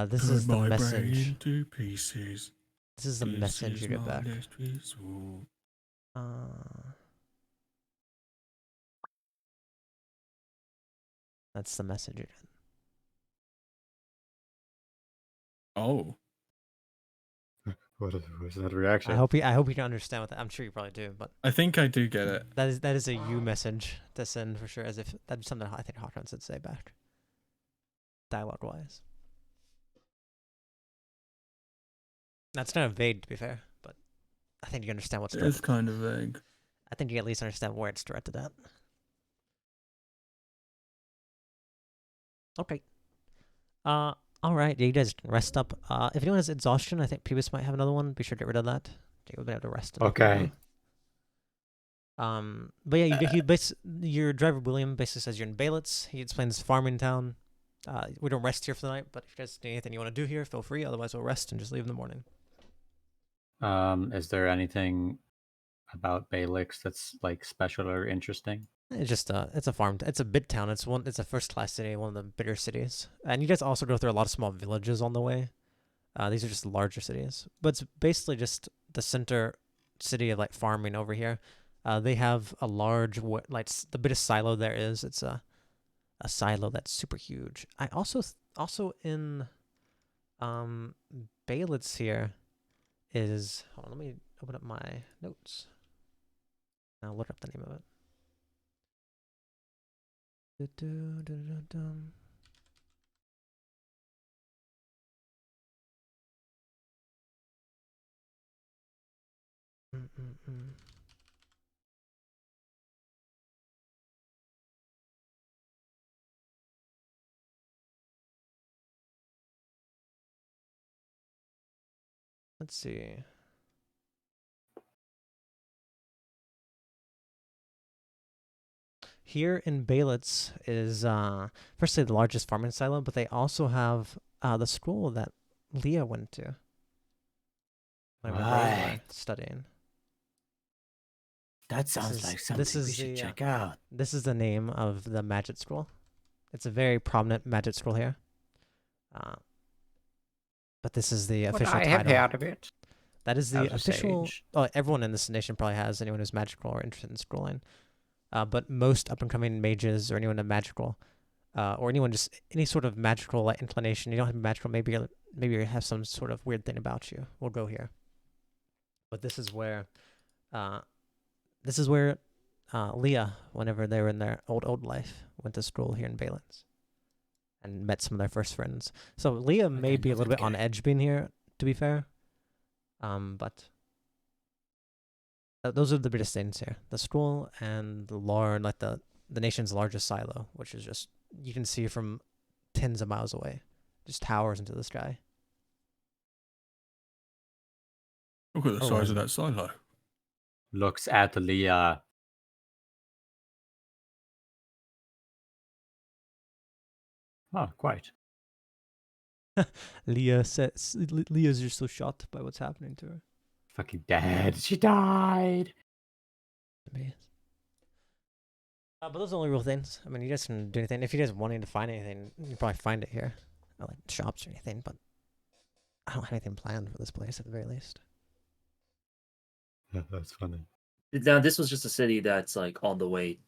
This is the my message. brain to pieces. This is the This message is you get my back. last resort. That's the message you get. Oh. What is that reaction? I hope you can understand what that. I'm sure you probably do, but I think I do get it. that is a you message to send for sure. As if that's something I think Hawkins would say back, dialogue wise. That's kind of vague, to be fair, but I think you understand what's It's directed. kind of vague. I think you at least understand where it's directed at. Okay. All right. Yeah, you guys can rest up. If anyone has exhaustion, I think Pubis might have another one. Be sure to get rid of that. You'll be able to rest. Okay. But yeah, your driver William basically says you're in Baylitz. He explains farming town. We don't rest here for the night, but if you guys need anything you want to do here, feel free. Otherwise, we'll rest and just leave in the morning. Is there anything about Balix that's like special or interesting? It's just it's a farm. It's a big town. It's a first class city, one of the bigger cities. And you guys also go through a lot of small villages on the way. These are just larger cities, but it's basically just the center city of like farming over here. They have a large the biggest silo there is. It's a silo that's super huge. I also in Baylitz here is, hold on, let me open up my notes. I'll look up the name of it. Let's see. Here in Baylitz is firstly the largest farming silo, but they also have the school that Leah went to whenever they were Right. studying. That sounds is- like something this we is should the, check out. This is the name of the magic school. It's a very prominent magic school here. But this is the official title. of it. That is the As a official. sage. Oh, everyone in this nation probably has, anyone who's magical or interested in schooling. But most up and coming mages or anyone in magical, or anyone just any sort of magical like inclination. You don't have to be magical. Maybe you have some sort of weird thing about you. We'll go here. But this is where Leah, whenever they were in their old life, went to school here in Balins and met some of their first friends. So Leah may be a little bit on edge being here, to be fair. But those are the biggest things here: the school and the nation's largest silo, which is just, you can see from tens of miles away, just towers into the sky. Look at the Oh, size of wow. that silo. Looks at Leah. Oh, quite. Leah's just so shocked by what's happening to her. Fucking dead. She died. But those are the only real things. I mean, you guys can do anything. If you guys wanting to find anything, you can probably find it here. Not like shops or anything, but I don't have anything planned for this place at the very least. That's funny. Now this was just a city that's like on the way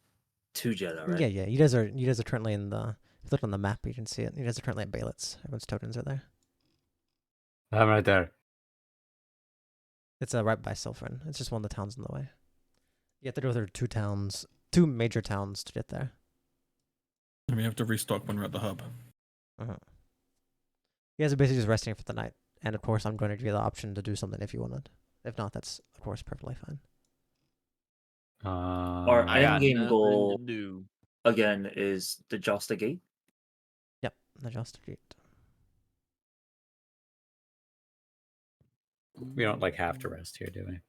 to Jeddah, right? Yeah. You guys are currently in the. If you look on the map, you can see it. You guys are currently at Baylitz. Everyone's tokens are there. I'm right there. It's right by Silfrin. It's just one of the towns in the way. You have to go through two major towns to get there. And we have to restock when we're at the hub. Uh-huh. You guys are basically just resting for the night, and of course, I'm going to give you the option to do something if you wanted. If not, that's of course perfectly fine. Our I got end game nothing goal to do. again is the Josta Gate. Yep, the Josta Gate. We don't like have to rest here, do we?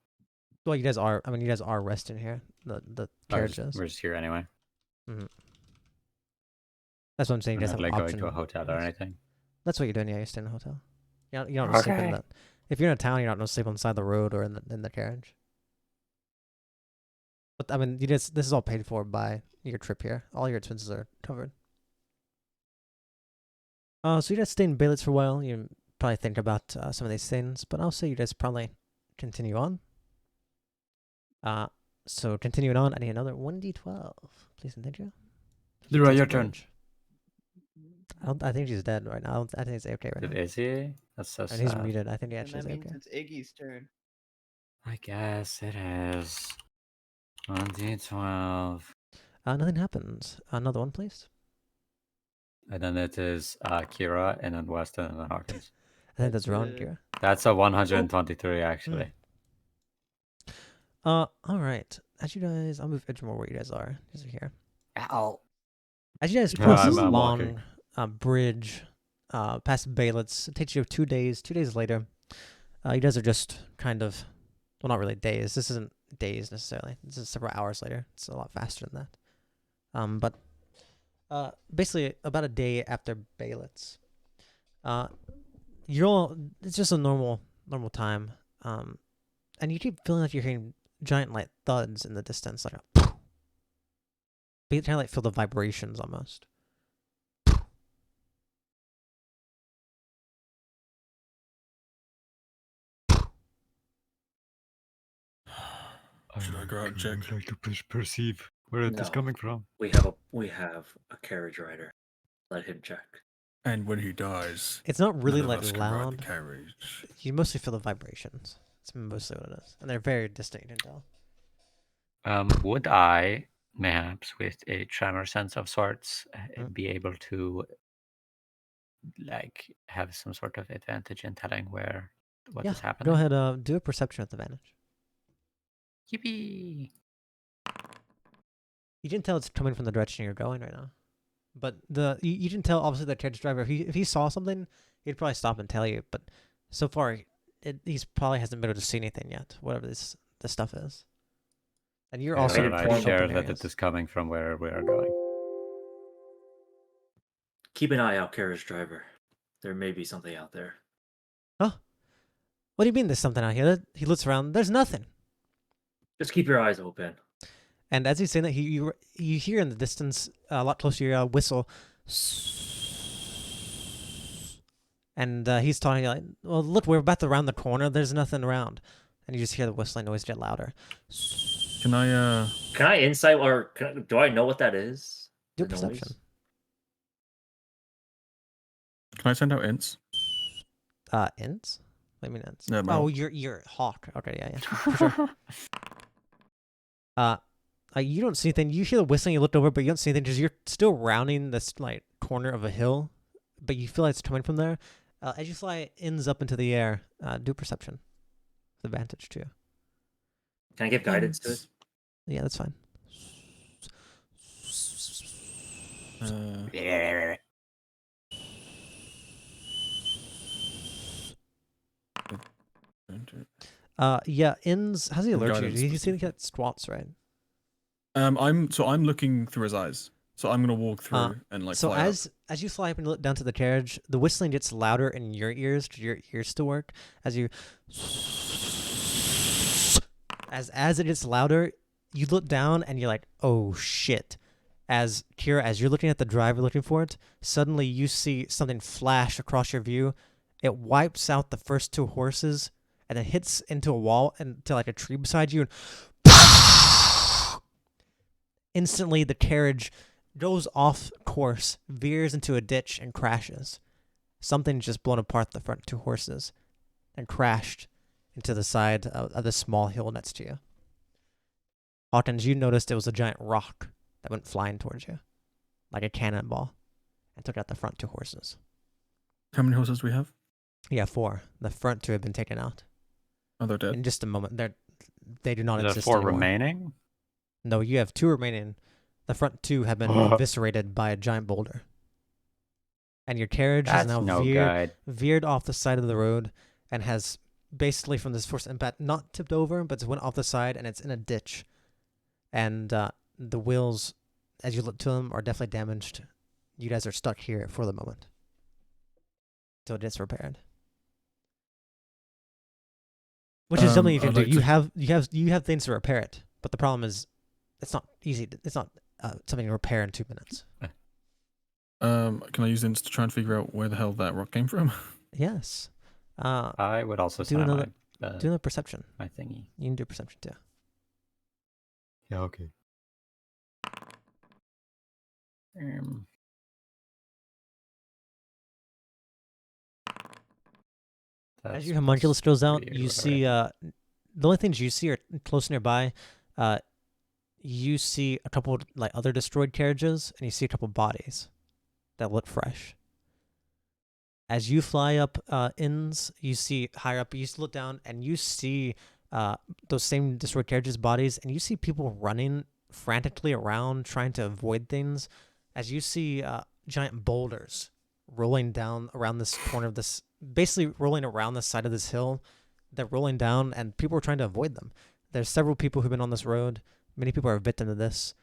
Well, you guys are. I mean, you guys are resting here. The carriages. We're just here anyway. Mm-hmm. That's what I'm saying. You We're guys not have like going option. to a hotel or anything. That's what you're doing. Yeah, you're staying in a hotel. You don't sleep in that. If you're in a town, you're not going to sleep on the side of the road or in the carriage. But I mean, this is all paid for by your trip here. All your expenses are covered. So you guys stay in Baylitz for a while. You probably think about some of these things, but I'll say you guys probably continue on. So continuing on, I need another 1d12. Please and thank you. Leroy, That's your turn. Bridge. I think she's dead right now. I think it's AFK right now. Is he? That's so And sad. he's muted. I think he And actually that is means AFK. it's Iggy's turn. I guess it is. 1d12. Nothing happens. Another one, please. And then it is Kira, and then Weston, and then Hawkins. I think that's wrong, it. Kira. That's a 123, actually. All right. As you guys, I'll move Edgemore where you guys are. You guys are here. Ow. As you guys No, cross this I'm long walking. bridge past Baylitz, it takes you 2 days. 2 days later, you guys are just kind of, well, not really days. This isn't days necessarily. This is several hours later. It's a lot faster than that. But basically, about a day after Baylitz, it's just a normal time. And you keep feeling like you're hearing giant like thuds in the distance, like a but you kind of like feel the vibrations almost. Should I go out and check? Like to perceive where it is No. coming from. We have a carriage rider. Let him check. And when he dies, It's not really none of like us can ride the loud. carriage. You mostly feel the vibrations. That's mostly what it is, and they're very distinct. You can tell. Would I, perhaps with a tremor sense of sorts, Mm. be able to, like, have some sort of advantage in telling what is happening? Go ahead. Do a perception with advantage. Yippee! You can tell it's coming from the direction you're going right now, but you can tell obviously the carriage driver. If he saw something, he'd probably stop and tell you. But so far, he's probably hasn't been able to see anything yet. Whatever this stuff is, and you're Yeah, also and I I pretty share open that areas. it is coming from where we are going. Keep an eye out, carriage driver. There may be something out there. Huh? What do you mean there's something out here? He looks around. There's nothing. Just keep your eyes open. And as he's saying that, you hear in the distance, a lot closer, your whistle. And he's telling you, like, well, look, we're about to round the corner. There's nothing around. And you just hear the whistling noise get louder. Can I Can I insight or do I know what that is? Do The perception. noise? can I send out ints? Ents? What do you mean ents? No, Oh, no. you're hawk. Okay, yeah. For sure. You don't see anything. You hear the whistling. You look over, but you don't see anything because you're still rounding this like corner of a hill, but you feel like it's coming from there. As you fly, it ends up into the air. Do perception. With advantage too. Can I give guidance to it? Yeah, that's fine. Yeah, ends. How's he And alert you? guidance You was see he different. gets squats, right? I'm looking through his eyes. So I'm gonna walk through and like So fly up. as you fly up and look down to the carriage, the whistling gets louder in your ears. Your ears still work as you. As it gets louder, you look down and you're like, oh shit. As Kira, as you're looking at the driver looking for it, suddenly you see something flash across your view. It wipes out the first two horses, and it hits into a wall and to like a tree beside you. And instantly, the carriage goes off course, veers into a ditch, and crashes. Something just blown apart the front two horses and crashed into the side of the small hill next to you. Hawkins, you noticed it was a giant rock that went flying towards you, like a cannonball, and took out the front two horses. How many horses do we have? Yeah, 4. The front 2 have been taken out. Oh, they're dead. In just a moment, they do not Are there exist 4 anymore. remaining? No, you have 2 remaining. The front 2 have been eviscerated by a giant boulder. And your carriage has That's now no guide. veered off the side of the road and has basically from this force impact not tipped over, but it's went off the side and it's in a ditch. And the wheels, as you look to them, are definitely damaged. You guys are stuck here for the moment till it gets repaired. Which is something you can I'd do. like You have things to repair it, but the problem is, it's not easy. It's not something to repair in 2 minutes. Can I use this to try and figure out where the hell that rock came from? Yes. I would also Do sign another- my, Do the perception. my thingy. You can do perception too. Yeah, okay. As your homunculus goes out, 3 or you whatever. see the only things you see are close nearby. You see a couple like other destroyed carriages, and you see a couple bodies that look fresh. As you fly up inns, you see higher up. You look down, and you see those same destroyed carriages' bodies, and you see people running frantically around trying to avoid things. As you see giant boulders rolling down around this corner of this, basically rolling around the side of this hill. They're rolling down, and people are trying to avoid them. There's several people who've been on this road. Many people are victim to this.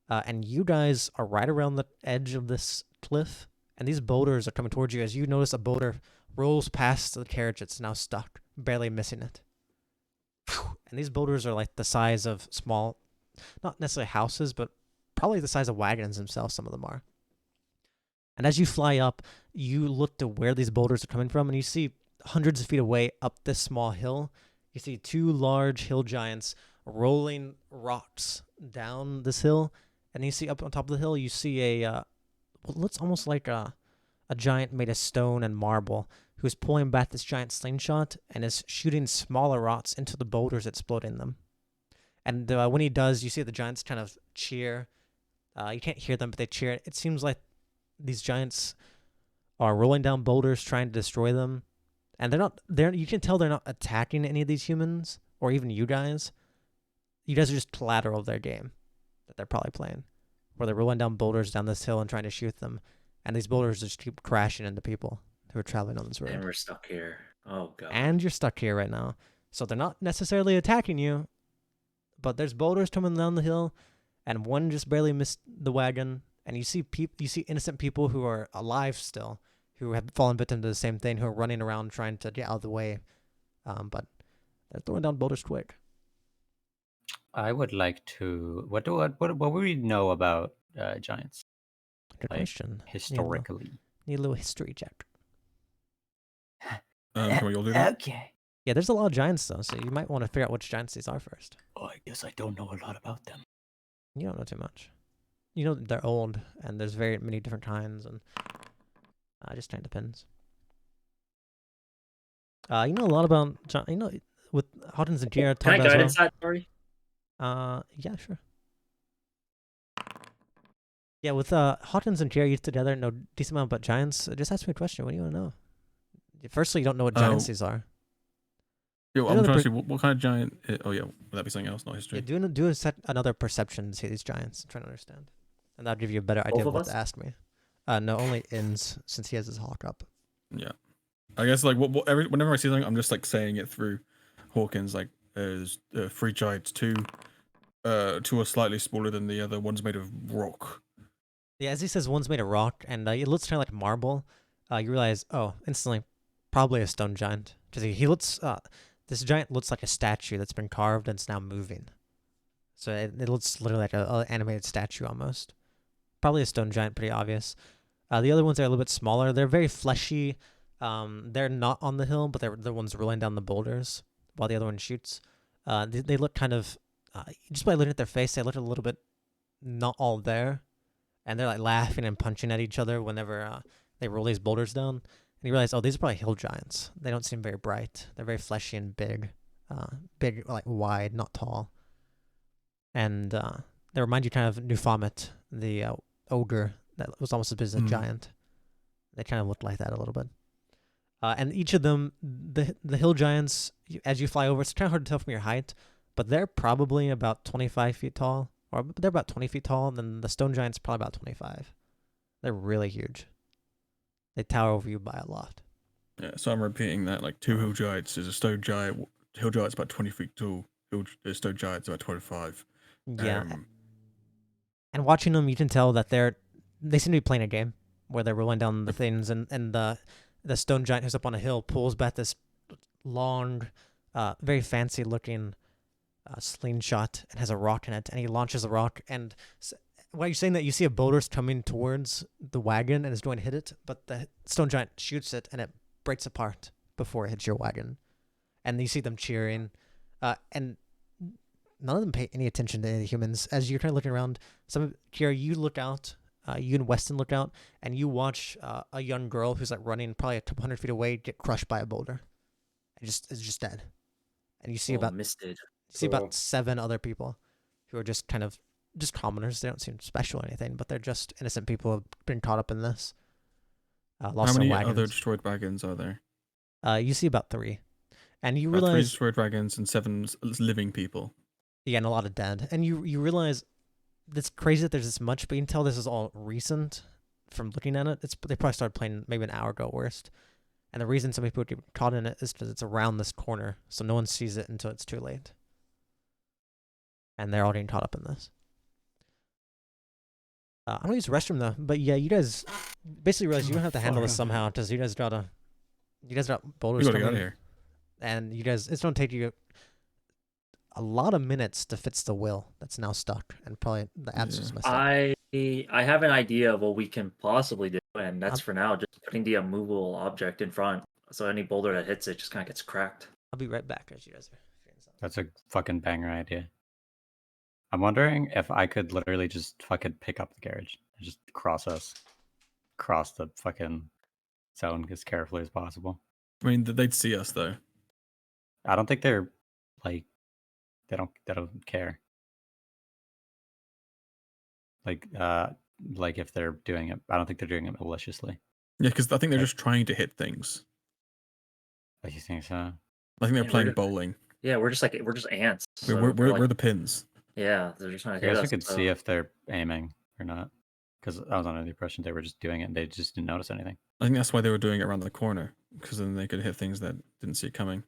And you guys are right around the edge of this cliff, and these boulders are coming towards you. As you notice, a boulder rolls past the carriage that's now stuck, barely missing it. And these boulders are like the size of small, not necessarily houses, but probably the size of wagons themselves, some of them are. And as you fly up, you look to where these boulders are coming from, and you see hundreds of feet away up this small hill, you see 2 large hill giants rolling rocks down this hill. And you see up on top of the hill, you see what looks almost like a giant made of stone and marble who's pulling back this giant slingshot and is shooting smaller rocks into the boulders, exploding them. And when he does, you see the giants kind of cheer. You can't hear them, but they cheer. It seems like these giants are rolling down boulders trying to destroy them. And you can tell they're not attacking any of these humans or even you guys. You guys are just collateral of their game that they're probably playing, where they're rolling down boulders down this hill and trying to shoot them. And these boulders just keep crashing into people who are traveling on this road. And we're stuck here. Oh, God. And you're stuck here right now. So they're not necessarily attacking you, but there's boulders coming down the hill, and one just barely missed the wagon. And you see innocent people who are alive still, who have fallen victim to the same thing, who are running around trying to get out of the way. But they're throwing down boulders quick. I would like to. What would we know about giants Good Like, question. historically? Need a little history check. Can we all do that? Okay. Yeah, there's a lot of giants though, so you might want to figure out which giants these are first. Oh, I guess I don't know a lot about them. You don't know too much. You know they're old, and there's very many different kinds, and it just kind of depends. You know a lot about with Hottins and Jira. Can I guide inside, sorry? Yeah, sure. Yeah, with Hottins and Jira used together, know decent amount about giants. Just ask me a question. What do you want to know? Firstly, you don't know what giants these are. Yo, I I'm know the trying to per- see what kind of giant. Oh yeah, would that be something else, not history? Yeah, another perception to see these giants. I'm trying to understand, and that'll give you a better idea Both of of what us? to ask me. No, only Inns, since he has his hawk up. Yeah, I guess like whenever I see something, I'm just like saying it through Hawkins. Like there's 3 giants, 2 are slightly smaller than the other. One's made of rock. Yeah, as he says, one's made of rock, and it looks kind of like marble. You realize, instantly, probably a stone giant. Because he looks, this giant looks like a statue that's been carved and it's now moving. So it looks literally like a animated statue almost. Probably a stone giant, pretty obvious. The other ones are a little bit smaller. They're very fleshy. They're not on the hill, but they're the ones rolling down the boulders. while the other one shoots. They look kind of just by looking at their face, they look a little bit not all there, and they're like laughing and punching at each other whenever they roll these boulders down. And you realize, oh, these are probably hill giants. They don't seem very bright. They're very fleshy and big, like wide, not tall. And they remind you kind of Newfomet, the ogre that was almost as big as a giant. They kind of look like that a little bit. And each of them, the hill giants, as you fly over, it's kind of hard to tell from your height, but they're probably about 25 feet tall, or they're about 20 feet tall, and then the stone giant's probably about 25. They're really huge. They tower over you by a lot. Yeah, so I'm repeating that, like 2 hill giants is a stone giant. Hill giant's about 20 feet tall. Stone giant's about 25. Yeah. And watching them, you can tell that they seem to be playing a game where they're rolling down the things, and the stone giant who's up on a hill pulls back this long, very fancy looking slingshot and has a rock in it, and he launches the rock. And while you're saying that, you see a boulder's coming towards the wagon and is going to hit it, but the stone giant shoots it and it breaks apart before it hits your wagon. And you see them cheering, and none of them pay any attention to any humans. As you're kind of looking around, Kira, you look out, you and Weston look out, and you watch a young girl who's like running probably a couple 100 feet away get crushed by a boulder. Is just dead. And you see about 7 other people who are just kind of just commoners. They don't seem special or anything, but they're just innocent people who have been caught up in this. How many other destroyed wagons are there? You see about 3. And you About realize 3 destroyed wagons and 7 living people. Yeah, and a lot of dead. And you realize it's crazy that there's this much, but you can tell this is all recent from looking at it. They probably started playing maybe an hour ago at worst. And the reason some people get caught in it is because it's around this corner, so no one sees it until it's too late. And they're all getting caught up in this. I'm gonna use the restroom though, but yeah, you guys basically realize you don't have to handle this somehow, because you guys got boulders We gotta coming. get out of here. And it's gonna take you a lot of minutes to fix the wheel that's now stuck, and probably the abs is messed up. I have an idea of what we can possibly do, and that's for now just putting the immovable object in front, so any boulder that hits it just kind of gets cracked. I'll be right back as you guys are figuring this out. That's a fucking banger idea. I'm wondering if I could literally just fucking pick up the carriage and just cross the fucking zone as carefully as possible. I mean, they'd see us though. I don't think they're like they don't care. Like if they're doing it, I don't think they're doing it maliciously. Yeah, because I think they're just trying to hit things. Like, you think so? I think they're playing bowling. Yeah, we're just ants. We're the pins. Yeah, they're just trying to I hit guess us. we could see if they're aiming or not, because I was under the impression they were just doing it and they just didn't notice anything. I think that's why they were doing it around the corner, because then they could hit things that didn't see it coming.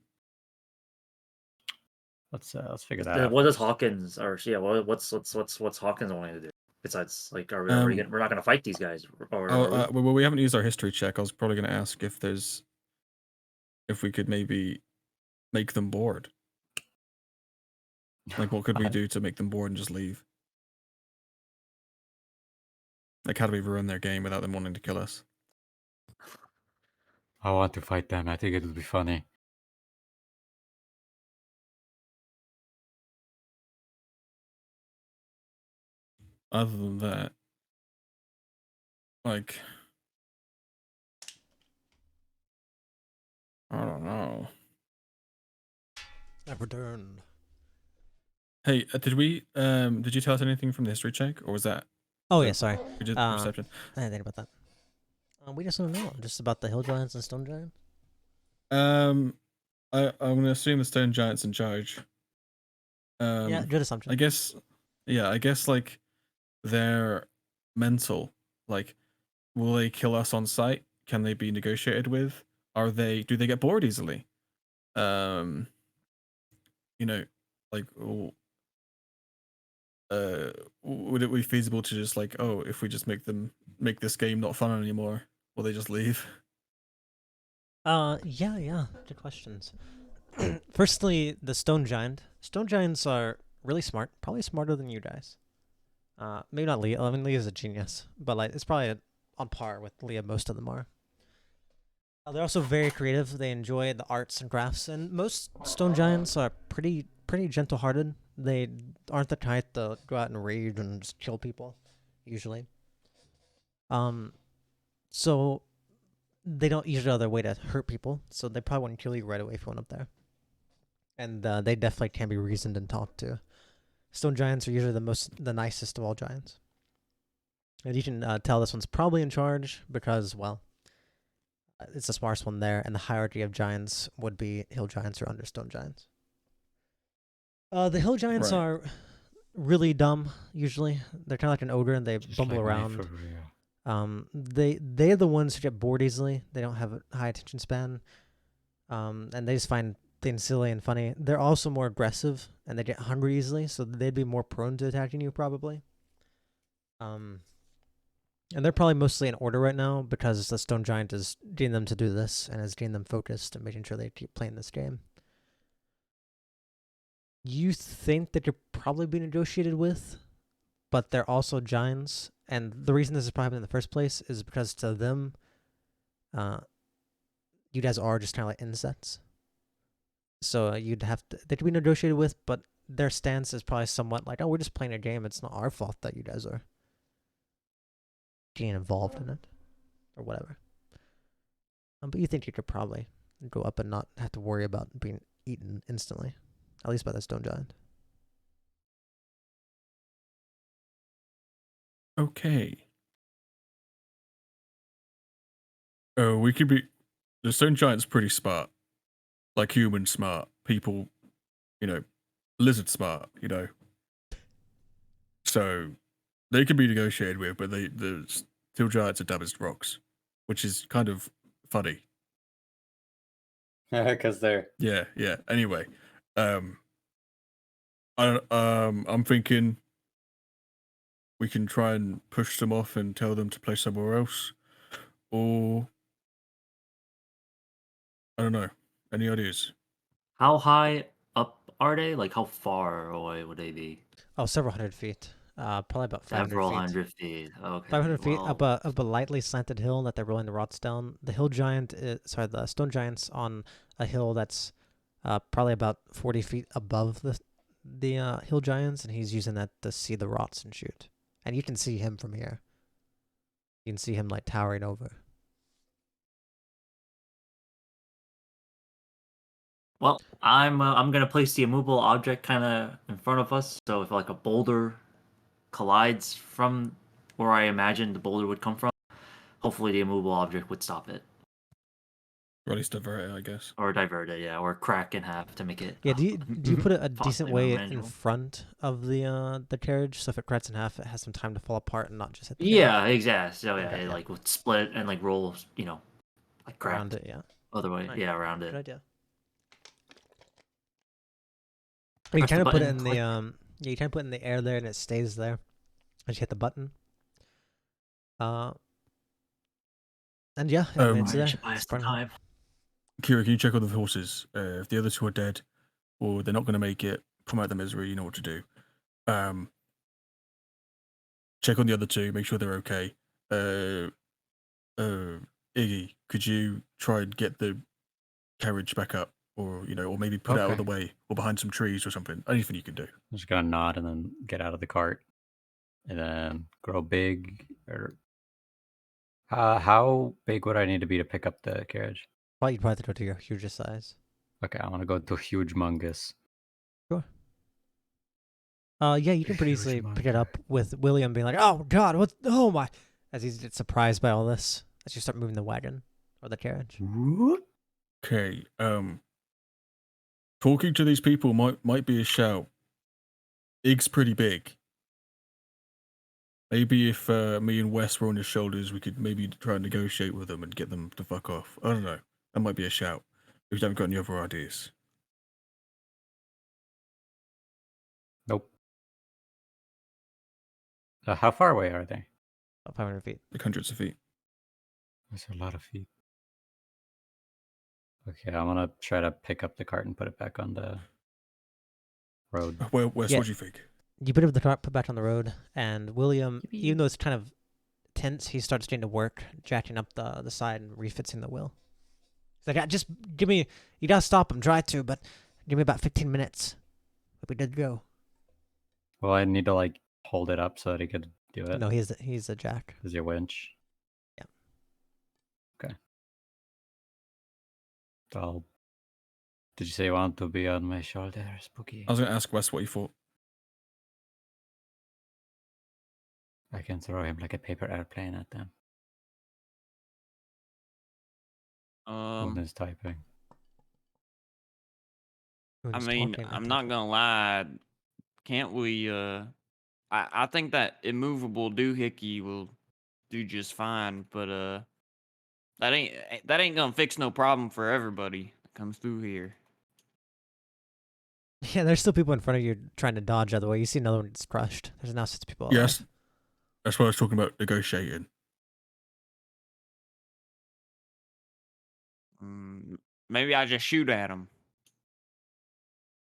Let's figure that out. What does Hawkins what's Hawkins wanting to do? Besides, like, we're not going to fight these guys. Well, we haven't used our history check. I was probably going to ask if we could maybe make them bored. Like, what could we do to make them bored and just leave? Like, how do we ruin their game without them wanting to kill us? I want to fight them. I think it would be funny. Other than that, like, I don't know. I've returned. Hey, did you tell us anything from the history check, or was that? Oh yeah, sorry. We did perception. I didn't think about that. We just don't know. Just about the hill giants and stone giants. I'm gonna assume the stone giants in charge. Yeah, good assumption. I guess like they're mental. Like, will they kill us on sight? Can they be negotiated with? Do they get bored easily? Like, would it be feasible to just like, if we just make this game not fun anymore, will they just leave? Yeah, good questions. Firstly, the stone giant. Stone giants are really smart, probably smarter than you guys. Maybe not Leah. I mean, Leah's a genius, but like it's probably on par with Leah. Most of them are. They're also very creative. They enjoy the arts and crafts, and most stone giants are pretty gentle-hearted. They aren't the type to go out and raid and just kill people, usually. So they don't usually have their way to hurt people, so they probably wouldn't kill you right away if you went up there. And they definitely can be reasoned and talked to. Stone giants are usually the nicest of all giants. And you can tell this one's probably in charge because, well, it's the smartest one there, and the hierarchy of giants would be hill giants or under stone giants. The hill giants Right. are really dumb, usually. They're kind of like an ogre, and they Just bumble like me around. for real. They're the ones who get bored easily. They don't have a high attention span. And they just find things silly and funny. They're also more aggressive, and they get hungry easily, so they'd be more prone to attacking you, probably. And they're probably mostly in order right now because the stone giant is getting them to do this and is getting them focused and making sure they keep playing this game. You think that you're probably being negotiated with, but they're also giants, and the reason this is probably in the first place is because to them, you guys are just kind of like insects. So you'd have to, they could be negotiated with, but their stance is probably somewhat like, oh, we're just playing a game. It's not our fault that you guys are getting involved in it, or whatever. But you think you could probably go up and not have to worry about being eaten instantly, at least by the stone giant. Okay. Oh, we could be. The stone giant's pretty smart, like human smart. People, lizard smart. So they could be negotiated with, but the steel giants are dumb as rocks, which is kind of funny. Because they're Yeah. Anyway, I'm thinking we can try and push them off and tell them to play somewhere else, or I don't know. Any ideas? How high up are they? Like, how far away would they be? Oh, several hundred feet. Probably about 500 Several feet. hundred feet. Okay. 500 feet up well, a lightly slanted hill that they're rolling the rocks down. The hill giant, the stone giant's on a hill that's probably about 40 feet above the hill giants, and he's using that to see the rots and shoot. And you can see him from here. You can see him like towering over. Well, I'm gonna place the immovable object kind of in front of us. So if like a boulder collides from where I imagine the boulder would come from, hopefully the immovable object would stop it Or at least divert it, I guess. or divert it, yeah, or crack in half to make it. Yeah, do you put it a decent possibly way more in manageable. front of the carriage, so if it cracks in half, it has some time to fall apart and not just hit the Yeah, exactly. So yeah, Okay, it yeah. like would split and like roll, like crack around it. Yeah, other way. Right. Yeah, around good it. idea. You Press the kind of put it button, in click. yeah, you kind of put it in the air there, and it stays there as you hit the button. And yeah, I mean, it's I there. should buy It's us some burning hot. time. Kira, can you check on the horses? If the other two are dead, or they're not going to make it, come out of the misery. You know what to do. Check on the other two. Make sure they're okay. Iggy, could you try and get the carriage back up, or or maybe put it out of the way, or behind some trees or something? Anything you can do. I'm just gonna nod and then get out of the cart, and then grow big. Or how big would I need to be to pick up the carriage? Well, you'd probably have to go to your hugest size. Okay, I want to go to huge mungus. Yeah, you can pretty Huge easily pick it monster. up with William being like, "Oh God, what? Oh my!" As he's surprised by all this, as you start moving the wagon or the carriage. Okay. Talking to these people might be a shout. Ig's pretty big. Maybe if me and Wes were on his shoulders, we could maybe try and negotiate with them and get them to fuck off. I don't know. That might be a shout. If you haven't got any other ideas. Nope. How far away are they? About 500 feet. Like hundreds of feet. That's a lot of feet. Okay, I'm gonna try to pick up the cart and put it back on the road. Well, Wes, Yeah. what do you think? You put the cart, put back on the road, and William, even though it's kind of tense, he starts getting to work, jacking up the side and refixing the wheel. Like, just give me. You gotta stop him. Try to, but give me about 15 minutes. We'll be good to go. Well, I need to like hold it up so that he could do it. No, he's a jack. Is your winch? Yeah. Okay. Well, did you say you want to be on my shoulder, Spooky? I was going to ask Wes what he thought. I can throw him like a paper airplane at them. One is typing. I Who's mean, talking, I I'm think. not gonna lie. Can't we? I think that immovable doohickey will do just fine, but that ain't gonna fix no problem for everybody that comes through here. Yeah, there's still people in front of you trying to dodge out of the way. You see another one that's crushed. There's now 6 people alive. Yes. That's what I was talking about, negotiating. Maybe I just shoot at him.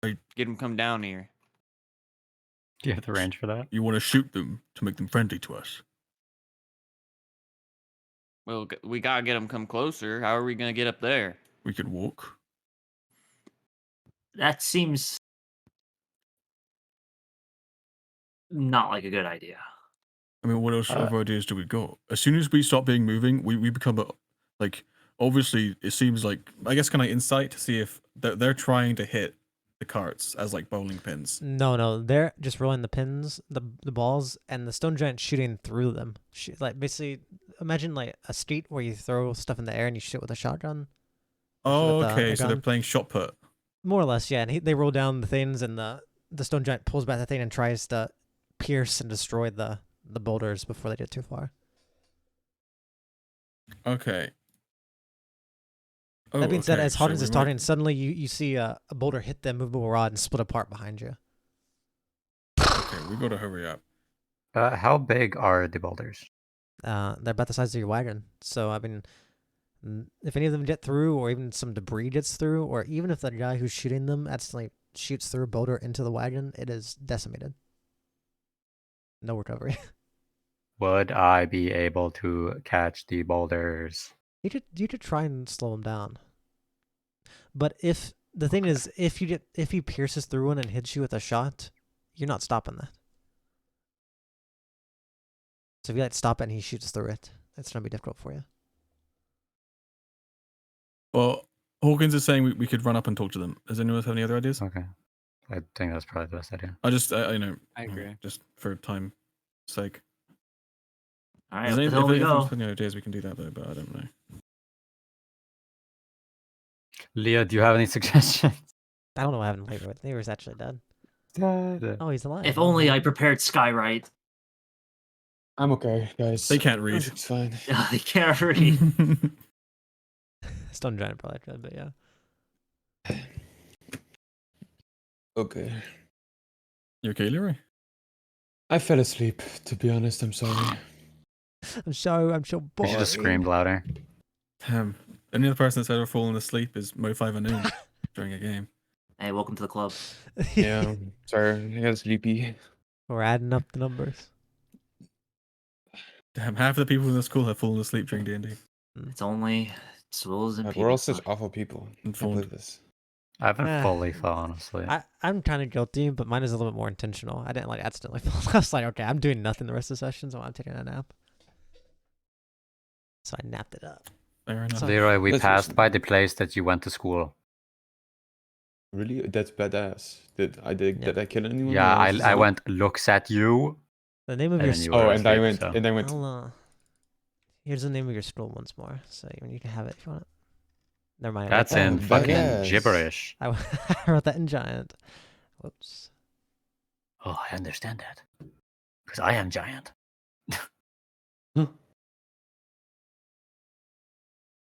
Hey. Get him come down here. Do you have the range for that? You want to shoot them to make them friendly to us? Well, we gotta get him come closer. How are we gonna get up there? We could walk. That seems not like a good idea. I mean, what else other ideas do we got? As soon as we stop being moving, we become a, like, obviously it seems like, I guess, can I insight to see if they're trying to hit the carts as like bowling pins? No, they're just rolling the pins, the balls, and the stone giant shooting through them. Like, basically, imagine like a skate where you throw stuff in the air and you shoot with a shotgun. Oh, with a okay, so they're gun. playing shot put. More or less, yeah. And they roll down the things, and the stone giant pulls back the thing and tries to pierce and destroy the boulders before they get too far. Okay. That being said, okay, as so Hawkins we is might- talking, suddenly you see a boulder hit the immovable rod and split apart behind you. Okay, we gotta hurry up. How big are the boulders? They're about the size of your wagon. So, I mean, if any of them get through, or even some debris gets through, or even if the guy who's shooting them accidentally shoots through a boulder into the wagon, it is decimated. No recovery. Would I be able to catch the boulders? You could try and slow them down. But if the thing is, if he pierces through one and hits you with a shot, you're not stopping that. So if you stop it and he shoots through it, it's gonna be difficult for you. Well, Hawkins is saying we could run up and talk to them. Does anyone else have any other ideas? Okay. I think that's probably the best idea. I know. I agree. Just for time sake. All right, If up the hill we go. any ideas, we can do that though, but I don't know. Leah, do you have any suggestions? I don't know what happened to Leroy. Leroy's actually dead. Oh, he's alive. If only I prepared Sky right. I'm okay, guys. They can't read. It's fine. I can't read. Stone Giant probably could, but yeah. Okay. You okay, Leroy? I fell asleep, to be honest. I'm sorry. I'm so You bored. should have screamed louder. Any other person that's ever fallen asleep is Mo5 during a game. Hey, welcome to the club. Yeah, sorry. I got sleepy. We're adding up the numbers. Damn, half of the people in the school have fallen asleep during D&D. It's only souls and God, people. we're all such awful people. I can't Informed. believe this. I haven't Ah. fully fallen asleep. I'm kind of guilty, but mine is a little bit more intentional. I didn't accidentally fall. I was like, okay, I'm doing nothing the rest of the session, so I'm taking a nap. So I napped it up. Fair enough. So- Leroy, we Let's passed listen. by the place that you went to school. Really? That's badass. Did I kill anyone? Yeah, or was this I a- went, looks at you. The name of And your then you school. were Oh, and I asleep, went. so- And I went. Here's the name of your school once more, so you can have it if you want it. Never mind. That's Oh, in fucking badass. gibberish. I wrote that in giant. Whoops. Oh, I understand that. Because I am giant.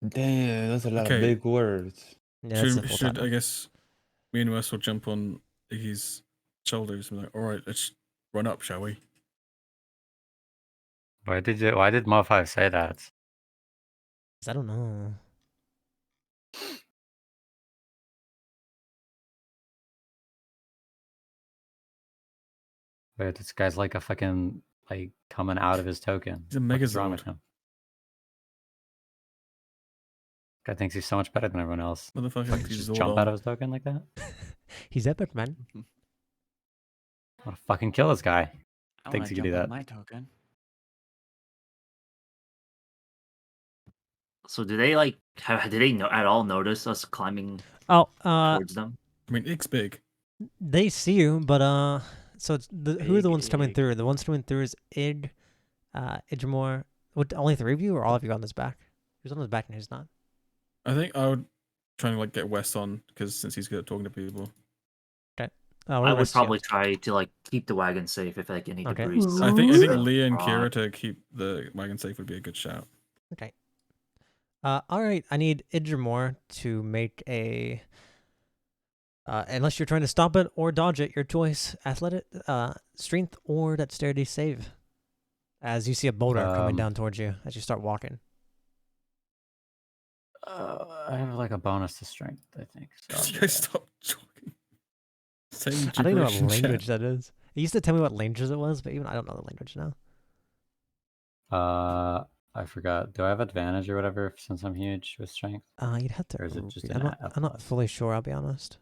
Damn, that's a lot Okay. of big words. Yeah, that's the full should title. I guess me and Wes will jump on Iggy's shoulders and be like, all right, let's run up, shall we? Why did Mo5 say that? I don't know. Wait, this guy's like a fucking like coming out of his token. He's a What is wrong with Megazord. him? Guy thinks he's so much better than everyone else. Motherfucker, Fucking he's just all jump on. out of his token like that. He's epic, man. I want to fucking kill this guy. I Thinks want he to can do jump that. on my token. So do they like? Did they at all notice us climbing Oh, towards them? I mean, it's big. they see you, but so it's who are the Big ones coming egg. through? The ones coming through is Idramore. What? Only 3 of you, or all of you on his back? Who's on his back and who's not? I think I would try and like get Wes on because since he's good at talking to people. Oh, I would probably try to like keep the wagon safe if like any Okay. debris. I think stuff Leah and abroad. Kira to keep the wagon safe would be a good shout. Okay. All right. I need Idramore to make a. Unless you're trying to stop it or dodge it, your choice. Athletic, strength, or dexterity save. As you see a boulder coming down towards you as you start walking. I have like a bonus to strength, I think. So I'll You do guys that. stop talking. Same I don't even know gibberish what in chat. language that is. It used to tell me what languages it was, but even I don't know the language now. I forgot. Do I have advantage or whatever since I'm huge with strength? You'd have to. Or is it just I'm an not. a I'm not plus? fully sure. I'll be honest.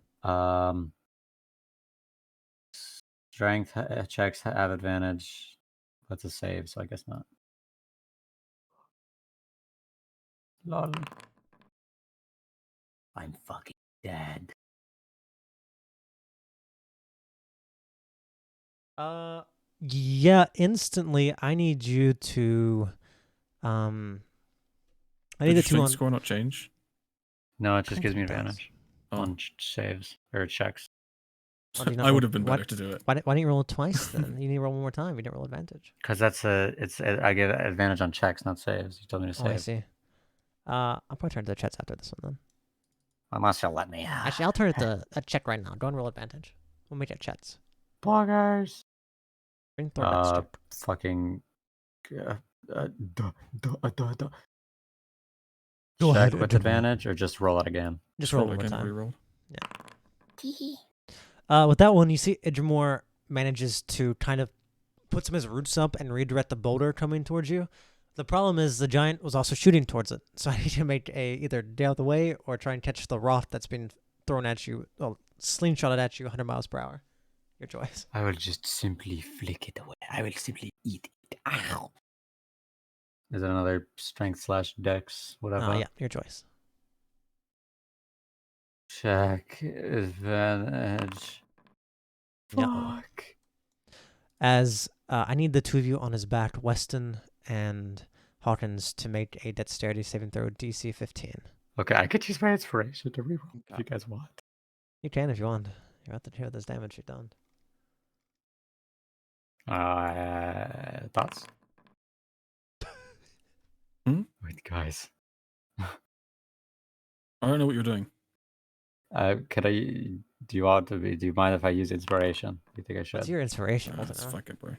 Strength checks have advantage. That's a save, so I guess not. Lol. I'm fucking dead. Yeah. Instantly, I need you to. I need Did the your 2 strength on. score not change? No, it I just don't gives me think it does. advantage Oh. on saves or checks. Oh, do you not I roll- would have been why- better to do it. Why didn't you roll it twice then? You need to roll one more time. You didn't roll advantage. Because I get advantage on checks, not saves. You told me to Oh, I save. see. I'll probably turn to the chats after this one then. Unless you let me. Actually, I'll turn it to a check right now. Go and roll advantage. We'll make it chats. Bloggers. Strength or dex check. Fucking. Duh. Go Check ahead, with Idramore. advantage or just roll it again. Just roll it one more again, time. reroll. With that one, you see Idramore manages to kind of put some of his roots up and redirect the boulder coming towards you. The problem is the giant was also shooting towards it, so I need to make a either get out of the way or try and catch the rock that's been thrown at you, well, slingshotted at you 100 miles per hour. Your choice. I will just simply flick it away. I will simply eat it. Ow. Is it another strength / dex? Whatever. Yeah, your choice. Check advantage. Yep. Fuck. As I need the 2 of you on his back, Weston and Hawkins, to make a dexterity saving throw DC 15. Okay, I could use my inspiration to reroll if you guys want. You can if you want. You're about to hear this damage you've done. Thoughts? Wait, guys. I don't know what you're doing. Could I? Do you want to be? Do you mind if I use inspiration? Do you think I should? What's your inspiration? Nah, Wasn't that's it? fuck it, bro.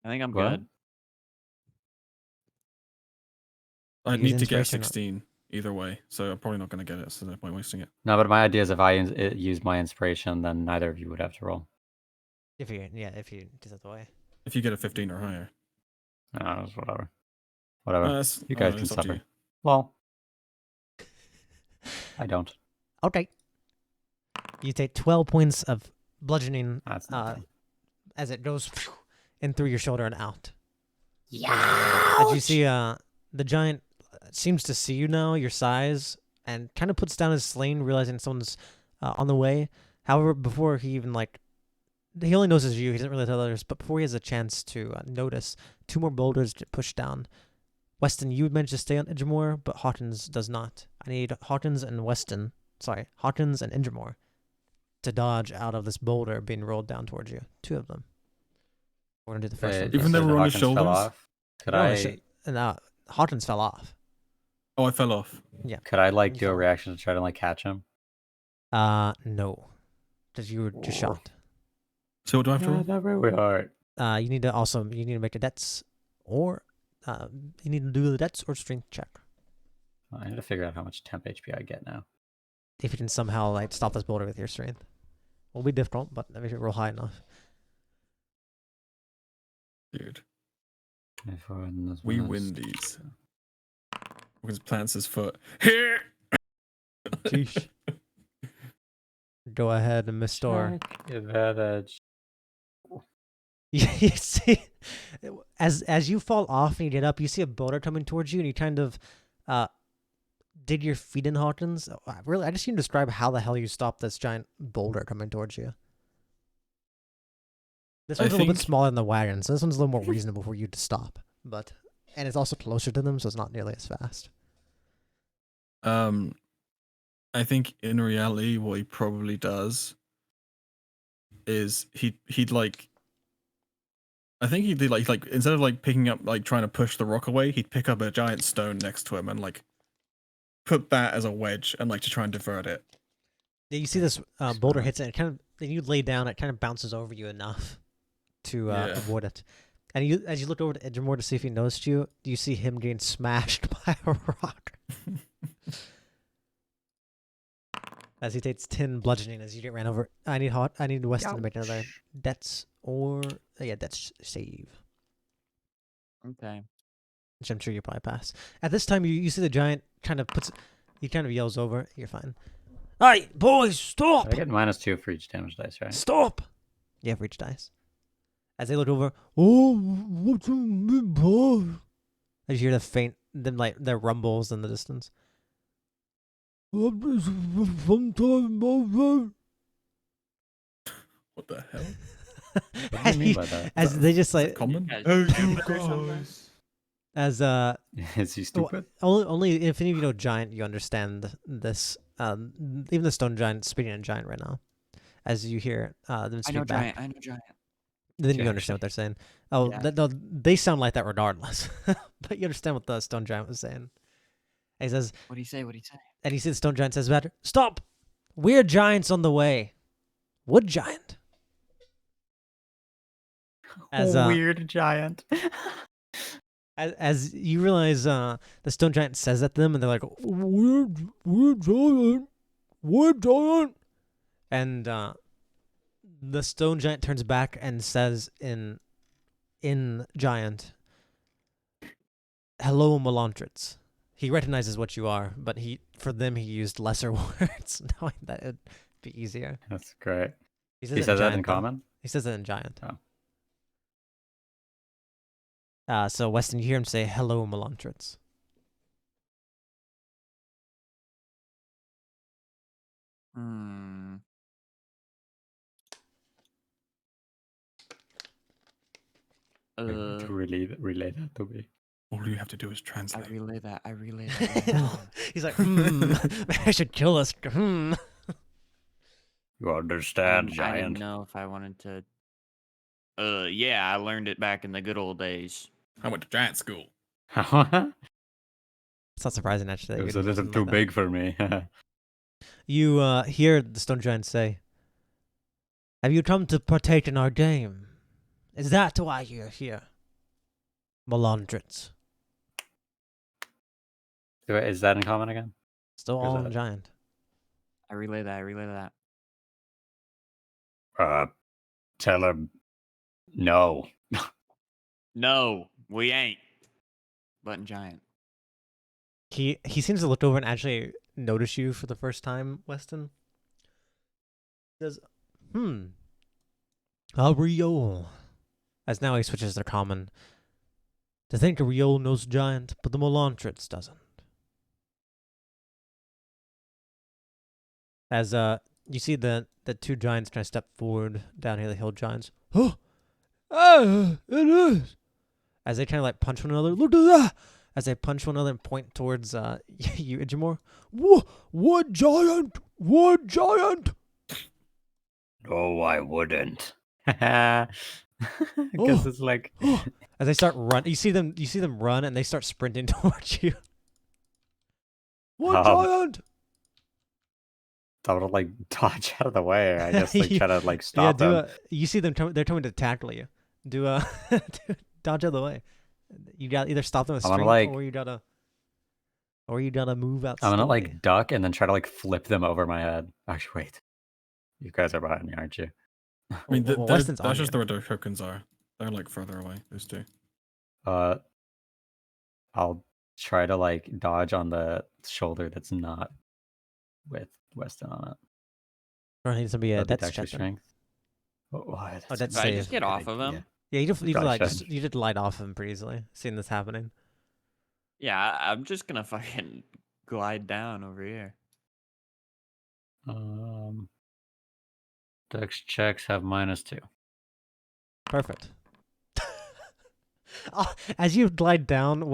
I think I'm What? good. I'd Use need to get inspiration. 16 either way, so I'm probably not going to get it, so there's no point wasting it. No, but my idea is if I use my inspiration, then neither of you would have to roll. If you do the way. If you get a 15 or higher. No, it's whatever. Whatever. That's- You guys can it's up to suffer. you. Well, I don't. Okay. You take 12 points of bludgeoning That's nothing. as it goes in through your shoulder and out. Yeah. As you see, the giant seems to see you now, your size, and kind of puts down his sling, realizing someone's on the way. However, before he even he only notices you. He doesn't really tell others. But before he has a chance to notice, 2 more boulders get pushed down. Weston, you would manage to stay on Idramore, but Hawkins does not. I need Hawkins and Idramore to dodge out of this boulder being rolled down towards you. 2 of them. We're gonna do the first one. Even though so we're on his Hawkins fell shoulders? off. Could You're on I? his and Hawkins fell off. Oh, I fell off. Yeah. Could I You do a fell. reaction to try to catch him? No, because you were just shot. So what do I have to roll? Not very hard. You need to make a dex, or you need to do the dex or strength check. I need to figure out how much temp HP I get now. If you can somehow stop this boulder with your strength, will be difficult, but if you roll high enough. Dude, If we're in this we one, win these. Because plants his foot. Here. Sheesh. Go ahead and Mr. Check advantage. You see, as you fall off and you get up, you see a boulder coming towards you, and you kind of dig your feet in, Hawkins. Really, I just need to describe how the hell you stop this giant boulder coming towards you. This one's a little bit smaller than the wagon, so this one's a little more reasonable for you to stop. And it's also closer to them, so it's not nearly as fast. I think in reality, what he probably does is he'd like. I think he'd like instead of like picking up like trying to push the rock away, he'd pick up a giant stone next to him and like put that as a wedge and like to try and divert it. Yeah, you see this boulder hits it, and it kind of then you lay down, it kind of bounces over you enough to avoid it. And you, as you look over to Edgemore to see if he noticed you, you see him getting smashed by a rock. As he takes 10 bludgeoning as you get ran over. I need Weston to make another dex dex save. Okay. Which I'm sure you probably pass. At this time, you see the giant kind of he kind of yells over. You're fine. All right, boys, stop! I get -2 for each damage dice, right? Stop! You have reach dice. As they look over, oh, what's a boy? As you hear the rumbles in the distance. What the hell? What do you mean by that? As they just like Common? as Is he stupid? only if any of you know giant, you understand this. Even the stone giant speaking in giant right now, as you hear them speak back. I know giant. Then you Yeah, understand what they're saying. Oh, Yeah. they sound like that regardless. But you understand what the stone giant was saying. And he says, What do you say? What do you say? and you see the stone giant says back, "Stop! We're giants on the way. Wood giant." As Weird giant. as you realize, the stone giant says that to them, and they're like, "We're giant, wood giant," and the stone giant turns back and says in giant, "Hello, Melantrits." He recognizes what you are, but for them he used lesser words, knowing that it'd be easier. That's great. He He it says that in giant, though. common? He says it in giant. Oh. So Weston, you hear him say, "Hello, Melantrits." To relay that to me. All you have to do is translate. I relay that. He's like, maybe I should kill us. You understand, I giant. didn't know if I wanted to. Yeah, I learned it back in the good old days. I went to giant school. It's not surprising, actually. It was a little too big for me. You hear the stone giant say, "Have you come to partake in our game? Is that why you're here, Melantrits?" Is that in common again? Still Or is all in that- giant. I relay that. Tell him no. No, we ain't. But in giant. He seems to look over and actually notice you for the first time, Weston. He says, Riol. As now he switches to common. To think Riol knows giant, but the Melantrits doesn't. As you see the two giants kind of step forward down here, the hill giants. It is. As they kind of like punch one another. Look at that! As they punch one another and point towards you, Idjamor. What giant? What giant? No, I wouldn't. Because it's like As they start run, you see them run, and they start sprinting towards you. What giant? I would like dodge out of the way. I guess like try to like Yeah, stop them. you see them. They're coming to tackle you. Do dodge out of the way. You got either stop them with I'm gonna, strength, like- or you gotta move out. I'm gonna slowly. like duck and then try to like flip them over my head. Actually, wait. You guys are behind me, aren't you? I mean, Well, Weston's on that's just you. where the tokens are. They're like further away. Those two. I'll try to like dodge on the shoulder that's not with Weston on it. Or needs to be a That'd be dex Dexter check. Then. strength. Oh, that's Oh, a that's good- Right, save. just get good off of idea. him. Yeah, you Probably like should. you did light off him pretty easily. Seeing this happening. Yeah, I'm just gonna fucking glide down over here. Dex checks have -2. Perfect. Oh, as you glide down,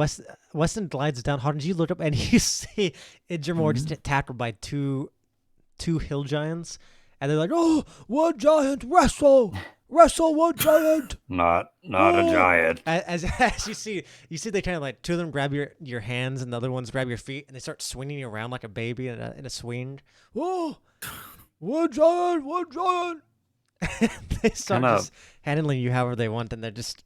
Weston glides down hard, and you look up and you see Idramore just get tackled by two hill giants, and they're like, "Oh, one giant wrestle, wrestle one giant." Not a giant. As you see they kind of like two of them grab your hands and the other ones grab your feet, and they start swinging you around like a baby in a swing. Oh, one giant. They start Kinda- just handling you however they want, and they just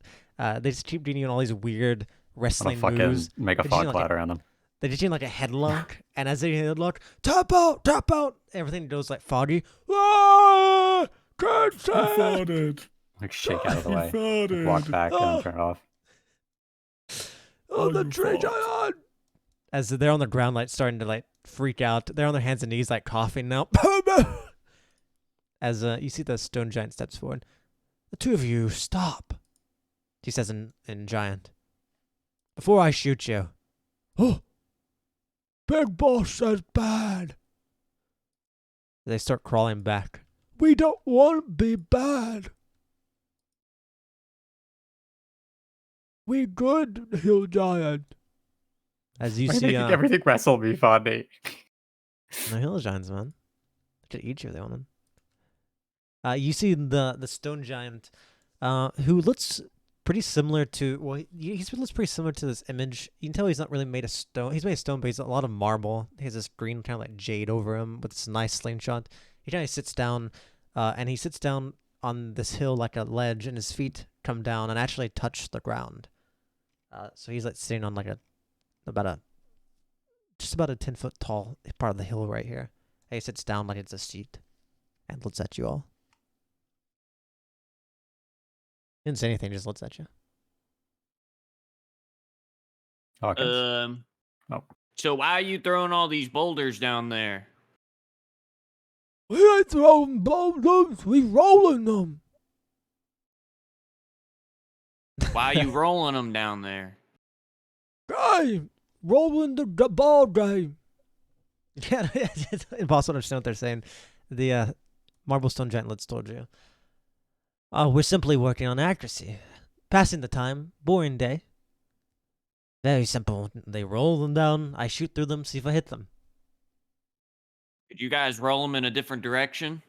keep doing you all these weird I'm wrestling gonna fucking moves. make a They're just fog doing, cloud around them. They just doing like a headlock, and as they headlock, tap out, everything goes like foggy. Ah, can't He say it. farted. Like shake out of the He way. farted. Walk back and turn it off. Oh, the you tree fart. giant! As they're on the ground, like starting to like freak out. They're on their hands and knees, like coughing now. As you see the stone giant steps forward. The two of you, stop. He says in giant. Before I shoot you. Oh, Big Boss says bad. They start crawling back. We don't want to be bad. We good, hill giant. As you see, everything wrestle me, Fondy. the hill giants, man. They could eat you if they wanted. You see the stone giant, who looks pretty similar to. Well, he looks pretty similar to this image. You can tell he's not really made of stone. He's made of stone, but he's a lot of marble. He has this green kind of like jade over him with this nice slingshot. He kind of sits down, and he sits down on this hill like a ledge, and his feet come down and actually touch the ground. So he's like sitting on like just about a 10-foot tall part of the hill right here. And he sits down like it's a seat, and looks at you all. Didn't say anything, just looks at you. Hawkins. Oh. So why are you throwing all these boulders down there? We ain't throwing boulders, we rolling them. Why are you rolling them down there? Game, rolling the ball game. Yeah, it's impossible to understand what they're saying. The Marblestone Giantlets told you. We're simply working on accuracy. Passing the time, boring day. Very simple. They roll them down, I shoot through them, see if I hit them. Could you guys roll them in a different direction?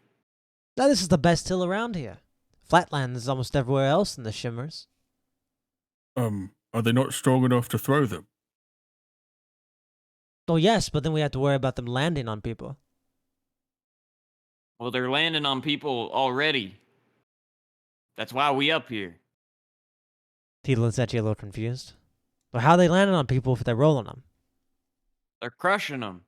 Now this is the best hill around here. Flatland is almost everywhere else in the Shimmers. Are they not strong enough to throw them? Oh yes, but then we have to worry about them landing on people. Well, they're landing on people already. That's why we up here. He looks at you a little confused. But how are they landing on people if they're rolling them? They're crushing them.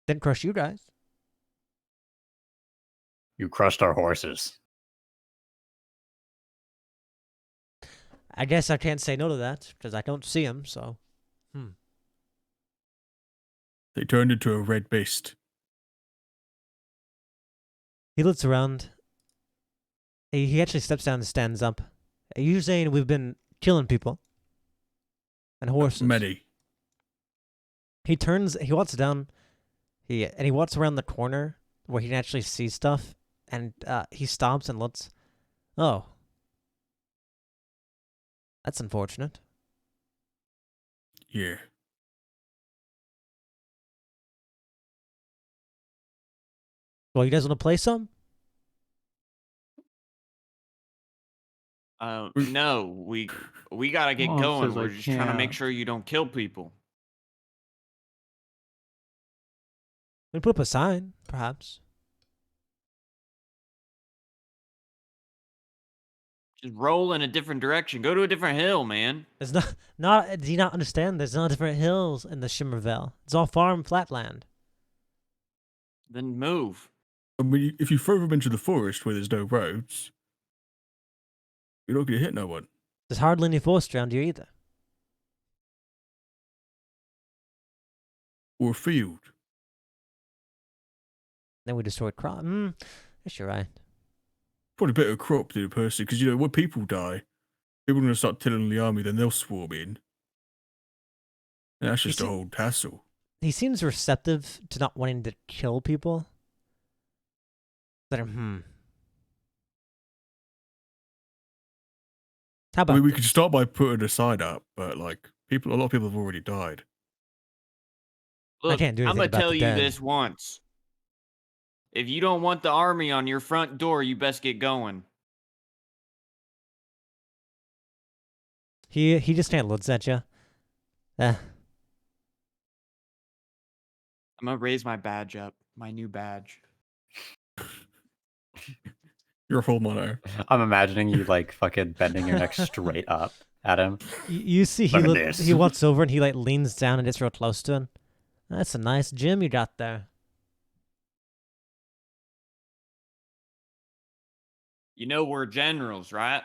Didn't crush you guys. You crushed our horses. I guess I can't say no to that, because I don't see them, so. They turned into a red beast. He looks around. He actually steps down and stands up. You're saying we've been killing people? And horses? Many. He walks down, he walks around the corner where he can actually see stuff, and he stops and looks. Oh. That's unfortunate. Yeah. Well, you guys want to play some? No, we gotta get Mom going. says I We're just trying to make can't. sure you don't kill people. We put up a sign, perhaps. Just roll in a different direction. Go to a different hill, man. There's not. Do you not understand? There's no different hills in the Shimmerville. It's all farm flatland. Then move. I mean, if you throw them into the forest where there's no roads, You're not gonna hit no one. There's hardly any force around here either. Or a field. Then we destroyed crop. Yes, you're right. Probably better crop than a person, because when people die, people are gonna start telling the army, then they'll swarm in. And that's just a whole hassle. He seems receptive to not wanting to kill people. But How about I mean, we could start by putting a sign up, but like a lot of people have already died. Look, can't do I'm anything gonna about tell the you dead. this once. If you don't want the army on your front door, you best get going. He just kind of looks at you. I'm gonna raise my badge up, my new badge. You're a full mono. I'm imagining you like fucking bending your neck straight up at him. You see, he walks over and he like leans down and gets real close to him. That's a nice gym you got there. You know we're generals, right?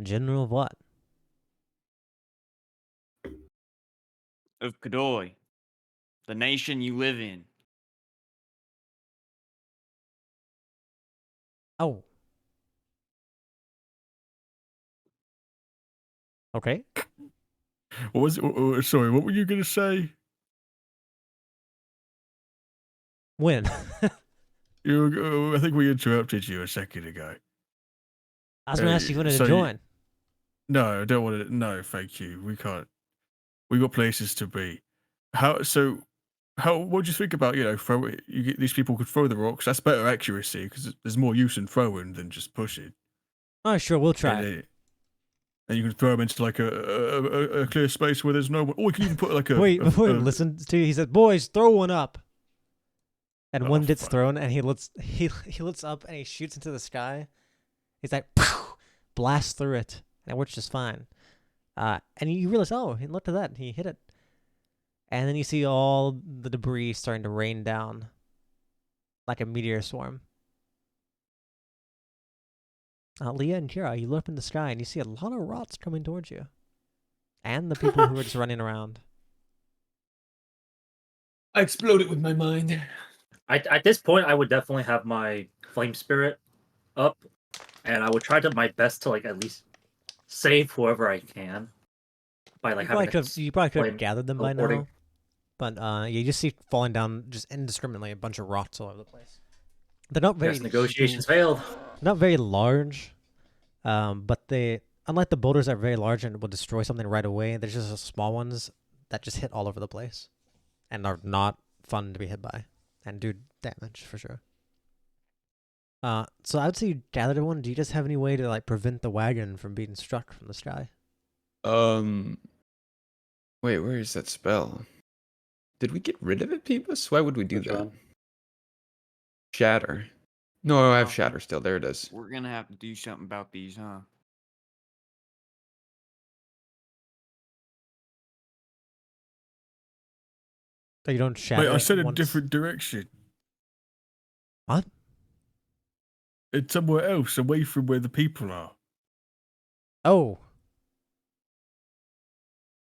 General of what? Of Kadoy, the nation you live in. Oh. Okay. What was it? Sorry, what were you gonna say? When? I think we interrupted you a second ago. I was gonna ask you if you wanted to join. No, I don't want to. No, thank you. We can't. We got places to be. What do you think about, these people could throw the rocks? That's better accuracy because there's more use in throwing than just pushing. Oh, sure, we'll try. And you can throw them into like a clear space where there's no one. Or you can even put like a. Wait, before he listens to you, he said, "Boys, throw one up." And one gets thrown, and he looks up and he shoots into the sky. He's like, blast through it, and it works just fine. And you realize, oh, look at that, he hit it. And then you see all the debris starting to rain down like a meteor swarm. Leah and Kira, you look up in the sky and you see a lot of rots coming towards you. And the people who are just running around. I exploded with my mind. At this point, I would definitely have my flame spirit up, and I would try my best to like at least save whoever I can by like You probably could have gathered them by teleporting. now. But you just see falling down just indiscriminately a bunch of rots all over the place. They're not very Yes, negotiations failed. not very large, but they, unlike the boulders that are very large and will destroy something right away, there's just the small ones that just hit all over the place and are not fun to be hit by and do damage for sure. So I would say you gathered one. Do you just have any way to like prevent the wagon from being struck from the sky? Wait, where is that spell? Did we get rid of it, Peebus? Why would we do Which that? one? Shatter. No, I have Shatter still. There it is. We're gonna have to do something about these, huh? So you don't shatter. Wait, I it said a once. different direction. What? It's somewhere else, away from where the people are. Oh.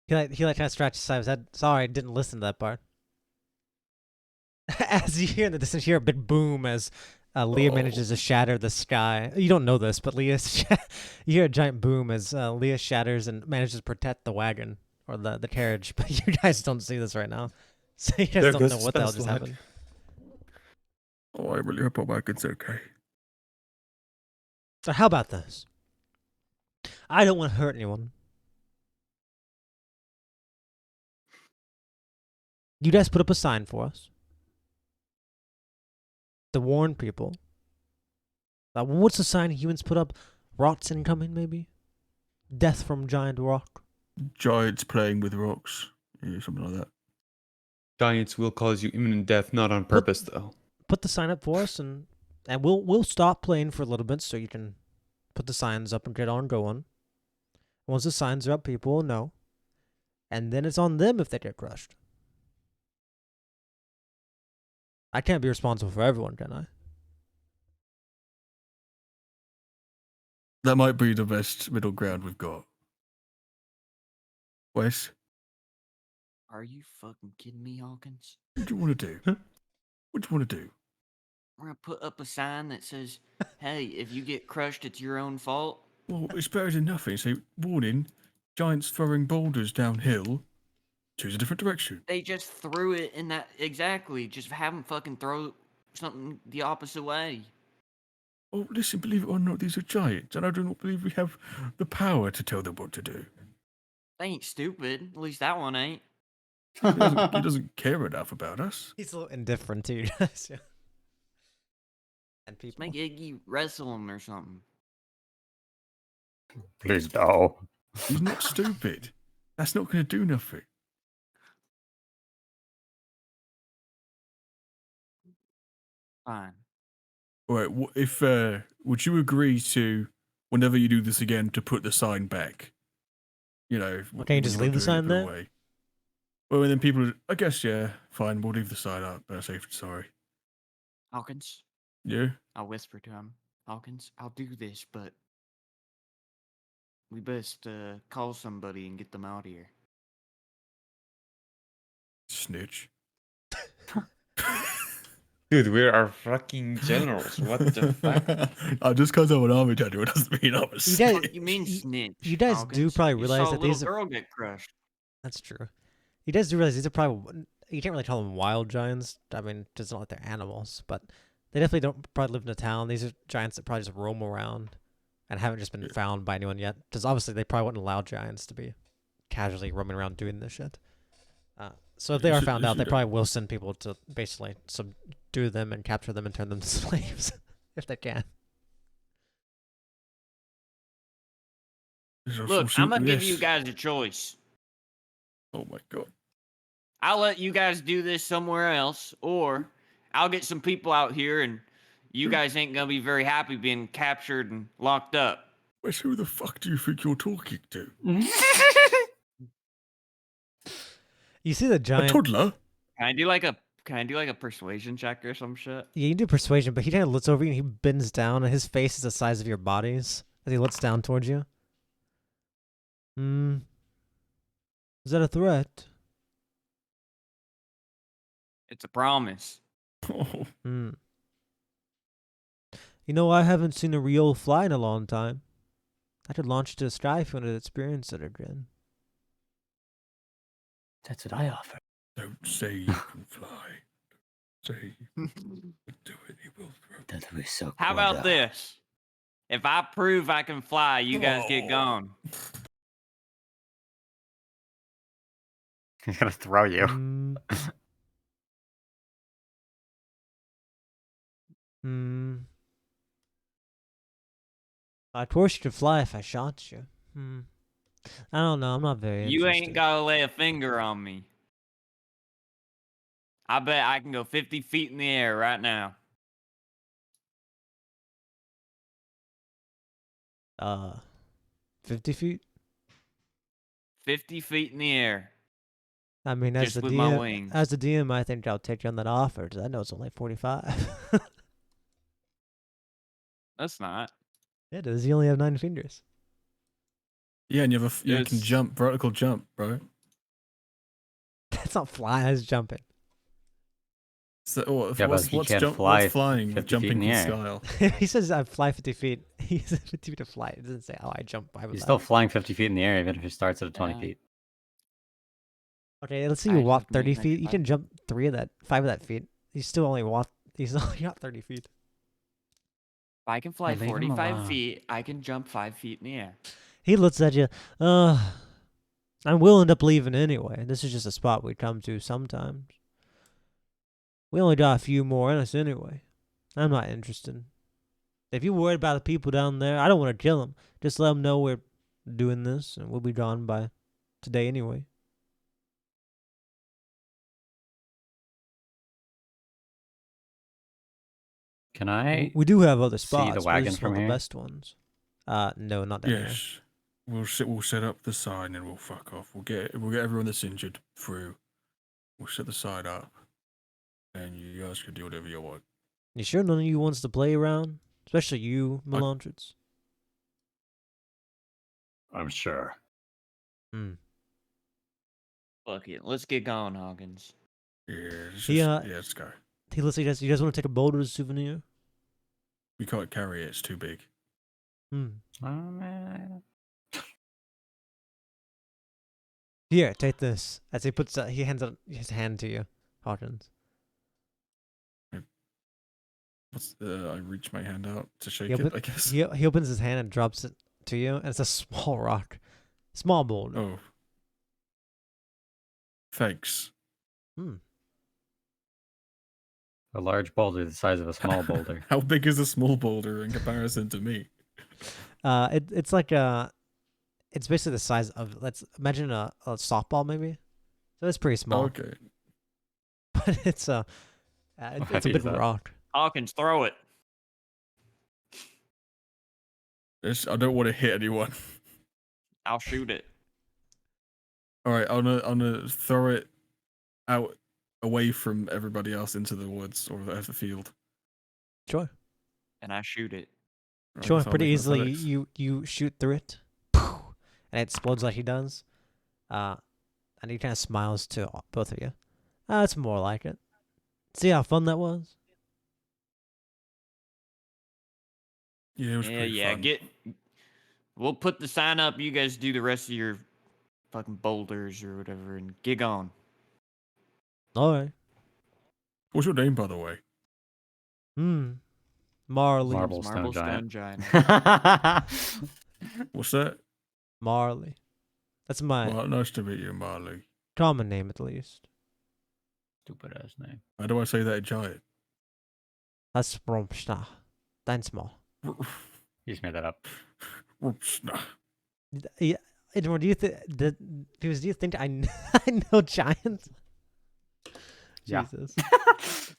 He like kind of scratched his side of his head. Sorry, I didn't listen to that part. As you hear in the distance, you hear a big boom as Leah manages to shatter the sky. You don't know this, but you hear a giant boom as Leah shatters and manages to protect the wagon or the carriage. But you guys don't see this right now, so you guys don't know what the hell just happened. Oh, I really hope our wagon's okay. So how about this? I don't want to hurt anyone. You guys put up a sign for us to warn people. What's the sign humans put up? Rots incoming, maybe? Death from giant rock. Giants playing with rocks. Yeah, something like that. Giants will cause you imminent death, not on purpose, though. Put the sign up for us, and we'll stop playing for a little bit so you can put the signs up and get on going. Once the signs are up, people will know. And then it's on them if they get crushed. I can't be responsible for everyone, can I? That might be the best middle ground we've got. Wes, Are you fucking kidding me, Hawkins? what do you want to do? What do you want to do? We're gonna put up a sign that says, "Hey, if you get crushed, it's your own fault." Well, it's better than nothing. Say, warning, giants throwing boulders downhill. Choose a different direction. They just threw it in that exactly. Just have them fucking throw something the opposite way. Oh, listen, believe it or not, these are giants, and I do not believe we have the power to tell them what to do. They ain't stupid. At least that one ain't. He doesn't care enough about us. He's a little indifferent to you guys. Yeah. And Just people. make Iggy wrestle him or something. Please no. He's not stupid. That's not going to do nothing. Fine. All right, if would you agree to, whenever you do this again, to put the sign back? You know, Okay, you just leave the sign there? away. Well, and then people, I guess, yeah, fine, we'll leave the sign up. Safe and sorry. Hawkins, Yeah. I'll whisper to him. Hawkins, I'll do this, but we best call somebody and get them out here. Snitch. Dude, we're our fucking generals. What the fuck? Just because I'm an army general doesn't mean I'm a You snitch. guys- What you mean you- snitch? you guys do Hawkins? probably You realize saw that a little these are- girl get crushed. That's true. You guys do realize these are probably, you can't really call them wild giants. I mean, it's not like they're animals, but they definitely don't probably live in a town. These are giants that probably just roam around and haven't just been Yeah. found by anyone yet. Because obviously they probably wouldn't allow giants to be casually roaming around doing this shit. So if they You are should- found you out, they should- probably will send people to basically subdue them and capture them and turn them to slaves if they can. Look, I'm gonna give you guys a choice. Oh my god. I'll let you guys do this somewhere else, or I'll get some people out here and you guys ain't gonna be very happy being captured and locked up. Wes, who the fuck do you think you're talking to? You see the A giant. toddler? Can I do like a persuasion check or some shit? Yeah, you can do persuasion, but he kind of looks over you and he bends down, and his face is the size of your bodies as he looks down towards you. Is that a threat? It's a promise. Oh, You know, I haven't seen a real fly in a long time. I could launch to the sky if you wanted to experience it again. That's what I offer. don't say you can fly. Say you can do it, he will throw. That was so How about this? If I prove I can fly, you guys get Oh. gone. He's gonna throw you. Hmm. Hmm. Of course you could fly if I shot you. I don't know. I'm not very You interested. ain't gotta lay a finger on me. I bet I can go 50 feet in the air right now. 50 feet? 50 feet in the air. I mean, as Just the with my DM, wings. as the DM, I think I'll take you on that offer. 'Cause I know it's only 45. That's not. It is. You only have 9 fingers. Yeah, and you have you can Yes. jump, vertical jump, bro. That's not flying. That's jumping. So Yeah, but he can't fly what's flying? 50 feet Jumping in the from air. scale. He says I fly 50 feet. He says 50 feet to fly. It doesn't say how I jump. He's still flying 50 feet in the air, even if he starts at 20 Yeah. feet. Okay, let's see I you just walk have to make 30 an feet. extra You can jump 5 of that feet. You still only walk. He's only got 30 feet. If I can fly leave him 45 alone. feet, I can jump 5 feet in the air. He looks at you. I'm willing to leaving anyway. This is just a spot we come to sometimes. We only got a few more in us anyway. I'm not interested. If you're worried about the people down there, I don't want to kill them. Just let them know we're doing this, and we'll be gone by today anyway. Can I? We do have other see spots. the but these wagon are from the here? best ones. No, not down here. Yes. We'll set up the sign and we'll fuck off. We'll get everyone that's injured through. We'll set the sign up, and you guys can do whatever you want. You sure none of you wants to play around? Especially you, Melantrix. I'm sure. Hmm. Fuck it. Let's get going, Hawkins. Yeah, let's He, just, yeah, let's go. Hey, listen, you guys want to take a boulder as a souvenir? We can't carry it. It's too big. Hmm. Oh man. Here, take this. As he hands out his hand to you, Hawkins. I reach my hand out to shake He, it, open, I guess. he opens his hand and drops it to you, and it's a small rock. Small boulder. Oh. Thanks. Hmm. A large boulder the size of a small boulder. How big is a small boulder in comparison to me? It's like it's basically the size of, let's imagine a softball maybe. So it's pretty small. Okay. But it's a it's a heavy big is that? rock. Hawkins, throw it. I don't want to hit anyone. I'll shoot it. All right, I'm gonna throw it out away from everybody else into the woods or the field. Sure. And I shoot it. Right, Sure, so I'll pretty make easily. athletics. You shoot through it, and it explodes like he does. And he kind of smiles to both of you. It's more like it. See how fun that was? Yeah, it was pretty Yeah. fun. We'll put the sign up. You guys do the rest of your fucking boulders or whatever, and gig on. All right. What's your name, by the way? Marley. Marble Marble stone stone giant. giant. What's that? Marley. That's my Well, nice to meet you, Marley. common name, at least. Stupid ass name. How do I say that in giant? That's Romsta. That's small. You just made that up. Nah. Yeah. Edward, do you think I I know giants? Yeah. Jesus.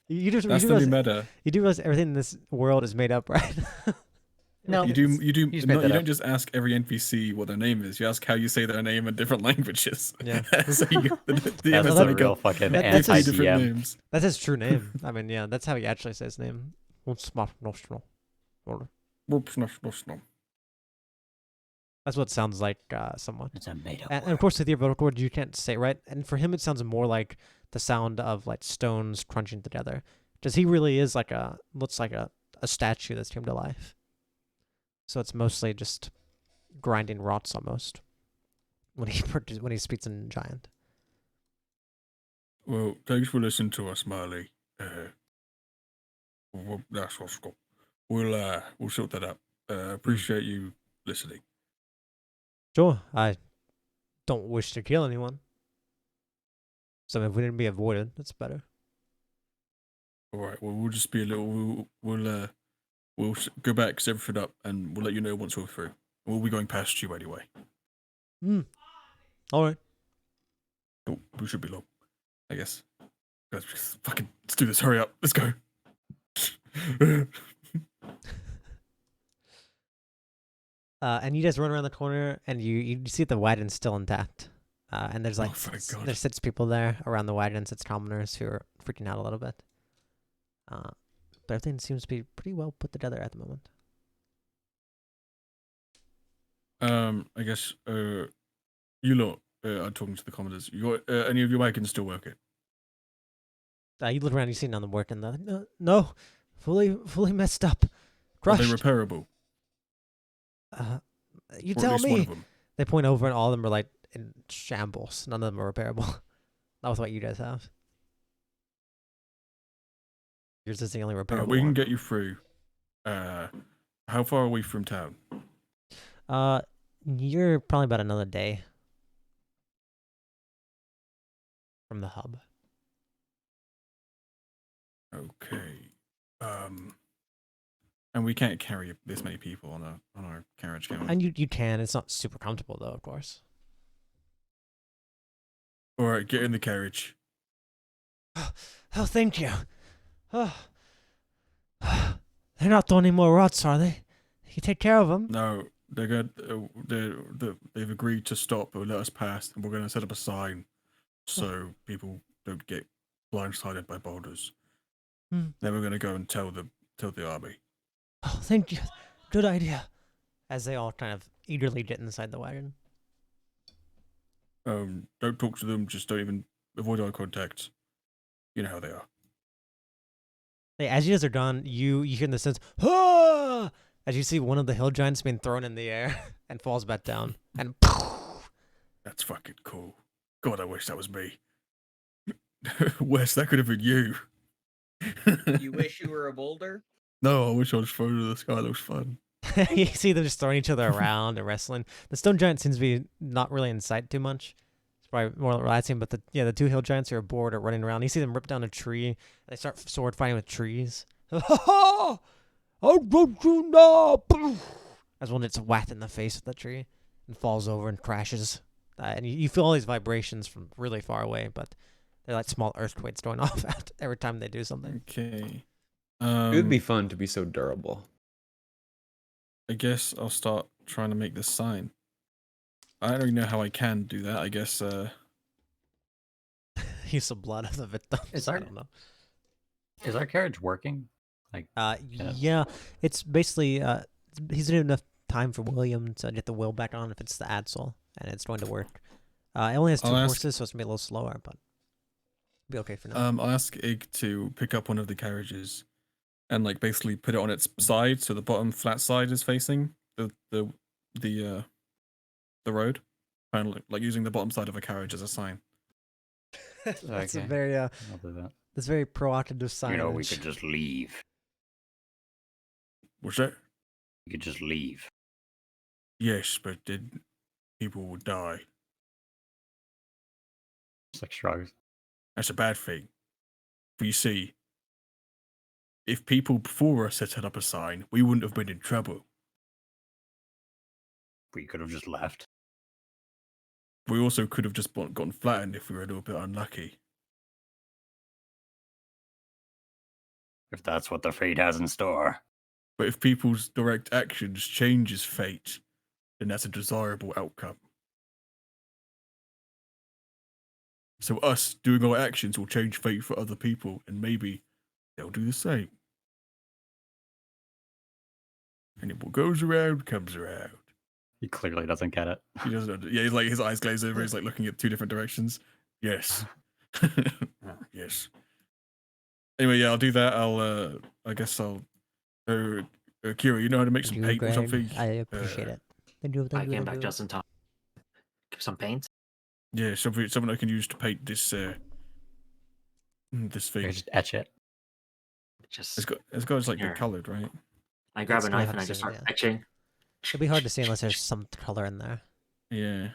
You just That's you the do new realize, meta. you do realize everything in this world is made up, right? No, You do. You just made no, that you up. don't just ask every NPC what their name is. You ask how you say their name in different languages. Yeah. So the That's MSI a real got fucking that's three his- different anti-DM. names. That's his true name. I mean, yeah, that's how he actually says his name. That's what it sounds like, somewhat. It's a made up And of course, with your vocal cord, you can't say it, right. And for him, it sounds more like the sound of like stones crunching together. Because he really is looks like a statue that's came to life. So it's mostly just grinding rocks almost when he speaks in giant. Well, thanks for listening to us, Marley. That's what's cool. We'll sort that out. Appreciate you listening. Sure, I don't wish to kill anyone. So if we didn't be avoided, that's better. All right. Well, we'll just be a little. We'll go back, set everything up, and we'll let you know once we're through. We'll be going past you anyway. All right. Oh, we should be long, I guess. Guys, let's do this. Hurry up. Let's go. And you guys run around the corner, and you see the wagon's still intact. And there's like thank God. there's 6 people there around the wagon, 6 commoners who are freaking out a little bit. But everything seems to be pretty well put together at the moment. I guess you lot are talking to the commanders. You got any of your wagons still working? You look around, you see none of them working. They're like, no, fully messed up, Are they crushed. repairable? You Or at tell least one me. of them? They point over, and all of them are like in shambles. None of them are repairable. Not with what you guys have. Yours is the only repairable We can one. get you through. How far are we from town? You're probably about another day from the hub. Okay. And we can't carry this many people on our carriage, can we? And you can. It's not super comfortable though, of course. All right, get in the carriage. Oh, thank you. Oh. They're not throwing any more rods, are they? You take care of them. No, they've agreed to stop or let us pass, and we're going to set up a sign so people don't get blindsided by boulders. Then we're going to go and tell the army. Oh, thank you. Good idea. As they all kind of eagerly get inside the wagon. Don't talk to them. Just don't even avoid eye contact. You know how they are. Hey, as you guys are done, you hear in the sense, ah! As you see one of the hill giants being thrown in the air and falls back down. And That's fucking cool. God, I wish that was me. Wes, that could have been you. You wish you were a boulder? No, I wish I was thrown to the sky. That was fun. you see them just throwing each other around and wrestling. The stone giant seems to be not really in sight too much. It's probably more relaxing, but the two hill giants who are bored are running around. You see them rip down a tree. And they start sword fighting with trees. I'll get you now! As one gets whacked in the face with the tree and falls over and crashes. And you feel all these vibrations from really far away, but they're like small earthquakes going off every time they do something. Okay. It would be fun to be so durable. I guess I'll start trying to make this sign. I don't really know how I can do that. I guess Use the blood of the victim. I don't know. Is our carriage working? Like, Yeah, it's basically he's didn't have enough time for William to get the wheel back on if it's the Adsel, and it's going to work. It only has 2 horses, so it's gonna be a little slower, but it'll be okay for now. I'll ask Ig to pick up one of the carriages and like basically put it on its side, so the bottom flat side is facing the road, kind of like using the bottom side of a carriage as a sign. That's Okay. a very I'll do that. that's very proactive sign. You know, we could just leave. What's that? We could just leave. Yes, but then people will die. Just like shrugs. That's a bad thing. But you see, if people before us had set up a sign, we wouldn't have been in trouble. We could have just left. We also could have just gotten flattened if we were a little bit unlucky. If that's what the fate has in store. But if people's direct actions changes fate, then that's a desirable outcome. So us doing our actions will change fate for other people, and maybe they'll do the same. And what goes around comes around. He clearly doesn't get it. He doesn't. Yeah, he's like his eyes glaze over. He's like looking at 2 different directions. Yes. Yes. Anyway, yeah, I'll do that. I guess I'll. Kira, you know how to make some paint or something? I appreciate it. Thank you. I came back just in time. Some paint. Yeah, something I can use to paint this this You thing. just etch it. Just It's got like Here. the colored, right? I grab It's a gonna knife have and I to just be, start yeah. etching. It'll be hard to see unless there's some color in there. Yeah.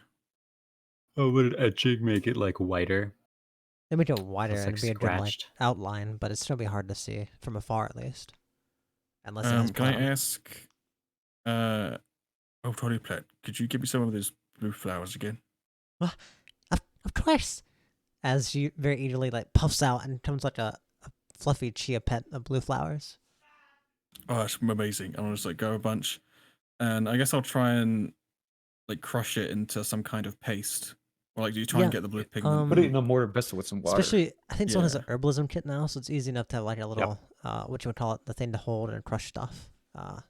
Oh, would etching make it like whiter? They make it wider It's, and like, be a good like scratched. outline, but it'd still be hard to see from afar at least. Unless it has Can I brown. ask? Tony Platt, could you give me some of those blue flowers again? Of course. As she very eagerly like puffs out and becomes like a fluffy chia pet of blue flowers. Oh, that's amazing! I'll just like go a bunch, and I guess I'll try and like crush it into some kind of paste, or like do you try and Yeah, get the blue pigment? Put it in a mortar and pestle with some water. Especially, I think someone has Yeah. an herbalism kit now, so it's easy enough to have like a little, what you would call it, the thing to hold and crush stuff. I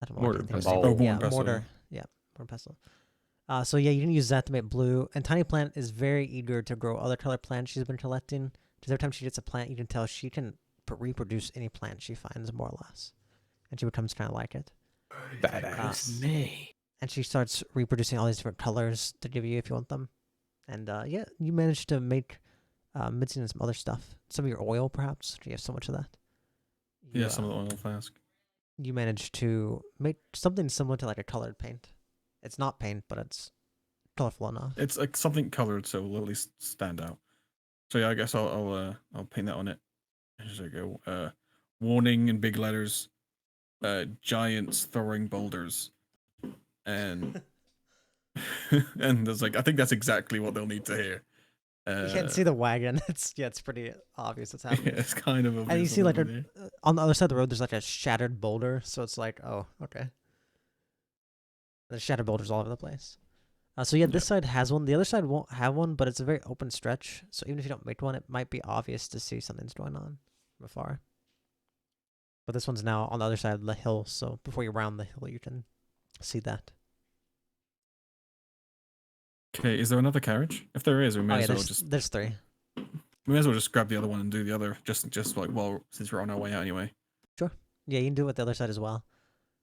don't know. Mortar what and I think pestle. it's- Oh, mortar yeah, and pestle. mortar. Yeah, mortar and pestle. So yeah, you can use that to make blue. And Tiny Plant is very eager to grow other color plants she's been collecting. Because every time she gets a plant, you can tell she can reproduce any plant she finds, more or less. And she becomes kind of like it. Badass. Me. And she starts reproducing all these different colors to give you if you want them. And yeah, you managed to make mixing in some other stuff. Some of your oil, perhaps. You have so much of that. You, Yeah, some of the oil flask. You managed to make something similar to like a colored paint. It's not paint, but it's colorful enough. It's like something colored, so it'll at least stand out. So yeah, I guess I'll paint that on it. There we go. Warning in big letters. Giants throwing boulders, and and there's like I think that's exactly what they'll need to hear. You can't see the wagon. It's pretty obvious what's happening. Yeah, it's kind of obvious. And you see what like they'll need. on the other side of the road, there's like a shattered boulder. So it's like, oh, okay. There's shattered boulders all over the place. So yeah, this side has one. The other side won't have one, but it's a very open stretch. So even if you don't make one, it might be obvious to see something's going on from afar. But this one's now on the other side of the hill, so before you round the hill, you can see that. Okay, is there another carriage? If there is, we Oh may yeah, as well just there's 3. we may as well just grab the other one and do the other. Just like since we're on our way out anyway. Yeah, you can do it with the other side as well.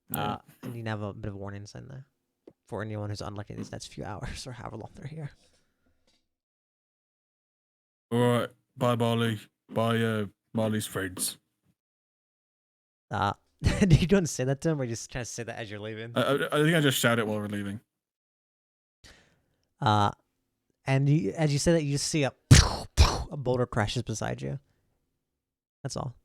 Yeah. And you can have a bit of warnings in there for anyone who's unlucky these next few hours or however long they're here. All right. Bye, Marley. Bye, Marley's friends. Do you want to say that to him, or you just trying to say that as you're leaving? I think I just shout it while we're leaving. And as you say that, you just see a boulder crashes beside you. That's all.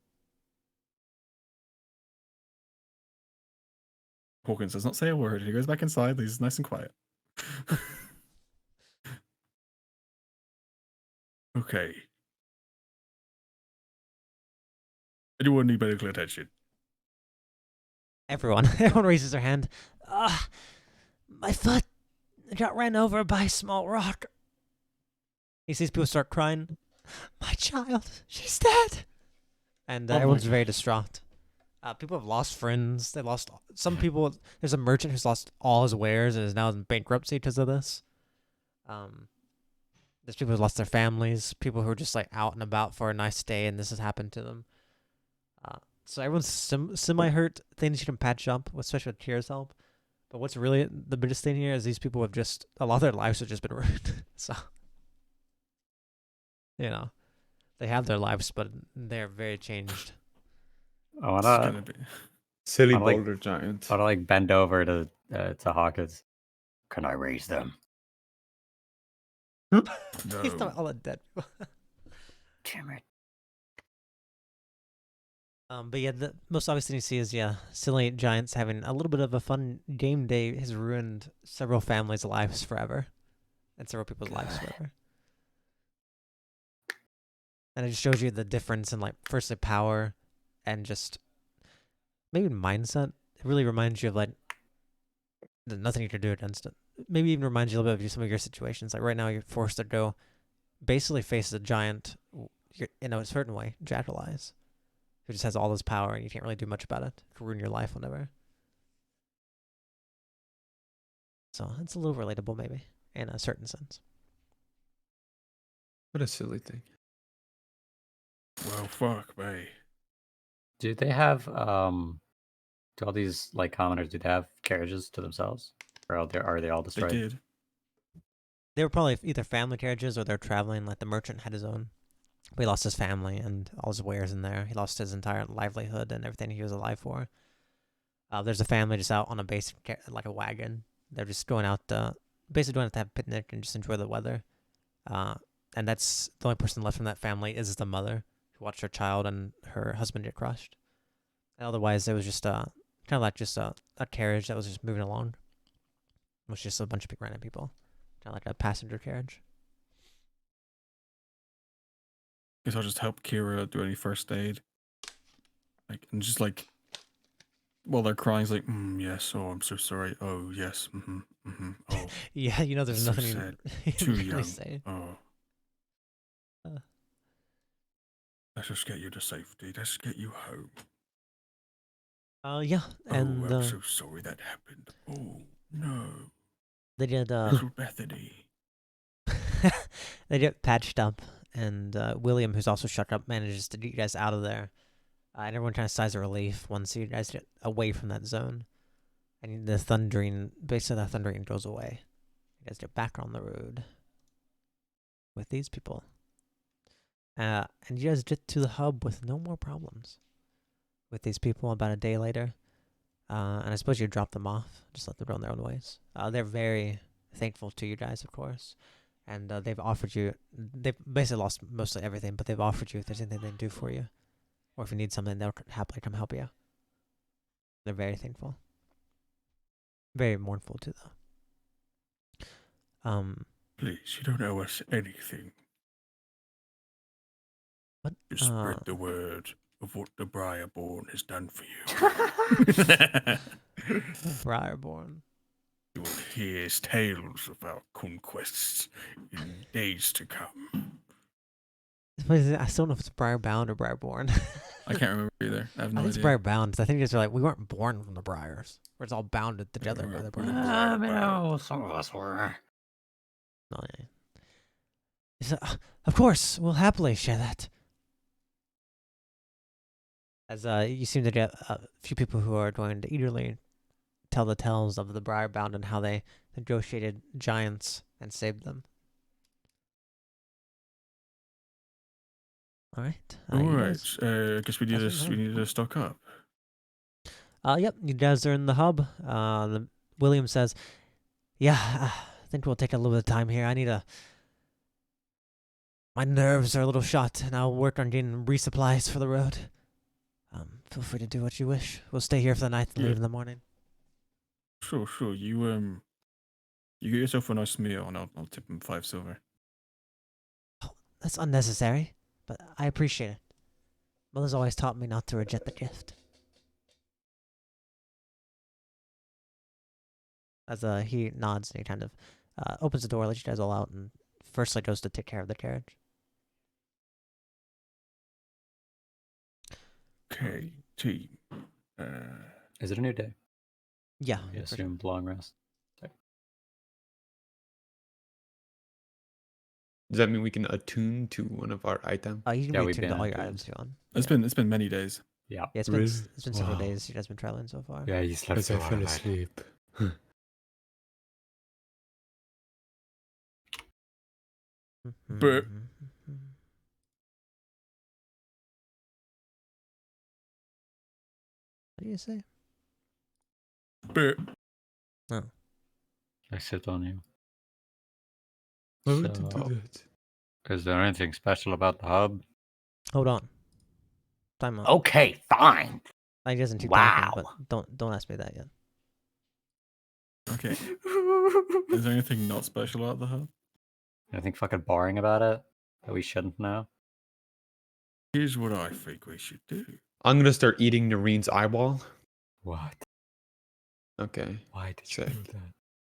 Hawkins does not say a word. He goes back inside. He's nice and quiet. Okay. Anyone need medical attention? Everyone raises their hand. My foot got ran over by a small rock. He sees people start crying. My child, she's dead. And everyone's very distraught. People have lost friends. They lost some people. There's a merchant who's lost all his wares and is now in bankruptcy because of this. There's people who've lost their families. People who are just like out and about for a nice day, and this has happened to them. So everyone's semi-hurt. Things you can patch up, especially with Kira's help. But what's really the biggest thing here is these people have just a lot of their lives have just been ruined. So they have their lives, but they're very changed. I wanna Silly I'd like- boulder giant. I wanna like bend over to Hawkins. Can I raise them? He's not all the dead people. Damn it. But yeah, the most obvious thing you see is silly giants having a little bit of a fun game day has ruined several families' lives forever, and several people's lives forever. And it just shows you the difference in like firstly power, and just maybe mindset. It really reminds you of like there's nothing you can do against it. Maybe even reminds you a little bit of some of your situations. Like right now, you're forced to go basically face a giant, in a certain way, Jackal Eyes, who just has all this power and you can't really do much about it. It could ruin your life whenever. So it's a little relatable, maybe, in a certain sense. What a silly thing. Well, fuck me. Do they have do all these like commoners, do they have carriages to themselves? Or are they all They destroyed? did. They were probably either family carriages or they're traveling. Like the merchant had his own. But he lost his family and all his wares in there. He lost his entire livelihood and everything he was alive for. There's a family just out on a basic, like a wagon. They're just going out, basically going out to have a picnic and just enjoy the weather. And that's the only person left from that family is the mother who watched her child and her husband get crushed. And otherwise, it was just kind of like just a carriage that was just moving along. It was just a bunch of big random people, kind of like a passenger carriage. Guess I'll just help Kira do any first aid. Like, and just like, while they're crying, it's like, yes, oh, I'm so sorry. Oh, yes, oh, Yeah, there's so nothing sad. you Too can really young. say. Oh. Let's just get you to safety. Let's get you home. Yeah, and I'm so sorry that happened. Oh, no. they did Little Bethany. they get patched up, and William, who's also shut up, manages to get you guys out of there. And everyone kind of sighs a relief once you guys get away from that zone. And the thundering goes away. You guys get back on the road with these people. And you guys get to the hub with no more problems with these people about a day later. And I suppose you drop them off, just let them go on their own ways. They're very thankful to you guys, of course. And they've basically lost mostly everything, but they've offered you if there's anything they can do for you. Or if you need something, they'll happily come help you. They're very thankful. Very mournful too, though. Please, you don't owe us anything. What? Just spread the word of what the Briarborn has done for you. Briarborn. You will hear tales of our conquests in days to come. I still don't know if it's Briarbound or Briarborn. I can't remember either. I have no I think idea. it's Briarbound, because I think it's like, we weren't born from the Briars. Where it's all bounded together by the Briars. No, some of us were. Oh, yeah. He said, of course, we'll happily share that. As you seem to get a few people who are going to eagerly tell the tales of the Briarbound and how they negotiated giants and saved them. All right. All You right. guys- I guess we need That's to we need to stock up. Yep, you guys are in the hub. William says, yeah, I think we'll take a little bit of time here. My nerves are a little shot, and I'll work on getting resupplies for the road. Feel free to do what you wish. We'll stay here for the night and leave in the morning. Sure. You get yourself a nice meal, and I'll tip him 5 silver. Oh, that's unnecessary, but I appreciate it. Mother's always taught me not to reject the gift. As he nods and he kind of opens the door, lets you guys all out, and firstly goes to take care of the carriage. Okay, team. Is it a new day? Yeah. I for sure. assume long rest. Does that mean we can attune to one of our items? You can Yeah, be we've attuned to been all your attuned. items you want. It's been many days. Yeah. Yeah, it's Really? been several Wow. days you guys been traveling so far. Yeah, you slept As so I fell hard. asleep. But- What do you say? But I sit on you. Why would you So- do that? Is there anything special about the hub? Hold on. Time out. Okay, fine. I doesn't keep Wow. talking, but don't ask me that yet. okay. Is there anything not special about the hub? Anything fucking boring about it that we shouldn't know? Here's what I think we should do. I'm gonna start eating Noreen's eyeball. What? Okay. Why did Sick. you do that?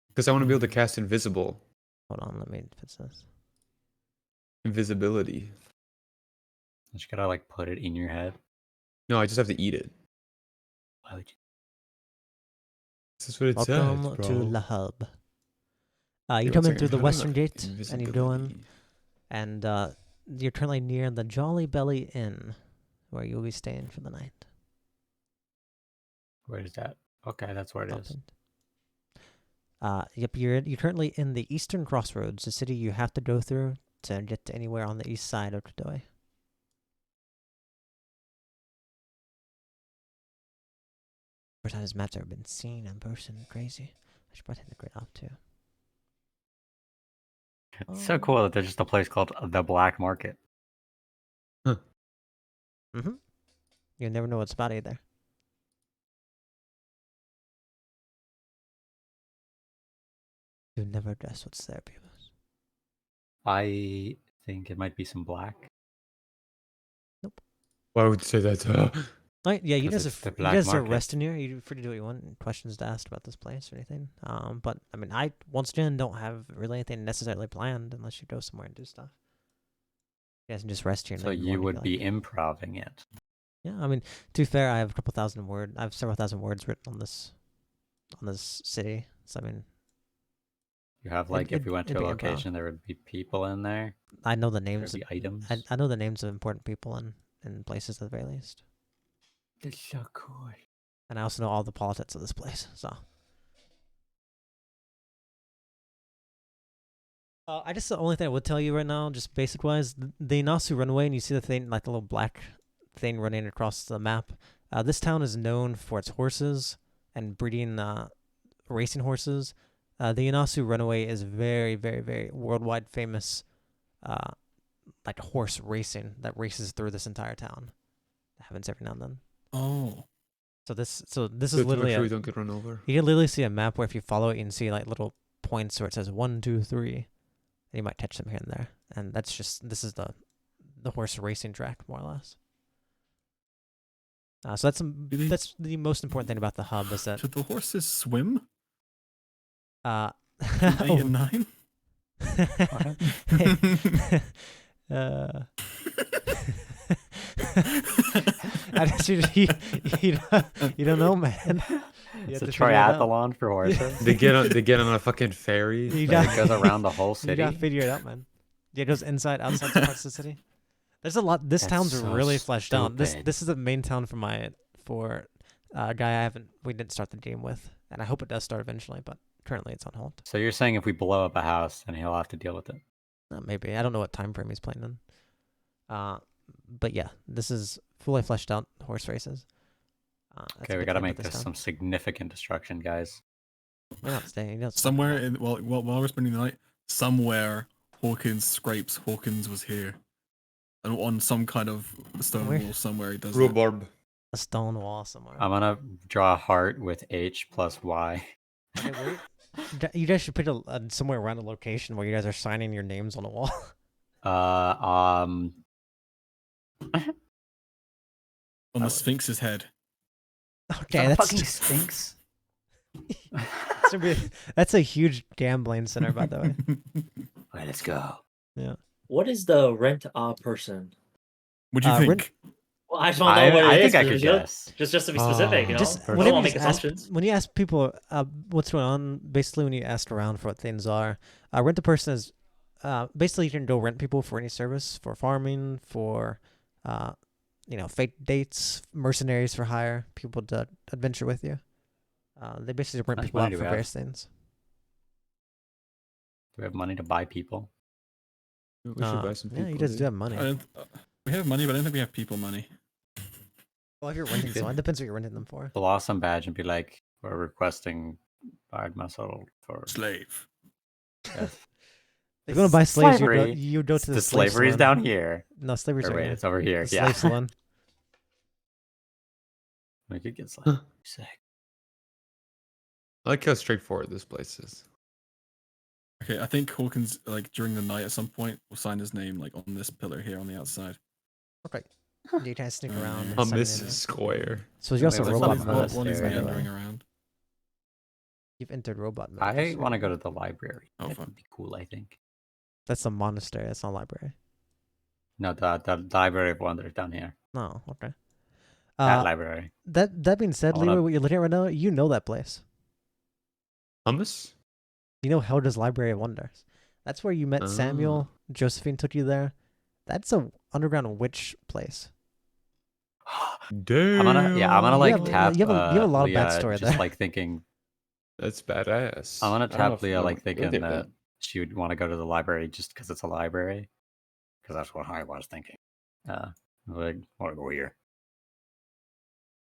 Because I want to be able to cast invisible. Hold on, let me fix this. Invisibility. You just gotta like put it in your head. No, I just have to eat it. Why would you? This is what it Welcome says, bro. to the hub. You Wait, come one in through second, the how do I western look? gate, and you go in, Invisibility. and you're currently near the Jolly Belly Inn, where you'll be staying for the night. Where is that? Okay, that's where it is. Opened. Yep, you're currently in the Eastern Crossroads, the city you have to go through to get to anywhere on the east side of Kadoy. First time this map's ever been seen in person. Crazy. I should probably take the grid off too. It's so cool that there's just a place called the Black Market. Mm-hmm. You never know what's about either. You never guess what's there, people. I think it might be some black. Why would you say that? Alright, yeah, you 'Cause guys, it's the you black guys are market. resting here. You're free to do what you want. Questions to ask about this place or anything. But I mean, I once again don't have really anything necessarily planned unless you go somewhere and do stuff. You guys can just rest here. So you would be improving it. Yeah, I mean, to be fair, I have a couple thousand words. I have several thousand words written on this city. So I mean, You have like if you went to it'd a be improv. location, there would be people in there. I know the There'd names. be items. I know the names of important people in places at the very least, That's so cool. and I also know all the politics of this place. So. I guess the only thing I would tell you right now, just basic wise, the Inasu Runway, and you see the thing, like the little black thing running across the map. This town is known for its horses and breeding racing horses. The Inasu Runway is very, very, very worldwide famous, like horse racing that races through this entire town. That happens every now and then. Oh. So this is Good to literally make sure a, we don't get run over. you can literally see a map where if you follow it, you can see like little points where it says 1, 2, 3, and you might catch them here and there. And that's just this is the horse racing track more or less. So that's the most important thing about the hub is that Did the horses swim? uh, 8 and 9? I just, you don't know, man. You It's a have to figure it out. triathlon for horses. They get on a fucking ferry. You That got- goes around the whole You city. gotta figure it out, man. Yeah, it goes inside, outside parts of the city. There's a lot. This That's town's so really fleshed out. This stupid. is the main town for a guy we didn't start the game with, and I hope it does start eventually. But currently, it's on hold. So you're saying if we blow up a house, then he'll have to deal with it? Maybe I don't know what time frame he's playing in. But yeah, this is fully fleshed out horse races. That's a Okay, we big gotta thing make with this town. some significant destruction, guys. We're not staying. That's Somewhere in while we're spending the night, somewhere Hawkins scrapes Hawkins was here, and on some kind of stone Where? wall somewhere he does it. Rhubarb. a stone wall somewhere. I'm gonna draw a heart with H plus Y. Okay, you guys should put somewhere around a location where you guys are signing your names on a wall. On the would- Sphinx's head. Okay, Is that a that's fucking Sphinx. that's a huge gambling center, by the way. Alright, let's go. What is the rent a person? What do you Rent- think? Well, I just want to know what I it is. think I could just- guess. Just to be specific, you know. Just I don't whenever want you to make ask, assumptions. when you ask people what's going on, basically when you ask around for what things are, rent a person is basically you can go rent people for any service, for farming, for fake dates, mercenaries for hire, people to adventure with you. They basically rent How much people money out do for we have? various things. Do we have money to buy people? We should buy some people. Yeah, you guys do have money. We have money, but I don't think we have people money. Well, if you're renting someone, it depends what you're renting them for. Blossom badge and be like, we're requesting bard muscle for Slave. Yes. If you want to buy slaves, Slavery. you go to the The slave slavery's salon. down here. No, slavery's Or right wait, here. it's over here. The Yeah. slave salon. We could get slave. Sick. I like how straightforward this place is. Okay, I think Hawkins, like during the night at some point, will sign his name like on this pillar here on the outside. Okay. You guys sneak around. and On sign this your name. square. So you're also Wait, robot what's mode. on this While he's area, meandering by the way. around. You've entered robot mode. I want to go to the library. Oh, That fuck. would be cool, I think. That's a monastery. That's not a library. No, the Library of Wonders down here. No, okay. That library. That being said, I wanna- Leroy, what you're looking at right now, you know that place. Hummus? You know Helda's Library of Wonders. That's where you met Samuel. Josephine took you there. That's a underground witch place. Damn. I'm gonna like have- tap. you have a lot of Leah, backstory just there. like thinking. That's badass. I'm gonna I don't know tap if Leah, I like would go thinking there, that but- she would want to go to the library just because it's a library. Because that's what I was thinking. Like, want to go here.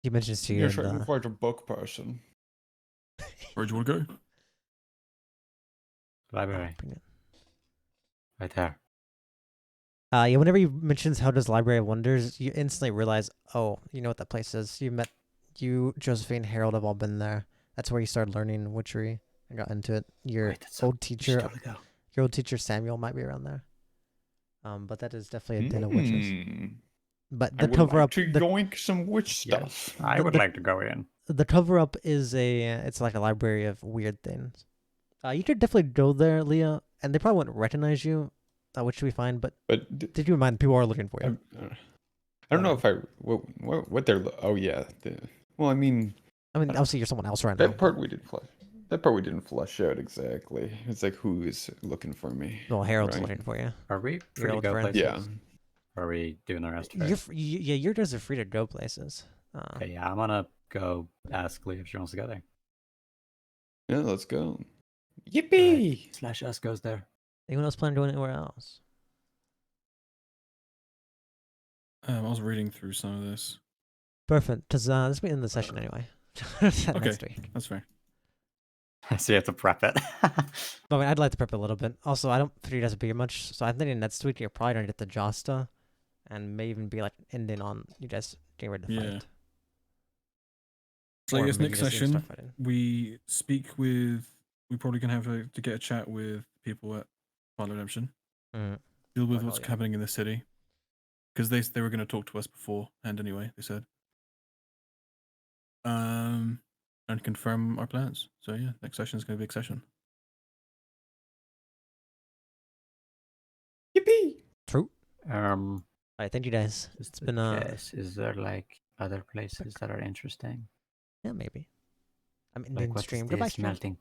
He mentions to you. You're in trying to the- find a book person. Where'd you want to go? Library, Bring it. right there. Yeah, whenever you mentions Helda's Library of Wonders, you instantly realize, oh, you know what that place is. You, Josephine, Harold have all been there. That's where you started learning witchery and got into it. Your Wait, that's so- old We should teacher, totally go. your old teacher Samuel might be around there. But that is definitely a den of witches. But the cover up, the, yoink some witch Yes, stuff. I would like to go in. the cover up is it's like a library of weird things. You could definitely go there, Leah, and they probably wouldn't recognize you, which we find. But But did you mind people are looking for you? I don't know if what they're. Oh yeah. Well, I mean, I mean, obviously you're someone else right now. that part we didn't flush. That part we didn't flush out exactly. It's like who is looking for me? Well, Harold's right? looking for you. Are we Your free to old go friend. places? Yeah. Or are we doing the rest You're first? yeah, you guys are free to go places. Okay, yeah, I'm gonna go ask Leah if she wants to go there. Yeah, let's go. Yippee! Slash us goes there. Anyone else plan on going anywhere else? I was reading through some of this. Perfect, because this will be in the session anyway. Next Okay. week. That's fair. So you have to prep it. But I mean, I'd like to prep a little bit. Also, I don't figure it doesn't be much, so I think next week you're probably gonna get the Josta, and may even be like ending on you guys getting ready to Yeah. fight. So I Or guess maybe next just even start session fighting. we speak with. We probably gonna have to get a chat with people at Final Redemption. Mhm. Deal with Like, what's yeah. happening in the city, because they were gonna talk to us before, and anyway they said. And confirm our plans. So yeah, next session is gonna be a big session. Yippee! True. Um, All right, thank you guys. just It's to been guess, is there like other places that are interesting? yeah, maybe. I'm Like, in what stream. is Goodbye, this stream. melting pot?